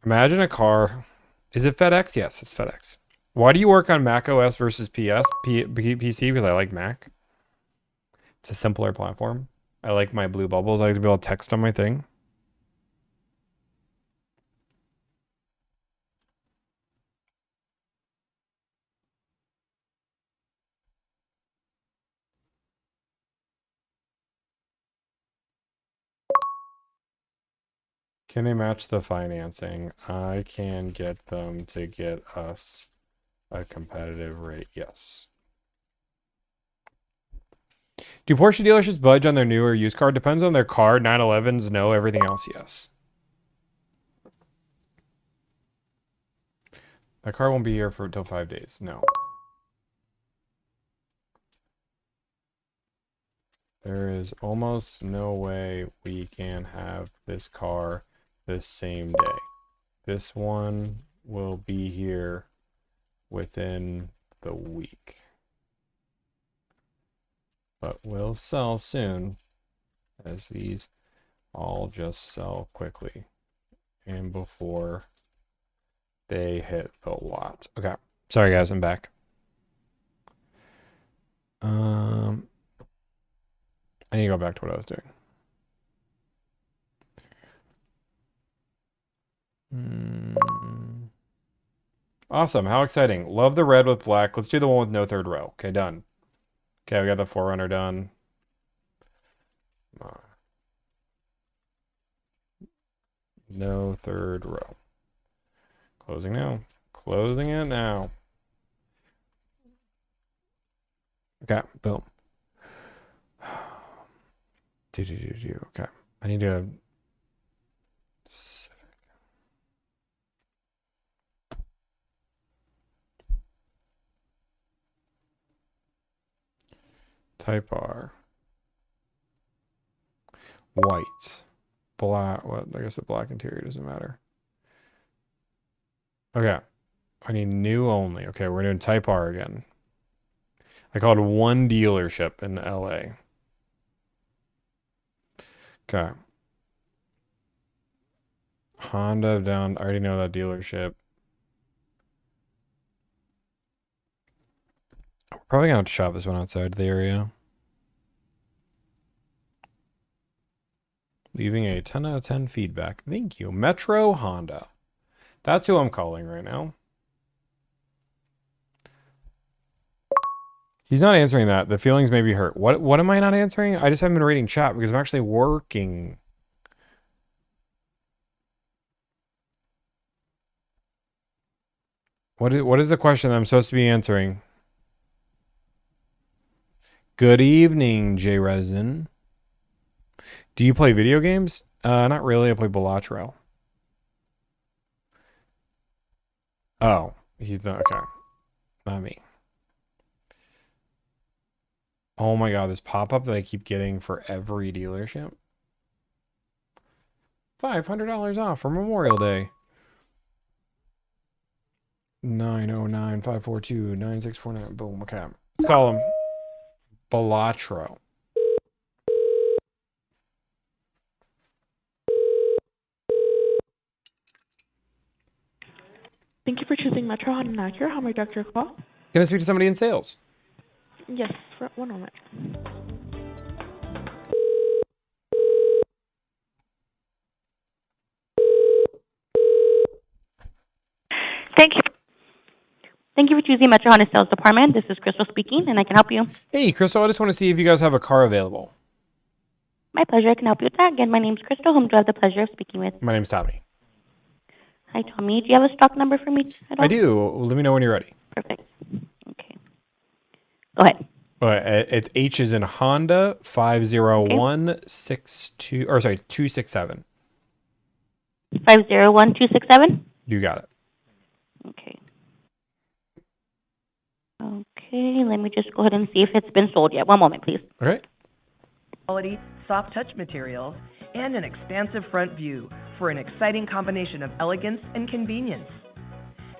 Imagine a car. Is it FedEx? Yes, it's FedEx. Why do you work on Mac OS versus PC? Because I like Mac. It's a simpler platform. I like my blue bubbles. I like to be able to text on my thing. Can they match the financing? I can get them to get us a competitive rate. Yes. Do Porsche dealerships budge on their new or used car? Depends on their car. 911s, no. Everything else, yes. That car won't be here for until 5 days. No. There is almost no way we can have this car the same day. This one will be here within the week. But will sell soon, as these all just sell quickly and before they hit the lot. Okay. Sorry guys, I'm back. I need to go back to what I was doing. Awesome. How exciting. Love the red with black. Let's do the one with no third row. Okay, done. Okay, we got the Forerunner done. No third row. Closing now. Closing it now. Okay, boom. Okay, I need to... Type R. White. Black. What? I guess the black interior doesn't matter. Okay. I need new only. Okay, we're doing Type R again. I called one dealership in LA. Okay. Honda down. I already know that dealership. We're probably gonna have to shop this one outside the area. Leaving a 10 out of 10 feedback. Thank you. Metro Honda. That's who I'm calling right now. He's not answering that. The feelings may be hurt. What am I not answering? I just haven't been reading chat because I'm actually working. What is the question that I'm supposed to be answering? Good evening, J Resin. Do you play video games? Not really. I play Balatro. Oh, he's not okay. Not me. Oh my god, this pop-up that I keep getting for every dealership. $500 off for Memorial Day. 909-542-9649. Boom. Okay. Let's call him Balatro. Thank you for choosing Metro Honda and Acura. How may I direct your call? Can I speak to somebody in sales? Yes, for 1 moment. Thank you for choosing Metro Honda Sales Department. This is Crystal speaking, and I can help you. Hey, Crystal, I just want to see if you guys have a car available. My pleasure. I can help you with that. Again, my name's Crystal, whom do I have the pleasure of speaking with? My name's Tommy. Hi, Tommy. Do you have a stock number for me at all? I do. Let me know when you're ready. Perfect. Okay. Go ahead. It's H is in Honda 50162 or sorry 267. 501267? You got it. Okay. Okay, let me just go ahead and see if it's been sold yet. 1 moment, please. All right. Quality, soft touch materials, and an expansive front view for an exciting combination of elegance and convenience.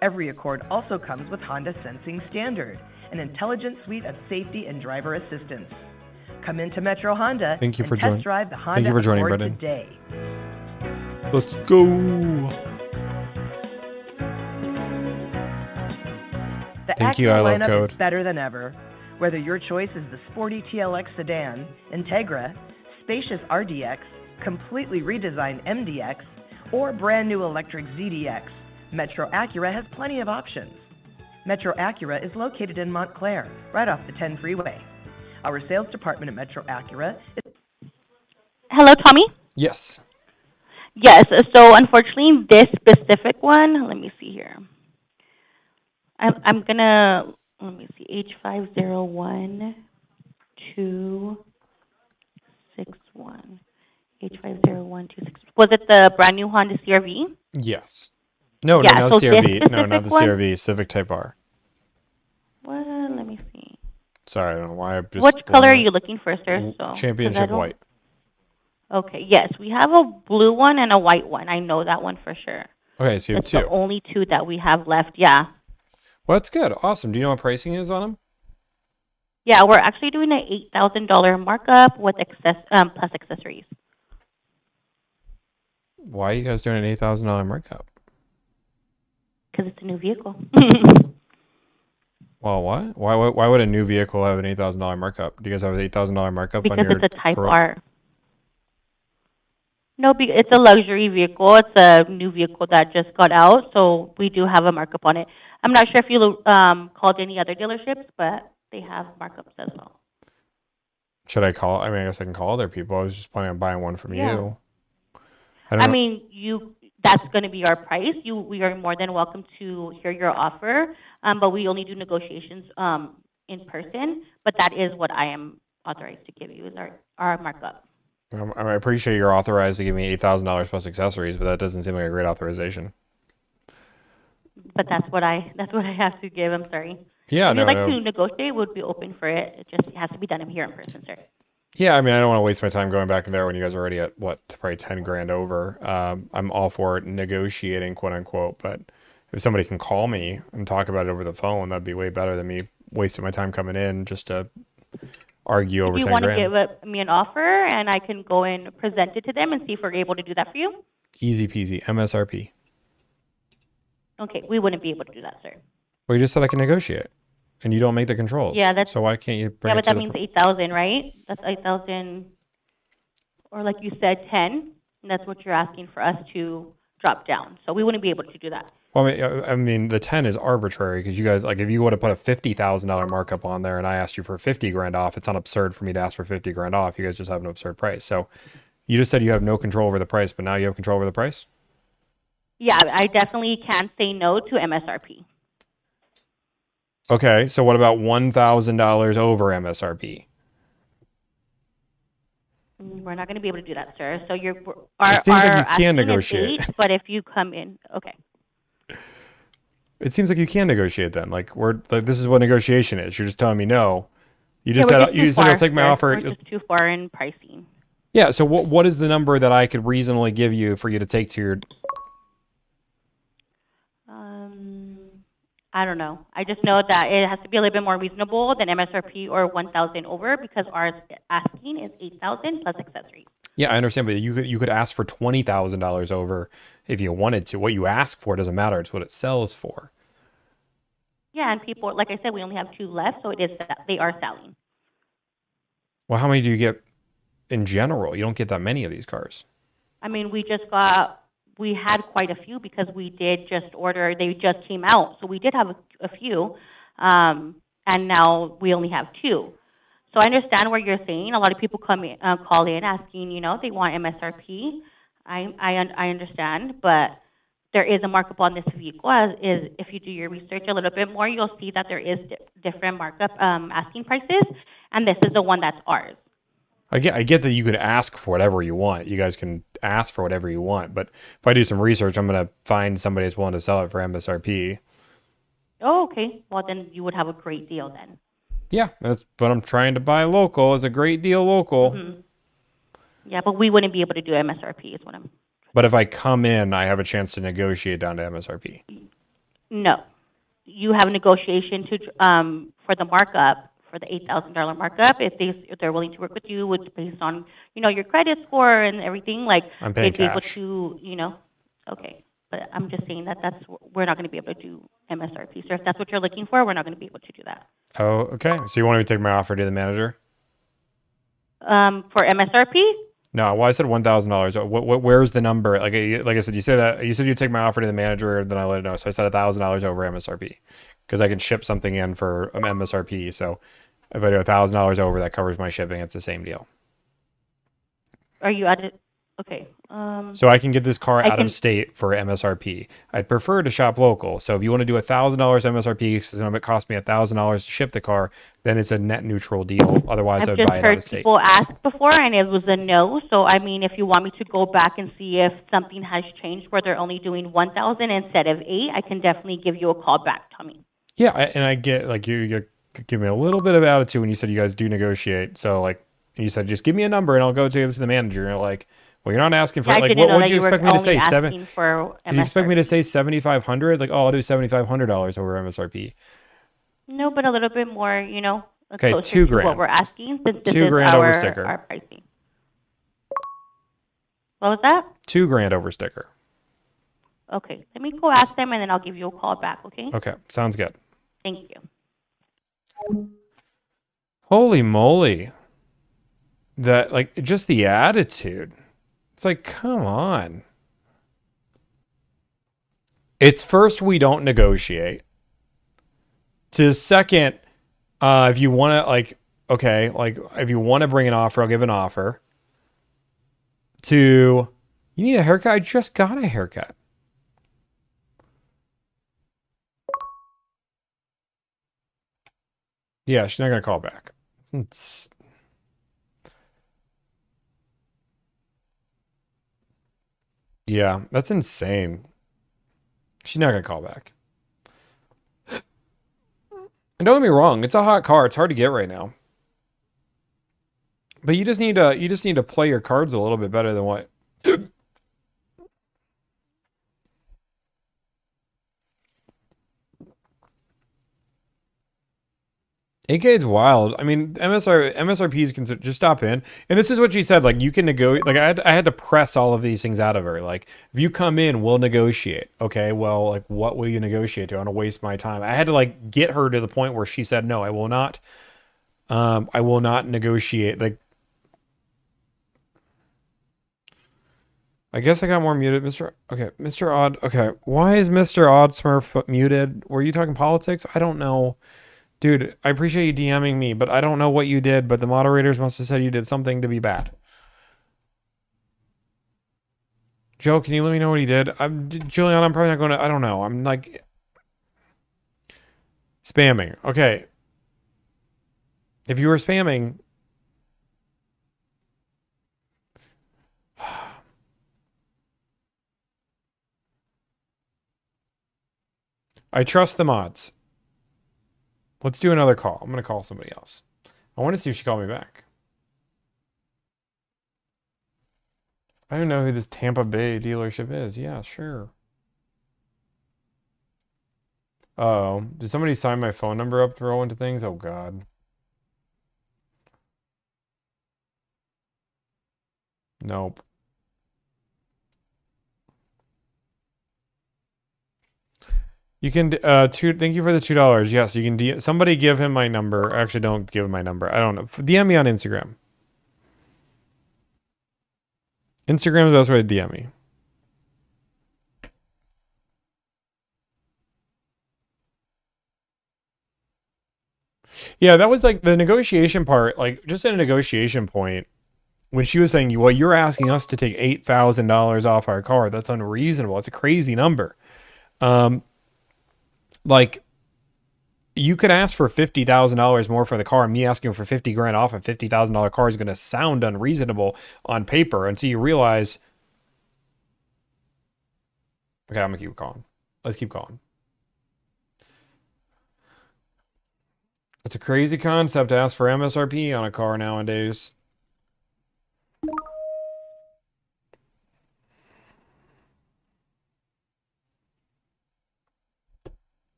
Every Accord also comes with Honda Sensing Standard, an intelligent suite of safety and driver assistance. Come into Metro Honda Thank you for and joining. test drive the Honda Thank you for joining, Accord Brendan. today. Let's go. The Thank you, Acura I love lineup code. is better than ever. Whether your choice is the sporty TLX sedan, Integra, spacious RDX, completely redesigned MDX, or brand new electric ZDX, Metro Acura has plenty of options. Metro Acura is located in Montclair, right off the 10 freeway. Our sales department at Metro Acura is... Hello, Tommy? Yes. Yes, so unfortunately, this specific one, let me see here. I'm going to, let me see, H501261. H501261. Was it the brand new Honda CRV? Yes. No, Yeah, not so the this CRV. No, not the specific one- CRV. Civic Type R. Well, let me see. Sorry, I don't know why. I just Which color are you looking for, sir? So, 'cause I Championship don't- white. Okay, yes, we have a blue one and a white one. I know that one for sure. Okay, so you have That's two. the only two that we have left, yeah. Well, that's good. Awesome. Do you know what pricing is on them? Yeah, we're actually doing an $8,000 markup with plus accessories. Why are you guys doing an $8,000 markup? Because it's a new vehicle. Well, what? Why would a new vehicle have an $8,000 markup? Do you guys have an $8,000 markup on Because your it's a Type Corolla? R. No, it's a luxury vehicle. It's a new vehicle that just got out, so we do have a markup on it. I'm not sure if you called any other dealerships, but they have markups as well. Should I call? I mean, I guess I can call other people. I was just planning on buying one from Yeah. you. I mean, that's going to be our price. We are more than welcome to hear your offer, but we only do negotiations in person. But that is what I am authorized to give you is our markup. I appreciate you're authorized to give me $8,000 plus accessories, but that doesn't seem like a great authorization. But that's what I have to give. I'm sorry. Yeah, If no, you'd like no. to negotiate, we'd be open for it. It just has to be done here in person, sir. Yeah, I mean, I don't want to waste my time going back in there when you guys are already at probably 10 grand over. I'm all for negotiating, quote unquote, but if somebody can call me and talk about it over the phone, that'd be way better than me wasting my time coming in just to argue over If you 10 want to grand. give me an offer, and I can go and present it to them and see if we're able to do that for you. Easy peasy, MSRP. Okay, we wouldn't be able to do that, sir. Well, you just said I can negotiate, and you don't make the controls. Yeah, that's- so why can't you bring Yeah, it but to that means 8,000, right? That's 8,000. or like you said, 10, and that's what you're asking for us to drop down. So we wouldn't be able to do that. Well, I mean, the 10 is arbitrary because you guys, like, if you would have put a $50,000 markup on there and I asked you for 50 grand off, it's not absurd for me to ask for 50 grand off. You guys just have an absurd price. So you just said you have no control over the price, but now you have control over the price? Yeah, I definitely can't say no to MSRP. Okay, so what about $1,000 over MSRP? We're not going to be able to do that, sir. So It seems like you can asking is negotiate. 8, but if you come in, okay. It seems like you can negotiate then. Like this is what negotiation is. You're just telling me no. You just Yeah, said you'll take my offer. We're just too far in pricing. Yeah. So what is the number that I could reasonably give you for you to take to your? I don't know. I just know that it has to be a little bit more reasonable than MSRP or 1,000 over because ours asking is 8,000 plus accessories. Yeah, I understand, but you could ask for $20,000 over if you wanted to. What you ask for doesn't matter; it's what it sells for. Yeah, and people, like I said, we only have 2 left, so they are selling. Well, how many do you get in general? You don't get that many of these cars. I mean, we had quite a few because we did just order, they just came out. So we did have a few, and now we only have 2. So I understand what you're saying. A lot of people call in asking, they want MSRP. I understand, but there is a markup on this vehicle. If you do your research a little bit more, you'll see that there is different markup asking prices, and this is the one that's ours. I get that you could ask for whatever you want. You guys can ask for whatever you want. But if I do some research, I'm going to find somebody that's willing to sell it for MSRP. Oh, okay. Well, then you would have a great deal then. Yeah, that's what I'm trying to buy local is a great deal local. Mm-hmm. Yeah, but we wouldn't be able to do MSRP is what I'm... But if I come in, I have a chance to negotiate down to MSRP. No. You have a negotiation for the markup, for the $8,000 markup, if they're willing to work with you, which based on your credit score and everything, like I'm paying they'd be able cash. to okay. But I'm just saying that we're not going to be able to do MSRP. So if that's what you're looking for, we're not going to be able to do that. Oh, okay. So you want me to take my offer to the manager? For MSRP? No. Well, I said $1,000. Where's the number? Like I said, you said you'd take my offer to the manager, then I let it know. So I said $1,000 over MSRP because I can ship something in for MSRP. So if I do $1,000 over, that covers my shipping. It's the same deal. Are you at it? Okay. So I can get this car out of state for MSRP. I'd prefer to shop local. So if you want to do $1,000 MSRP, because it's going to cost me $1,000 to ship the car, then it's a net neutral deal. Otherwise, I would buy it out of state. I've just heard people ask before, and it was a no. So I mean, if you want me to go back and see if something has changed where they're only doing 1,000 instead of 8, I can definitely give you a call back, Tommy. Yeah, and I get like you give me a little bit of attitude when you said you guys do negotiate. So like you said, just give me a number and I'll go to the manager. And you're like, well, you're not asking for like what would you expect me to say? Did you expect me to say $7,500? Like, oh, I'll do $7,500 over MSRP. No, but a little bit more, okay, closer $2,000 to what we're asking since this $2,000 is over sticker. our pricing. What was that? $2,000 over sticker. Okay, let me go ask them and then I'll give you a call back. Okay. Okay, sounds good. Thank you. Holy moly! That just the attitude. It's like, come on. It's first, we don't negotiate. To second, if you want to if you want to bring an offer, I'll give an offer. To, you need a haircut? I just got a haircut. Yeah, she's not going to call back. Yeah, that's insane. She's not going to call back. And don't get me wrong, it's a hot car. It's hard to get right now. But you just need to play your cards a little bit better than what 8K is wild. I mean, MSRPs can just stop in. And this is what she said. Like, you can negotiate. Like, I had to press all of these things out of her. Like, if you come in, we'll negotiate. Okay, well, like, what will you negotiate to? I don't want to waste my time. I had to, like, get her to the point where she said, no, I will not. I will not negotiate. Like, I guess I got more muted. Mr. Odd. Okay, why is Mr. Odd Smurf muted? Were you talking politics? I don't know. Dude, I appreciate you DMing me, but I don't know what you did, but the moderators must have said you did something to be bad. Joe, can you let me know what he did? Julian, I'm probably not going to, I don't know. I'm like spamming. Okay. If you were spamming, I trust the mods. Let's do another call. I'm going to call somebody else. I want to see if she called me back. I don't know who this Tampa Bay dealership is. Yeah, sure. Oh, did somebody sign my phone number up to roll into things? Oh, God. Nope. You can, thank you for the $2. Yes, you can, somebody give him my number. Actually, don't give him my number. I don't know. DM me on Instagram. Instagram is the best way to DM me. Yeah, that was like the negotiation part, like just at a negotiation point, when she was saying, well, you're asking us to take $8,000 off our car. That's unreasonable. It's a crazy number. Like, you could ask for $50,000 more for the car, and me asking for 50 grand off a $50,000 car is going to sound unreasonable on paper until you realize, okay, I'm going to keep calling. Let's keep calling. It's a crazy concept to ask for MSRP on a car nowadays.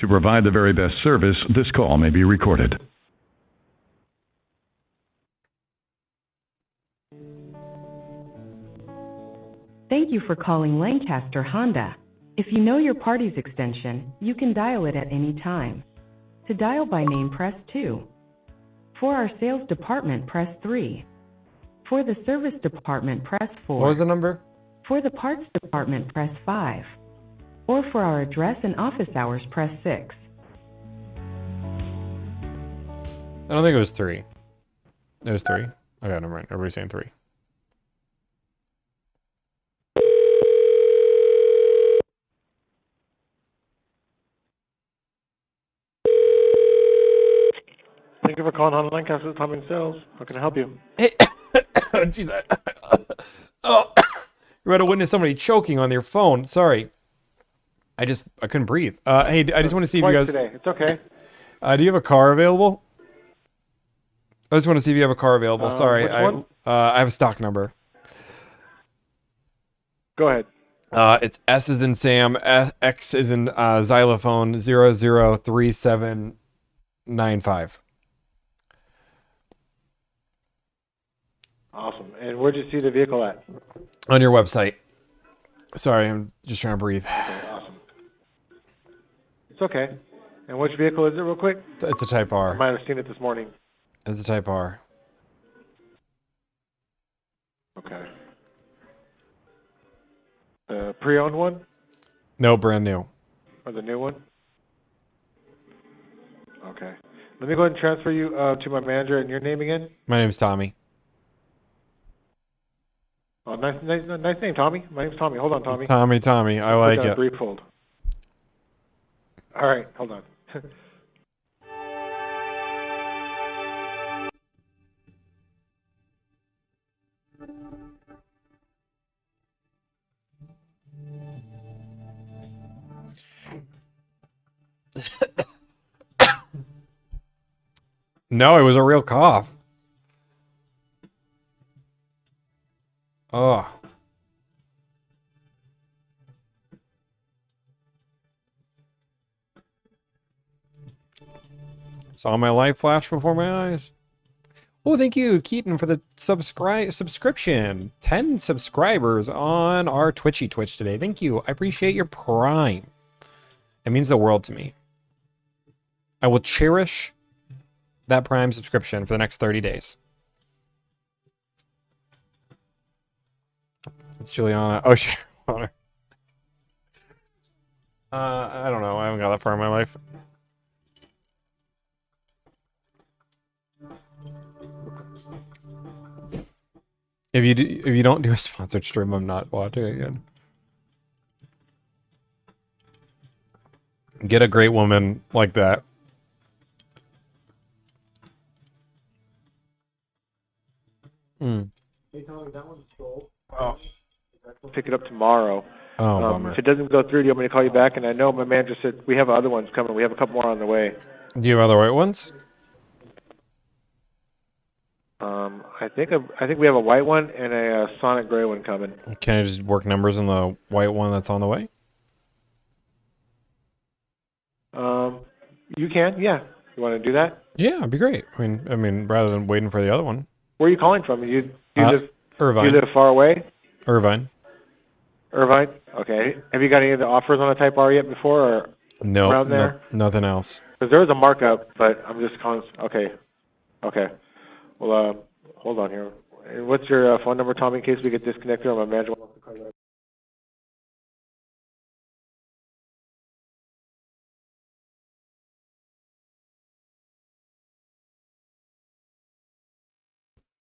To provide the very best service, this call may be recorded. Thank you for calling Lancaster Honda. If you know your party's extension, you can dial it at any time. To dial by name, press 2. For our sales department, press 3. For the service department, press 4. What was the number? For the parts department, press 5. Or for our address and office hours, press 6. I don't think it was 3. It was 3. Okay, never mind. Everybody's saying 3. Thank you for calling Honda Lancaster, Tommy in Sales. How can I help you? Hey, geez, oh, you're about to witness somebody choking on their phone. Sorry. I couldn't breathe. Hey, I just want to see if you guys... Today. It's okay. Do you have a car available? I just want to see if you have a car available. Sorry. I have a stock number. Go ahead. It's S as in Sam, X as in xylophone, 003795. Awesome. And where'd you see the vehicle at? On your website. Sorry, I'm just trying to breathe. Okay, awesome. It's okay. And which vehicle is it, real quick? It's a Type R. I might have seen it this morning. It's a Type R. Okay. The pre-owned one? No, brand new. Or the new one? Okay. Let me go ahead and transfer you to my manager. And your name again? My name's Tommy. Oh, nice name, Tommy. My name's Tommy. Hold on, Tommy. Tommy. I like it. Brief hold. All right, hold on. No, it was a real cough. Oh. Saw my life flash before my eyes. Oh, thank you, Keaton, for the subscription. 10 subscribers on our Twitch today. Thank you. I appreciate your Prime. It means the world to me. I will cherish that Prime subscription for the next 30 days. It's Juliana. Oh, shit. I don't know. I haven't got that far in my life. If you don't do a sponsored stream, I'm not watching again. Get a great woman like that. Mm. Oh. Pick it up tomorrow. Oh, bummer. If it doesn't go through, do you want me to call you back? And I know my manager said we have other ones coming. We have a couple more on the way. Do you have other white ones? I think we have a white one and a Sonic Gray one coming. Can I just work numbers on the white one that's on the way? You can, yeah. You want to do that? Yeah, it'd be great. I mean, rather than waiting for the other one. Where are you calling from? You live Irvine. You live far away? Irvine. Irvine? Okay. Have you got any of the offers on a Type R yet before, or No, around there? nothing else. Because there was a markup, but I'm just calling. Okay. Well, hold on here. And what's your phone number, Tommy, in case we get disconnected or my manager wants to call you?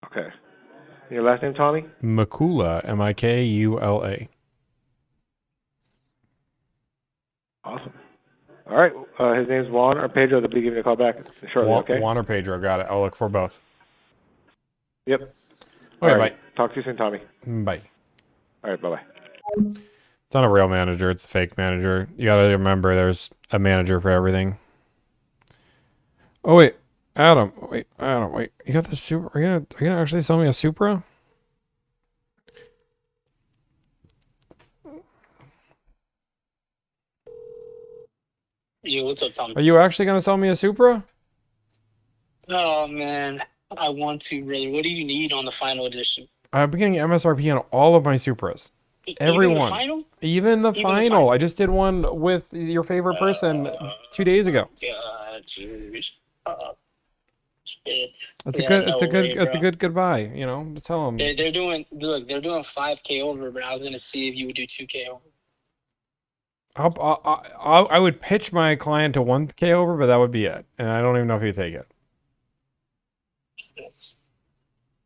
Okay. Your last name, Tommy? Mikula, Mikula. Awesome. All right. His name's Juan or Pedro. They'll be giving you a call back shortly, okay? Juan or Pedro, got it. I'll look for both. Yep. Okay, All right. bye. Talk to you soon, Tommy. Bye. All right, bye-bye. It's not a real manager, it's a fake manager. You gotta remember there's a manager for everything. Oh, wait. Adam. Wait. You got the Supra? Are you gonna actually sell me a Supra? Yo, what's up, Tom? Are you actually gonna sell me a Supra? Oh, man. I want to, really. What do you need on the final edition? I'm getting MSRP on all of my Supras. Everyone. Even the final? Even the Even the final. final? I just did one with your favorite person 2 days ago. God, dude. Shit. That's Yeah, a good. no It's a good. way, It's a bro. good goodbye. You know, to tell them. They're doing 5K over, but I was gonna see if you would do 2K over. I would pitch my client to 1K over, but that would be it, and I don't even know if he'd take it.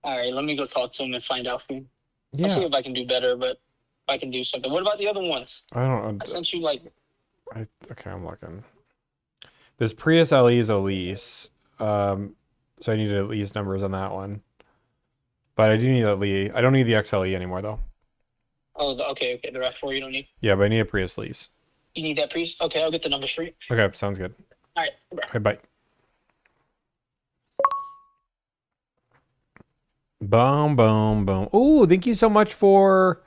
All right, let me go talk to him and find out for you. Yeah. I'll see if I can do better, but if I can do something. What about the other ones? I don't know. I sent you like. Okay, I'm looking. This Prius LE is a lease, so I needed at least numbers on that one. But I do need a LE. I don't need the XLE anymore though. Oh, okay. The RAV4 you don't need. Yeah, but I need a Prius lease. You need that priest? Okay, I'll get the number straight. Okay, sounds good. All right. Bye. Okay, bye. Boom, boom, boom. Oh, thank you so much for.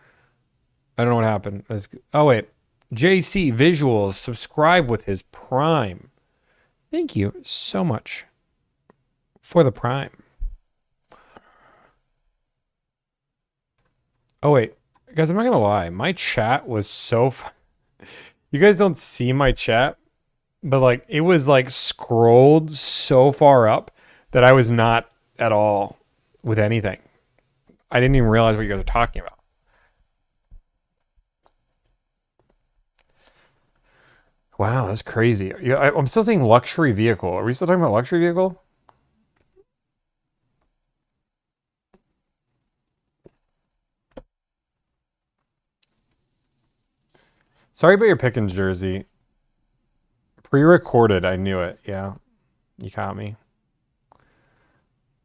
I don't know what happened. Oh wait, JC Visuals subscribe with his Prime. Thank you so much for the Prime. Oh wait, guys, I'm not gonna lie. My chat was so. You guys don't see my chat, but like it was like scrolled so far up that I was not at all with anything. I didn't even realize what you guys were talking about. Wow, that's crazy. Yeah, I'm still saying luxury vehicle. Are we still talking about luxury vehicle? Sorry about your Pickens jersey. Pre-recorded, I knew it. Yeah, you caught me.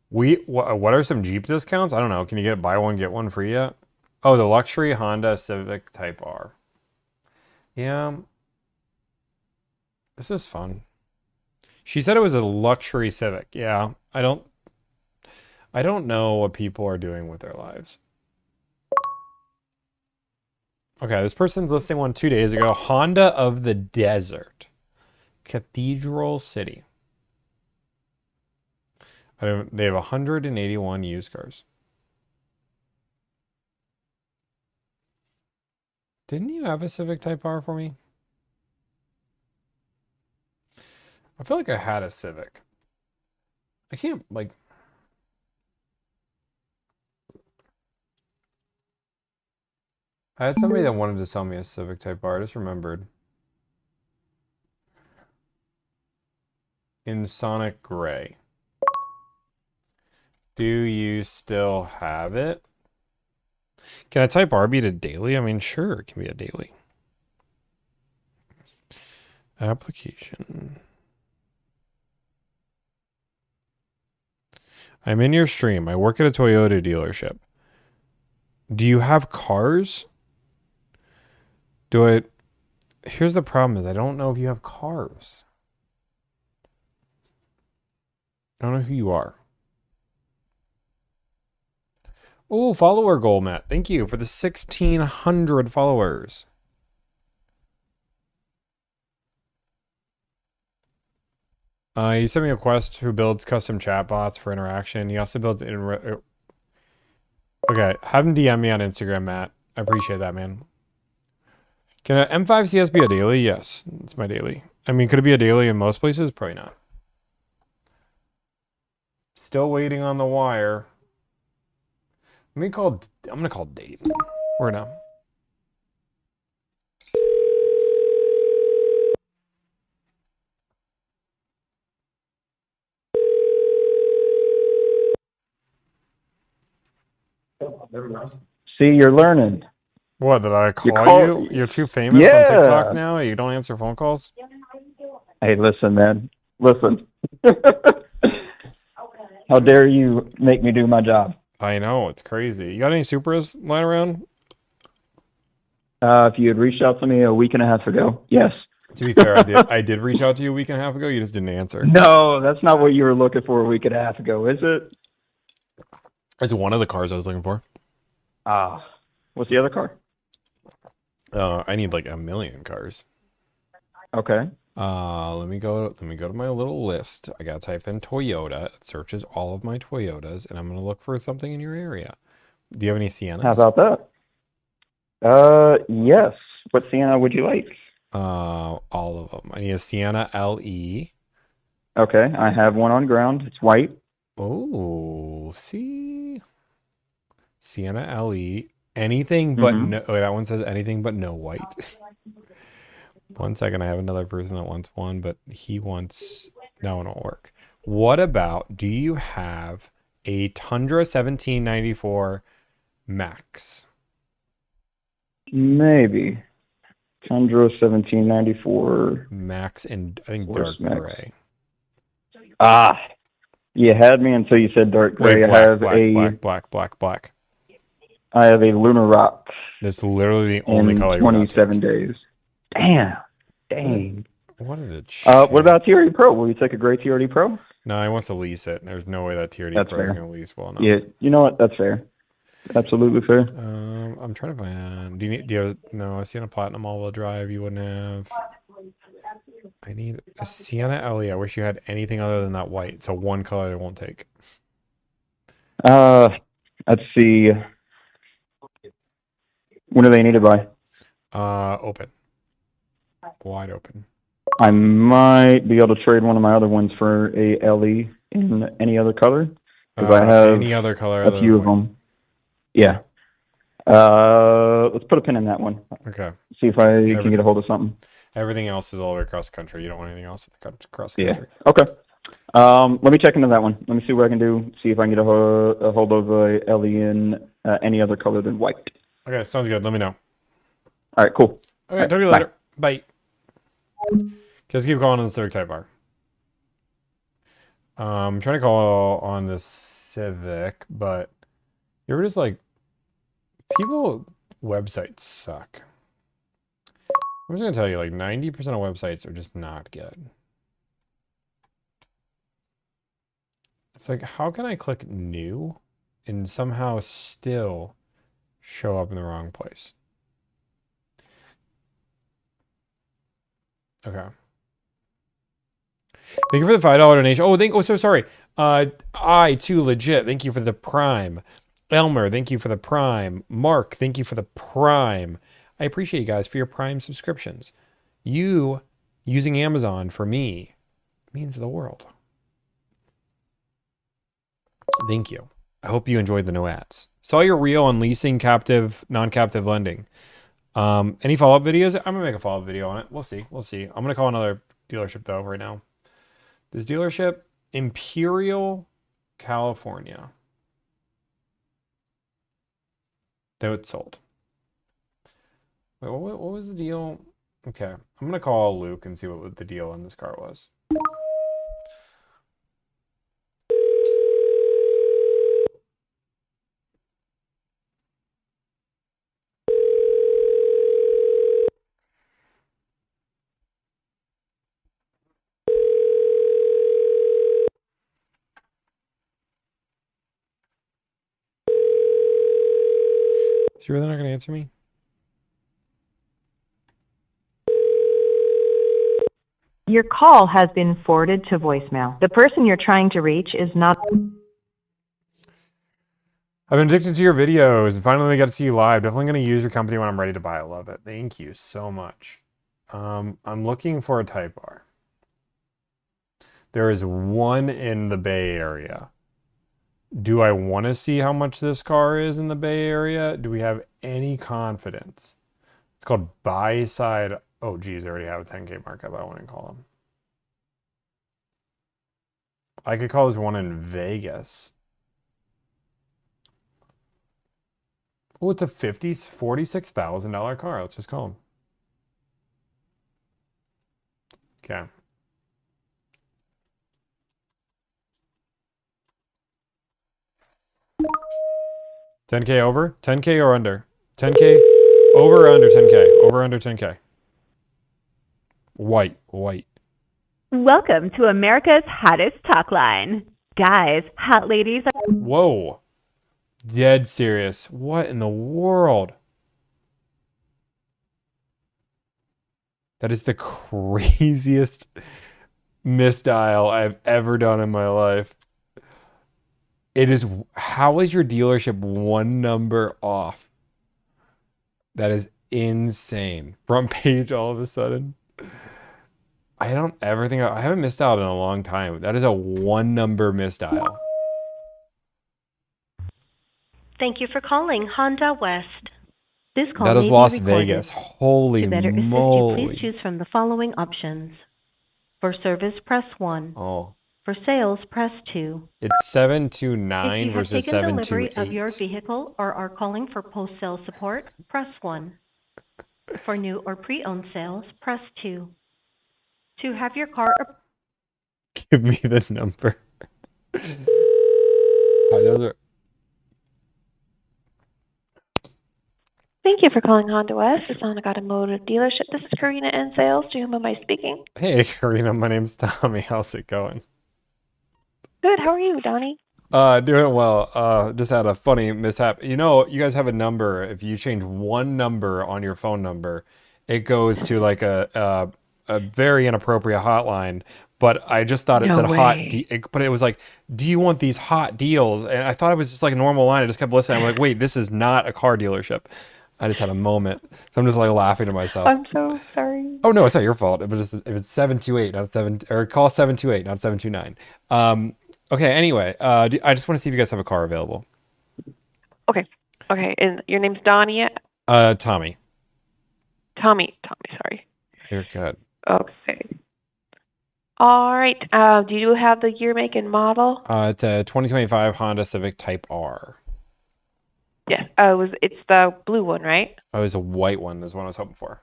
What are some Jeep discounts? I don't know. Can you get buy one get one free yet? Oh, the luxury Honda Civic Type R. Yeah. This is fun. She said it was a luxury Civic. Yeah. I don't know what people are doing with their lives. Okay, this person's listing one 2 days ago. Honda of the Desert. Cathedral City. They have 181 used cars. Didn't you have a Civic Type R for me? I feel like I had a Civic. I can't, like... I had somebody that wanted to sell me a Civic Type R. I just remembered. In Sonic Gray. Do you still have it? Can a Type R be a daily? I mean, sure, it can be a daily. Application. I'm in your stream. I work at a Toyota dealership. Do you have cars? Here's the problem is I don't know if you have cars. I don't know who you are. Oh, follower goal, Matt. Thank you for the 1,600 followers. He sent me a request who builds custom chatbots for interaction. He also builds... Okay, have him DM me on Instagram, Matt. I appreciate that, man. Can a M5 CS be a daily? Yes, it's my daily. I mean, could it be a daily in most places? Probably not. Still waiting on the wire. I'm gonna call Dayton. We're gonna. See, you're learning. What, did I call you? You're too famous on TikTok now? You don't answer phone calls? Hey, listen, man. Listen. How dare you make me do my job? I know, it's crazy. You got any Supras lying around? If you had reached out to me a week and a half ago, yes. To be fair, I did reach out to you a week and a half ago. You just didn't answer. No, that's not what you were looking for a week and a half ago, is it? It's one of the cars I was looking for. What's the other car? I need like 1 million cars. Okay. Let me go to my little list. I gotta type in Toyota. It searches all of my Toyotas, and I'm gonna look for something in your area. Do you have any Sienas? How about that? Yes. What Sienna would you like? All of them. I need a Siena LE. Okay, I have one on ground. It's white. Oh, see, Siena LE. Anything but no. Oh, that one says anything but no white. One second, I have another person that wants one, but he wants... That one won't work. What about, do you have a Tundra 1794 Max? Maybe. Tundra 1794. Max and I think dark gray. You had me until you said dark gray. Wait, I have black. I have a Lunar Rock. That's literally the only color. 27 days. Dang. What is it? What about TRD Pro? Will you take a gray TRD Pro? No, he wants to lease it. There's no way that TRD That's Pro is fair. going to lease well enough. Yeah, you know what? That's fair. Absolutely fair. I'm trying to find. Do you have? No, a Sienna Platinum all-wheel drive. You wouldn't have. I need a Sienna LE. I wish you had anything other than that white. So one color I won't take. Let's see. When do they need to buy? Open. Wide open. I might be able to trade one of my other ones for a LE in any other color. Because I have any other color. a few of them. Yeah. Let's put a pin in that one. Okay. See if I can get a hold of something. Everything else is all the way across the country. You don't want anything else across the country. Yeah. Okay. Let me check into that one. Let me see what I can do. See if I can get a hold of a LE in any other color than white. Okay, sounds good. Let me know. All right, cool. Okay, talk to you later. Bye. Just keep calling on the Civic Type R. I'm trying to call on the Civic, but you ever just like, people, websites suck. I'm just going to tell you, like, 90% of websites are just not good. It's like, how can I click new and somehow still show up in the wrong place? Okay. Thank you for the $5 donation. Oh, so sorry. I too legit. Thank you for the Prime. Elmer, thank you for the Prime. Mark, thank you for the Prime. I appreciate you guys for your Prime subscriptions. You using Amazon for me means the world. Thank you. I hope you enjoyed the no ads. Saw your reel on leasing captive, non-captive lending. Any follow-up videos? I'm gonna make a follow-up video on it. We'll see. I'm gonna call another dealership though right now. This dealership, Imperial, California. Though it's sold. Wait, what was the deal? Okay, I'm gonna call Luke and see what the deal on this car was. Is he really not gonna answer me? Your call has been forwarded to voicemail. The person you're trying to reach is not... I've been addicted to your videos and finally we got to see you live. Definitely going to use your company when I'm ready to buy. I love it. Thank you so much. I'm looking for a Type R. There is one in the Bay Area. Do I want to see how much this car is in the Bay Area? Do we have any confidence? It's called Buy Side. Oh, geez, I already have a 10K markup. I wouldn't call them. I could call this one in Vegas. Oh, it's a $46,000 car. Let's just call him. Okay. $10K over? 10K or under? 10K over or under 10K? Over or under 10K? White. Welcome to America's hottest talk line. Guys, hot ladies. Whoa. Dead serious. What in the world? That is the craziest misdial I've ever done in my life. It is, how is your dealership one number off? That is insane. Front page all of a sudden. I don't ever think, I haven't missed out in a long time. That is a one number misdial. Thank you for calling Honda West. This call That is may Las be recorded. Vegas. Holy To better assist you, moly. please choose from the following options. For service, press 1. Oh. For sales, press 2. It's 729 If you have versus taken delivery 728. of your vehicle or are calling for post-sale support, press 1. For new or pre-owned sales, press 2. To have your car... Give me the number. Those are... Thank you for calling Honda West, the Sonic Automotive dealership. This is Karina in sales. To whom am I speaking? Hey, Karina, my name's Tommy. How's it going? Good. How are you, Donnie? Doing well. Just had a funny mishap. You know, you guys have a number. If you change one number on your phone number, it goes to like a very inappropriate hotline. But I just thought it No said way. but it was like, do you want these hot deals? And I thought it was just like a normal line. I just kept listening. I'm like, wait, this is not a car dealership. I just had a moment. So I'm just like laughing to myself. I'm so sorry. Oh no, it's not your fault. If it's 728, not 7, or call 728, not 729. Okay. Anyway, I just want to see if you guys have a car available. Okay. Okay. And your name's Donnie? Tommy. Tommy, sorry. You're good. Okay. All right. Do you have the year, make, and model? It's a 2025 Honda Civic Type R. Yes. It's the blue one, right? Oh, it was a white one. That's what I was hoping for.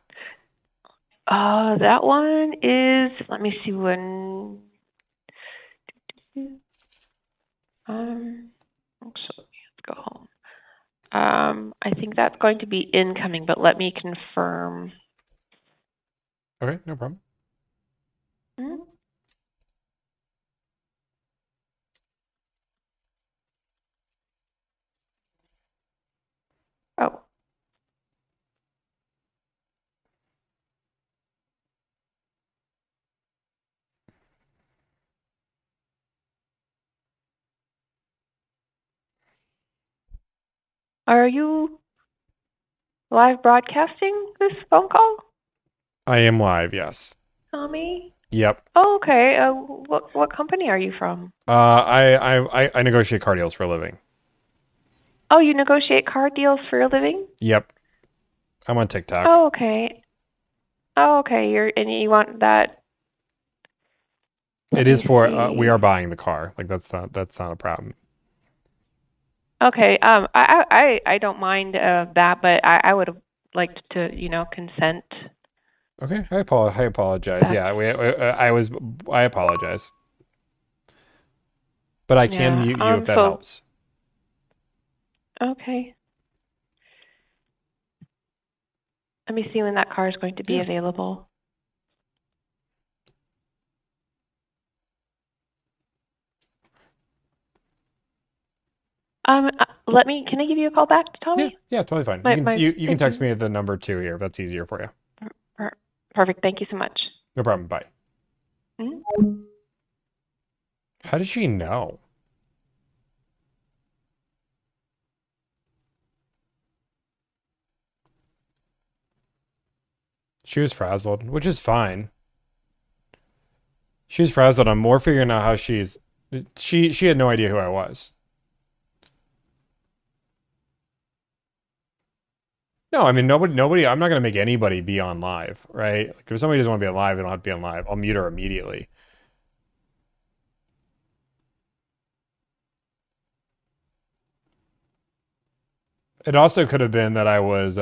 That one is, let me see when. Actually, let's go home. I think that's going to be incoming, but let me confirm. Okay, no problem. Hmm? Oh. Are you live broadcasting this phone call, I am live, yes. Tommy? Yep. Oh, okay. What company are you from? I negotiate car deals for a living. Oh, you negotiate car deals for a living? Yep. I'm on TikTok. Oh, okay. Oh, okay. You want that? It is for we are buying the car. Like that's not a problem. Okay. I don't mind that, but I would have liked to, consent. Okay. I apologize. Yeah, I apologize. But I can mute you if that helps. Okay. Let me see when that car is going to be available. Can I give you a call back, Tommy? Yeah, totally fine. You can text me at the number 2 here if that's easier for you. Perfect. Thank you so much. No problem. Bye. Mm-hmm. How does she know? She was frazzled, which is fine. She was frazzled. I'm more figuring out how she had no idea who I was. No, I mean, nobody, I'm not going to make anybody be on live, right? Like, if somebody doesn't want to be on live, they don't have to be on live. I'll mute her immediately. It also could have been that I was,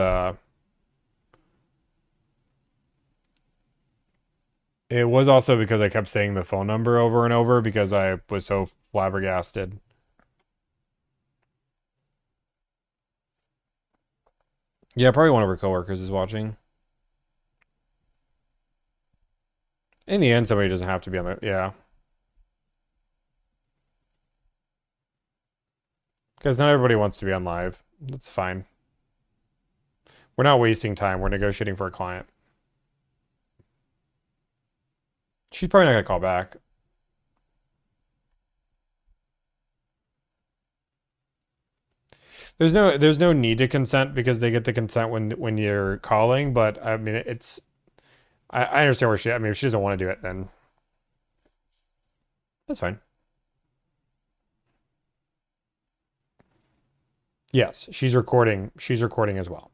it was also because I kept saying the phone number over and over because I was so flabbergasted. Yeah, probably one of her coworkers is watching. In the end, somebody doesn't have to be on the, yeah. Because not everybody wants to be on live. That's fine. We're not wasting time. We're negotiating for a client. She's probably not going to call back. There's no need to consent because they get the consent when you're calling, but I mean I understand where I mean if she doesn't want to do it, then that's fine. Yes, she's recording as well.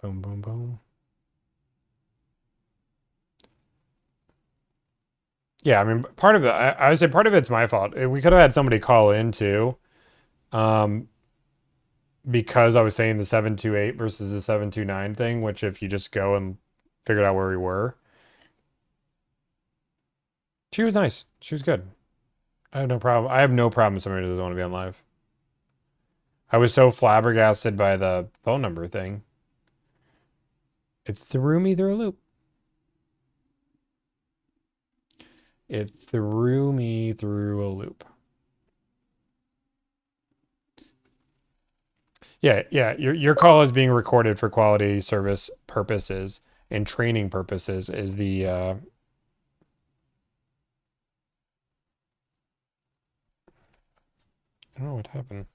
Boom, boom, boom. Yeah, I mean, part of it, I would say part of it's my fault. We could have had somebody call in too, because I was saying the 728 versus the 729 thing, which if you just go and figured out where we were. She was nice. She was good. I have no problem. I have no problem if somebody doesn't want to be on live. I was so flabbergasted by the phone number thing. It threw me through a loop. It threw me through a loop. Yeah. Your call is being recorded for quality service purposes and training purposes is the I don't know what happened.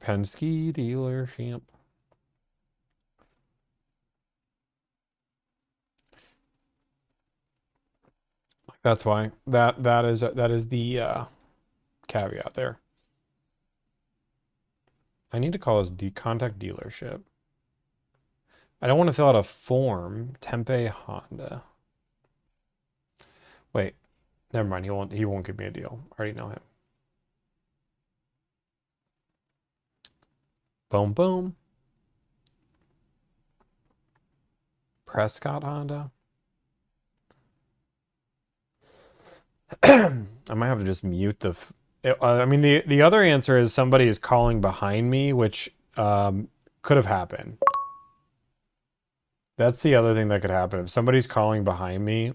Penske dealership. That's why that is the caveat there. I need to call his contact dealership. I don't want to fill out a form. Tempe Honda. Wait, never mind. He won't give me a deal. I already know him. Boom, boom. Prescott Honda. I might have to just mute the. I mean, the other answer is somebody is calling behind me, which could have happened. That's the other thing that could happen. If somebody's calling behind me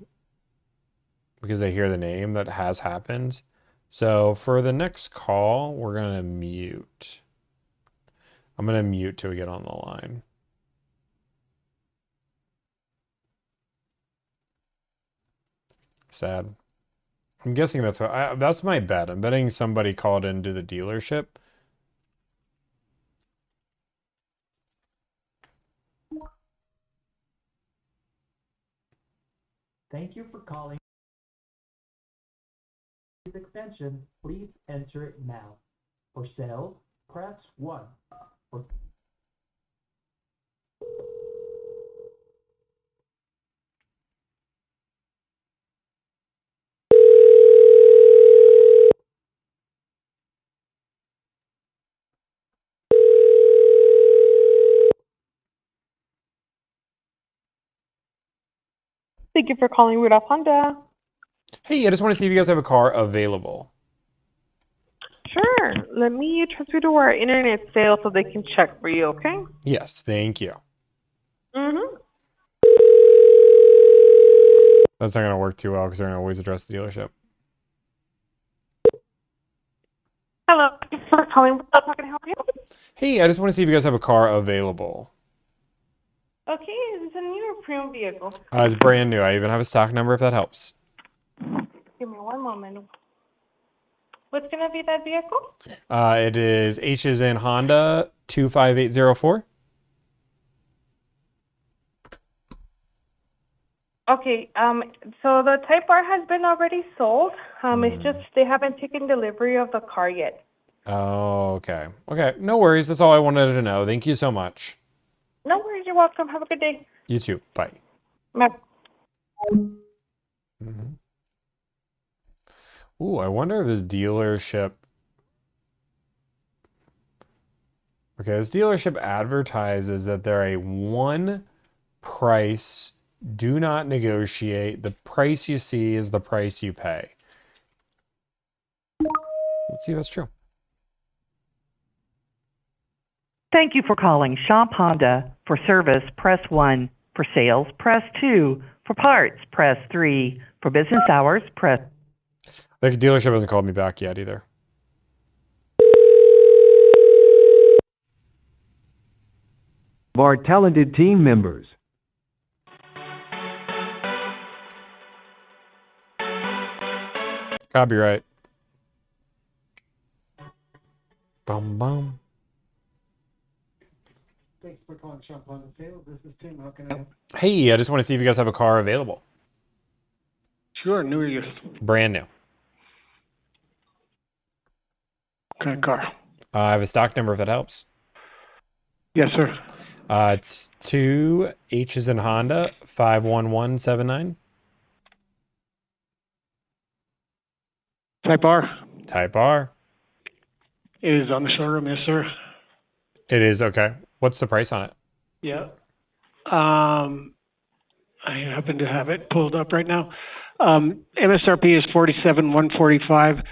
because they hear the name, that has happened. So for the next call, we're going to mute. I'm going to mute till we get on the line. Sad. I'm guessing that's what that's my bet. I'm betting somebody called into the dealership. Thank you for calling this extension. Please enter it now. For sales, press 1. For Thank you for calling Rudolph Honda. Hey, I just want to see if you guys have a car available. Sure. Let me transfer to our internet sales so they can check for you, okay? Yes, thank you. Mm-hmm. That's not going to work too well because they're going to always address the dealership. Hello. Thank you for calling Rudolph. How can I help you? Hey, I just want to see if you guys have a car available. Okay, is this a new or premium vehicle? It's brand new. I even have a stock number if that helps. Give me one moment. What's going to be that vehicle? It is H is in Honda 25804. Okay, so the Type R has been already sold. It's just they haven't taken delivery of the car yet. Oh, okay. Okay, no worries. That's all I wanted to know. Thank you so much. No worries, you're welcome. Have a good day. You too. Bye. Bye. Ooh, I wonder if this dealership... Okay, this dealership advertises that they're a one price, do not negotiate. The price you see is the price you pay. Let's see if that's true. Thank you for calling Shop Honda. For service, press 1. For sales, press 2. For parts, press 3. For business hours, press... The dealership hasn't called me back yet either. Our talented team members. Copyright. Bum bum. Thanks for calling Shop Honda Sales. This is Tim. How can I help? Hey, I just want to see if you guys have a car available. Sure, new or used? Brand new. What kind of car? I have a stock number if that helps. Yes, sir. It's 2 H's in Honda 51179. Type R? Type R. It is on the showroom, yes, sir. It is, okay. What's the price on it? Yeah. I happen to have it pulled up right now. MSRP is $47,145.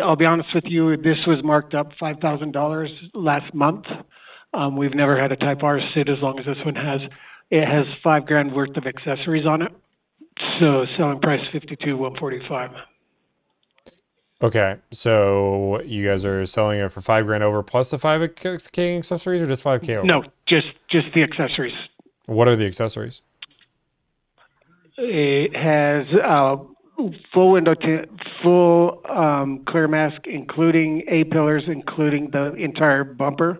I'll be honest with you, this was marked up $5,000 last month. We've never had a Type R sit as long as this one has. It has $5,000 worth of accessories on it. So selling price $52,145. Okay, so you guys are selling it for $5,000 over plus the $5K accessories, or just $5K over? No, just the accessories. What are the accessories? It has full window full clear mask, including A-pillars, including the entire bumper,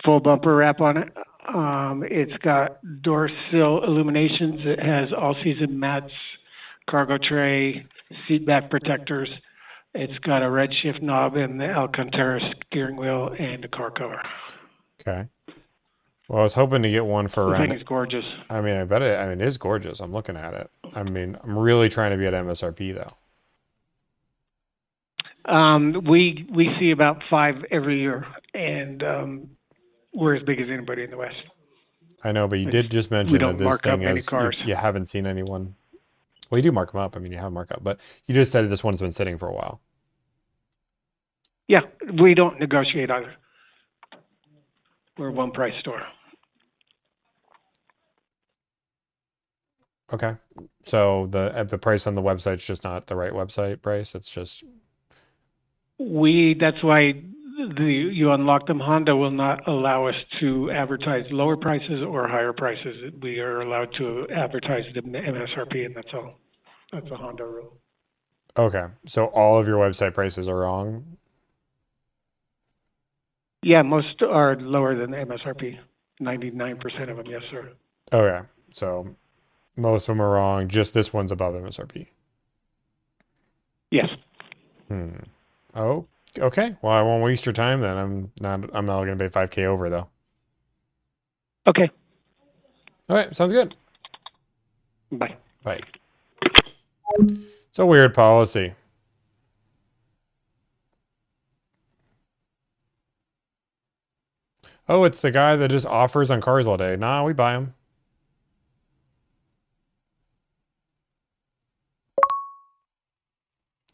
full bumper wrap on it. It's got door sill illuminations. It has all-season mats, cargo tray, seat back protectors. It's got a red shift knob and the Alcantara steering wheel and a car cover. Okay. Well, I was hoping to get one for around... The thing is gorgeous. I mean, I bet it... I mean, it is gorgeous. I'm looking at it. I mean, I'm really trying to be at MSRP, though. We see about 5 every year, and we're as big as anybody in the West. I know, but you did just mention that this thing is... cars. You haven't seen anyone... Well, you do mark them up. I mean, you have markup, but you just said this one's been sitting for a while. Yeah, we don't negotiate either. We're a one-price store. Okay. So the price on the website's just not the right website price. It's just... That's why you unlock them. Honda will not allow us to advertise lower prices or higher prices. We are allowed to advertise the MSRP, and that's all. That's a Honda rule. Okay. So all of your website prices are wrong? Yeah, most are lower than the MSRP. 99% of them, yes, sir. Okay. So Most of them are wrong. Just this one's above MSRP. Yes. Oh, okay. Well, I won't waste your time then. I'm not going to pay 5K over though. Okay. All right, sounds good. Bye. Bye. It's a weird policy. Oh, it's the guy that just offers on cars all day. Nah, we buy them.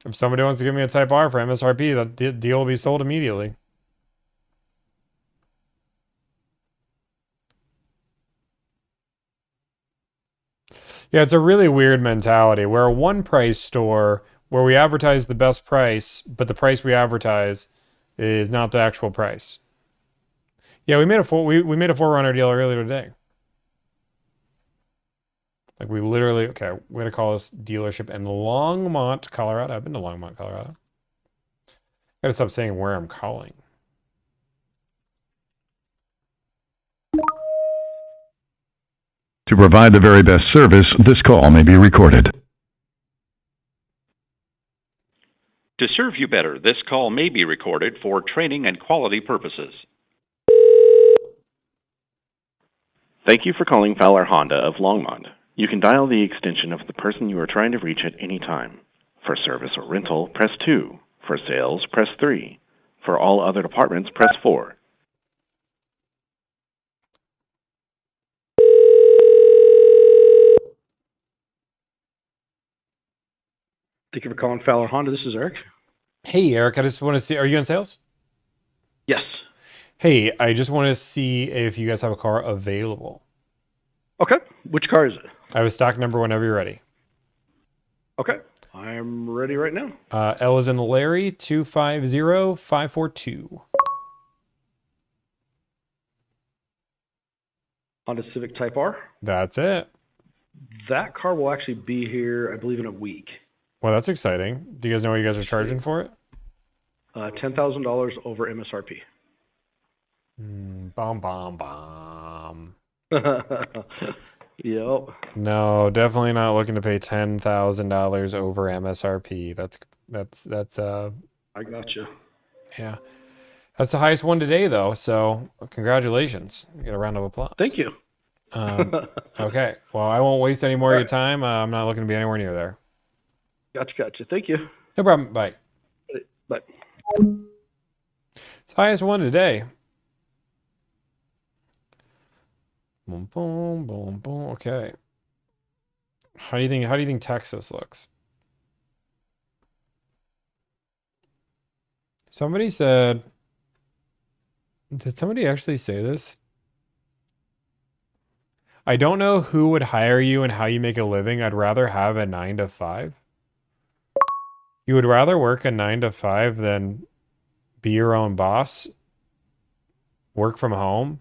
If somebody wants to give me a Type R for MSRP, that deal will be sold immediately. Yeah, it's a really weird mentality. We're a one-price store where we advertise the best price, but the price we advertise is not the actual price. Yeah, we made we made a 4Runner deal earlier today. Like we literally, okay, we're gonna call this dealership in Longmont, Colorado. I've been to Longmont, Colorado. Gotta stop saying where I'm calling. To provide the very best service, this call may be recorded. To serve you better, this call may be recorded for training and quality purposes. Thank you for calling Fowler Honda of Longmont. You can dial the extension of the person you are trying to reach at any time. For service or rental, press 2. For sales, press 3. For all other departments, press 4. Thank you for calling Fowler Honda. This is Eric. Hey, Eric, I just want to see, are you in sales? Yes. Hey, I just want to see if you guys have a car available. Okay. Which car is it? I have a stock number whenever you're ready. Okay. I'm ready right now. L is in Larry, 250542. Honda Civic Type R. That's it. That car will actually be here, I believe, in a week. Well, that's exciting. Do you guys know what you guys are charging for it? $10,000 over MSRP. Bomb, bomb, bomb. Yep. No, definitely not looking to pay $10,000 over MSRP. That's I got you. Yeah. That's the highest one today though, so congratulations. You get a round of applause. Thank you. Okay. Well, I won't waste any more of your time. I'm not looking to be anywhere near there. Gotcha. Thank you. No problem. Bye. Bye. It's the highest one today. Boom, boom, boom, boom. Okay. How do you think Texas looks? Somebody said, did somebody actually say this? I don't know who would hire you and how you make a living. I'd rather have a 9 to 5. You would rather work a 9 to 5 than be your own boss? Work from home?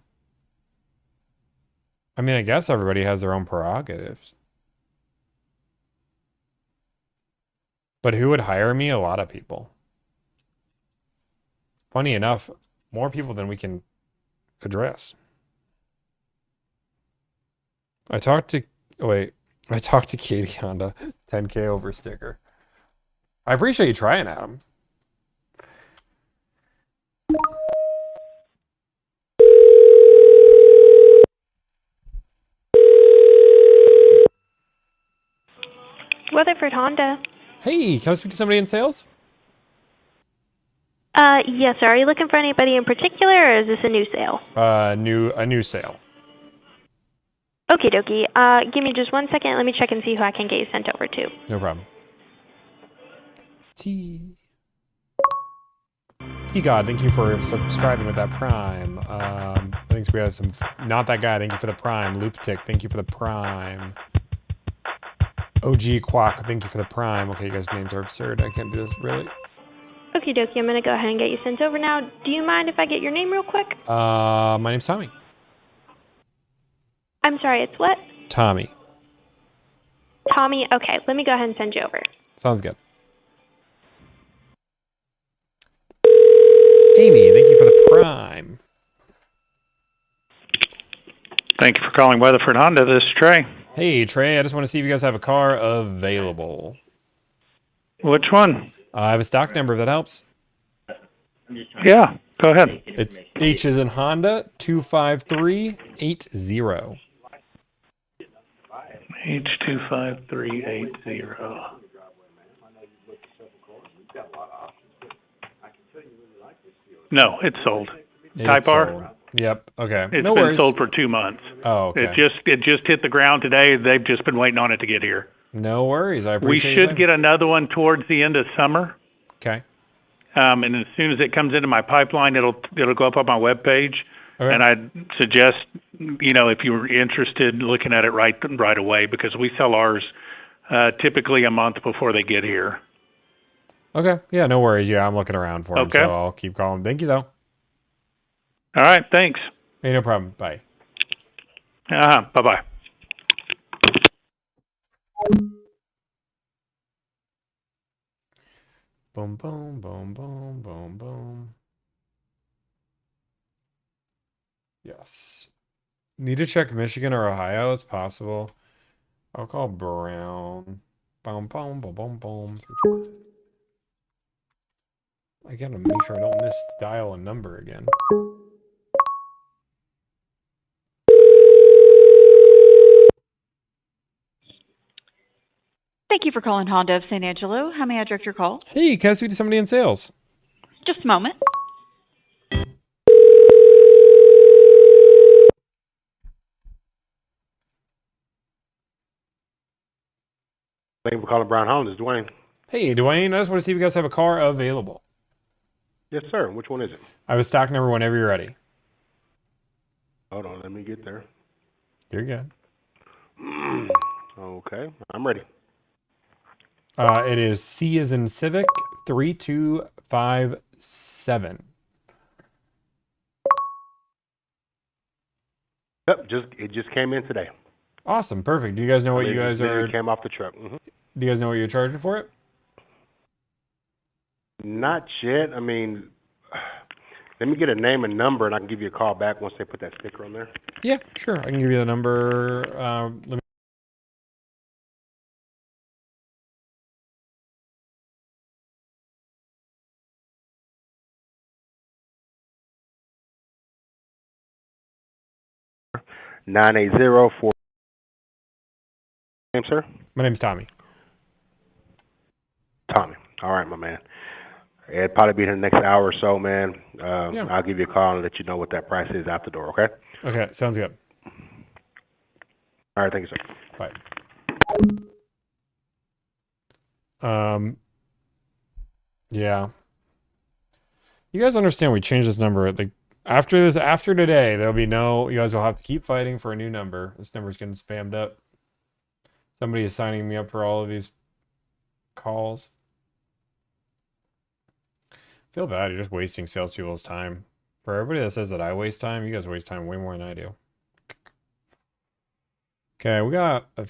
I mean, I guess everybody has their own prerogatives. But who would hire me? A lot of people. Funny enough, more people than we can address. I talked to Katie Honda, 10K over sticker. I appreciate you trying, Adam. Weatherford Honda. Hey, can I speak to somebody in sales? Yes, sir. Are you looking for anybody in particular, or is this a new sale? A new sale. Okie dokie. Give me just 1 second. Let me check and see who I can get you sent over to. No problem. T-God, thank you for subscribing with that Prime. I think we had some... Not that guy, thank you for the Prime. Looptick, thank you for the Prime. OG Quack, thank you for the Prime. Okay, you guys' names are absurd. I can't do this, really. Okie dokie. I'm going to go ahead and get you sent over now. Do you mind if I get your name real quick? My name's Tommy. I'm sorry, it's what? Tommy. Tommy? Okay, let me go ahead and send you over. Sounds good. Amy, thank you for the Prime. Thank you for calling Weatherford Honda. This is Trey. Hey, Trey, I just want to see if you guys have a car available. Which one? I have a stock number if that helps. Yeah, go ahead. It's H as in Honda 25380. H25380. No, it's sold. Type R? Sold. Yep. Okay. It's no been worries. sold for 2 months. Oh, okay. It just hit the ground today. They've just been waiting on it to get here. No worries. I We appreciate should get another one towards the end of summer. Okay. And as soon as it comes into my pipeline, it'll go up on my webpage. Okay. And I'd suggest, if you were interested, looking at it right away, because we sell ours typically a month before they get here. Okay. Yeah, no worries. Yeah, I'm looking around for him, Okay. so I'll keep calling. Thank you, though. All right. Thanks. Hey, no problem. Bye. Bye-bye. Boom, boom, boom, boom, boom, boom. Yes. Need to check Michigan or Ohio. It's possible. I'll call Brown. Boom, boom, boom, boom, boom. I gotta make sure I don't misdial a number again. Thank you for calling Honda of San Angelo. How may I direct your call? Hey, can I speak to somebody in sales? Just a moment. Thank you for calling Brown Honda. This is Dwayne. Hey, Dwayne, I just want to see if you guys have a car available. Yes, sir. Which one is it? I have a stock number whenever you're ready. Hold on. Let me get there. You're good. Okay. I'm ready. It is C as in Civic 3257. Yep. It just came in today. Awesome. Perfect. Do you guys know what you guys are... It came off the truck. Do you guys know what you're charging for it? Not yet. I mean, let me get a name and number, and I can give you a call back once they put that sticker on there. Yeah, sure. I can give you the number. Let me... Nine 980-4. Name, sir? My name's Tommy. Tommy. All right, my man. It'll probably be here in the next hour or so, man. Yeah. I'll give you a call and let you know what that price is out the door, okay? Okay, sounds good. All right, thank you, sir. Bye. Yeah. You guys understand we changed this number. Like, after today, there'll be no... You guys will have to keep fighting for a new number. This number's getting spammed up. Somebody is signing me up for all of these calls. I feel bad. You're just wasting salespeople's time. For everybody that says that I waste time, you guys waste time way more than I do. Okay, we got a...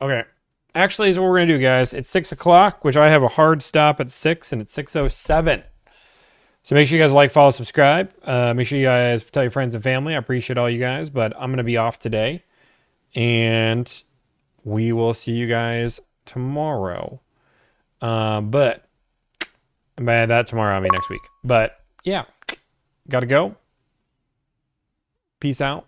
Okay. Actually, is what we're going to do, guys. It's 6 o'clock, which I have a hard stop at 6, and it's 6:07. So make sure you guys like, follow, subscribe. Make sure you guys tell your friends and family. I appreciate all you guys, but I'm going to be off today. And we will see you guys tomorrow. But by that tomorrow, I mean next week. But yeah, got to go. Peace out.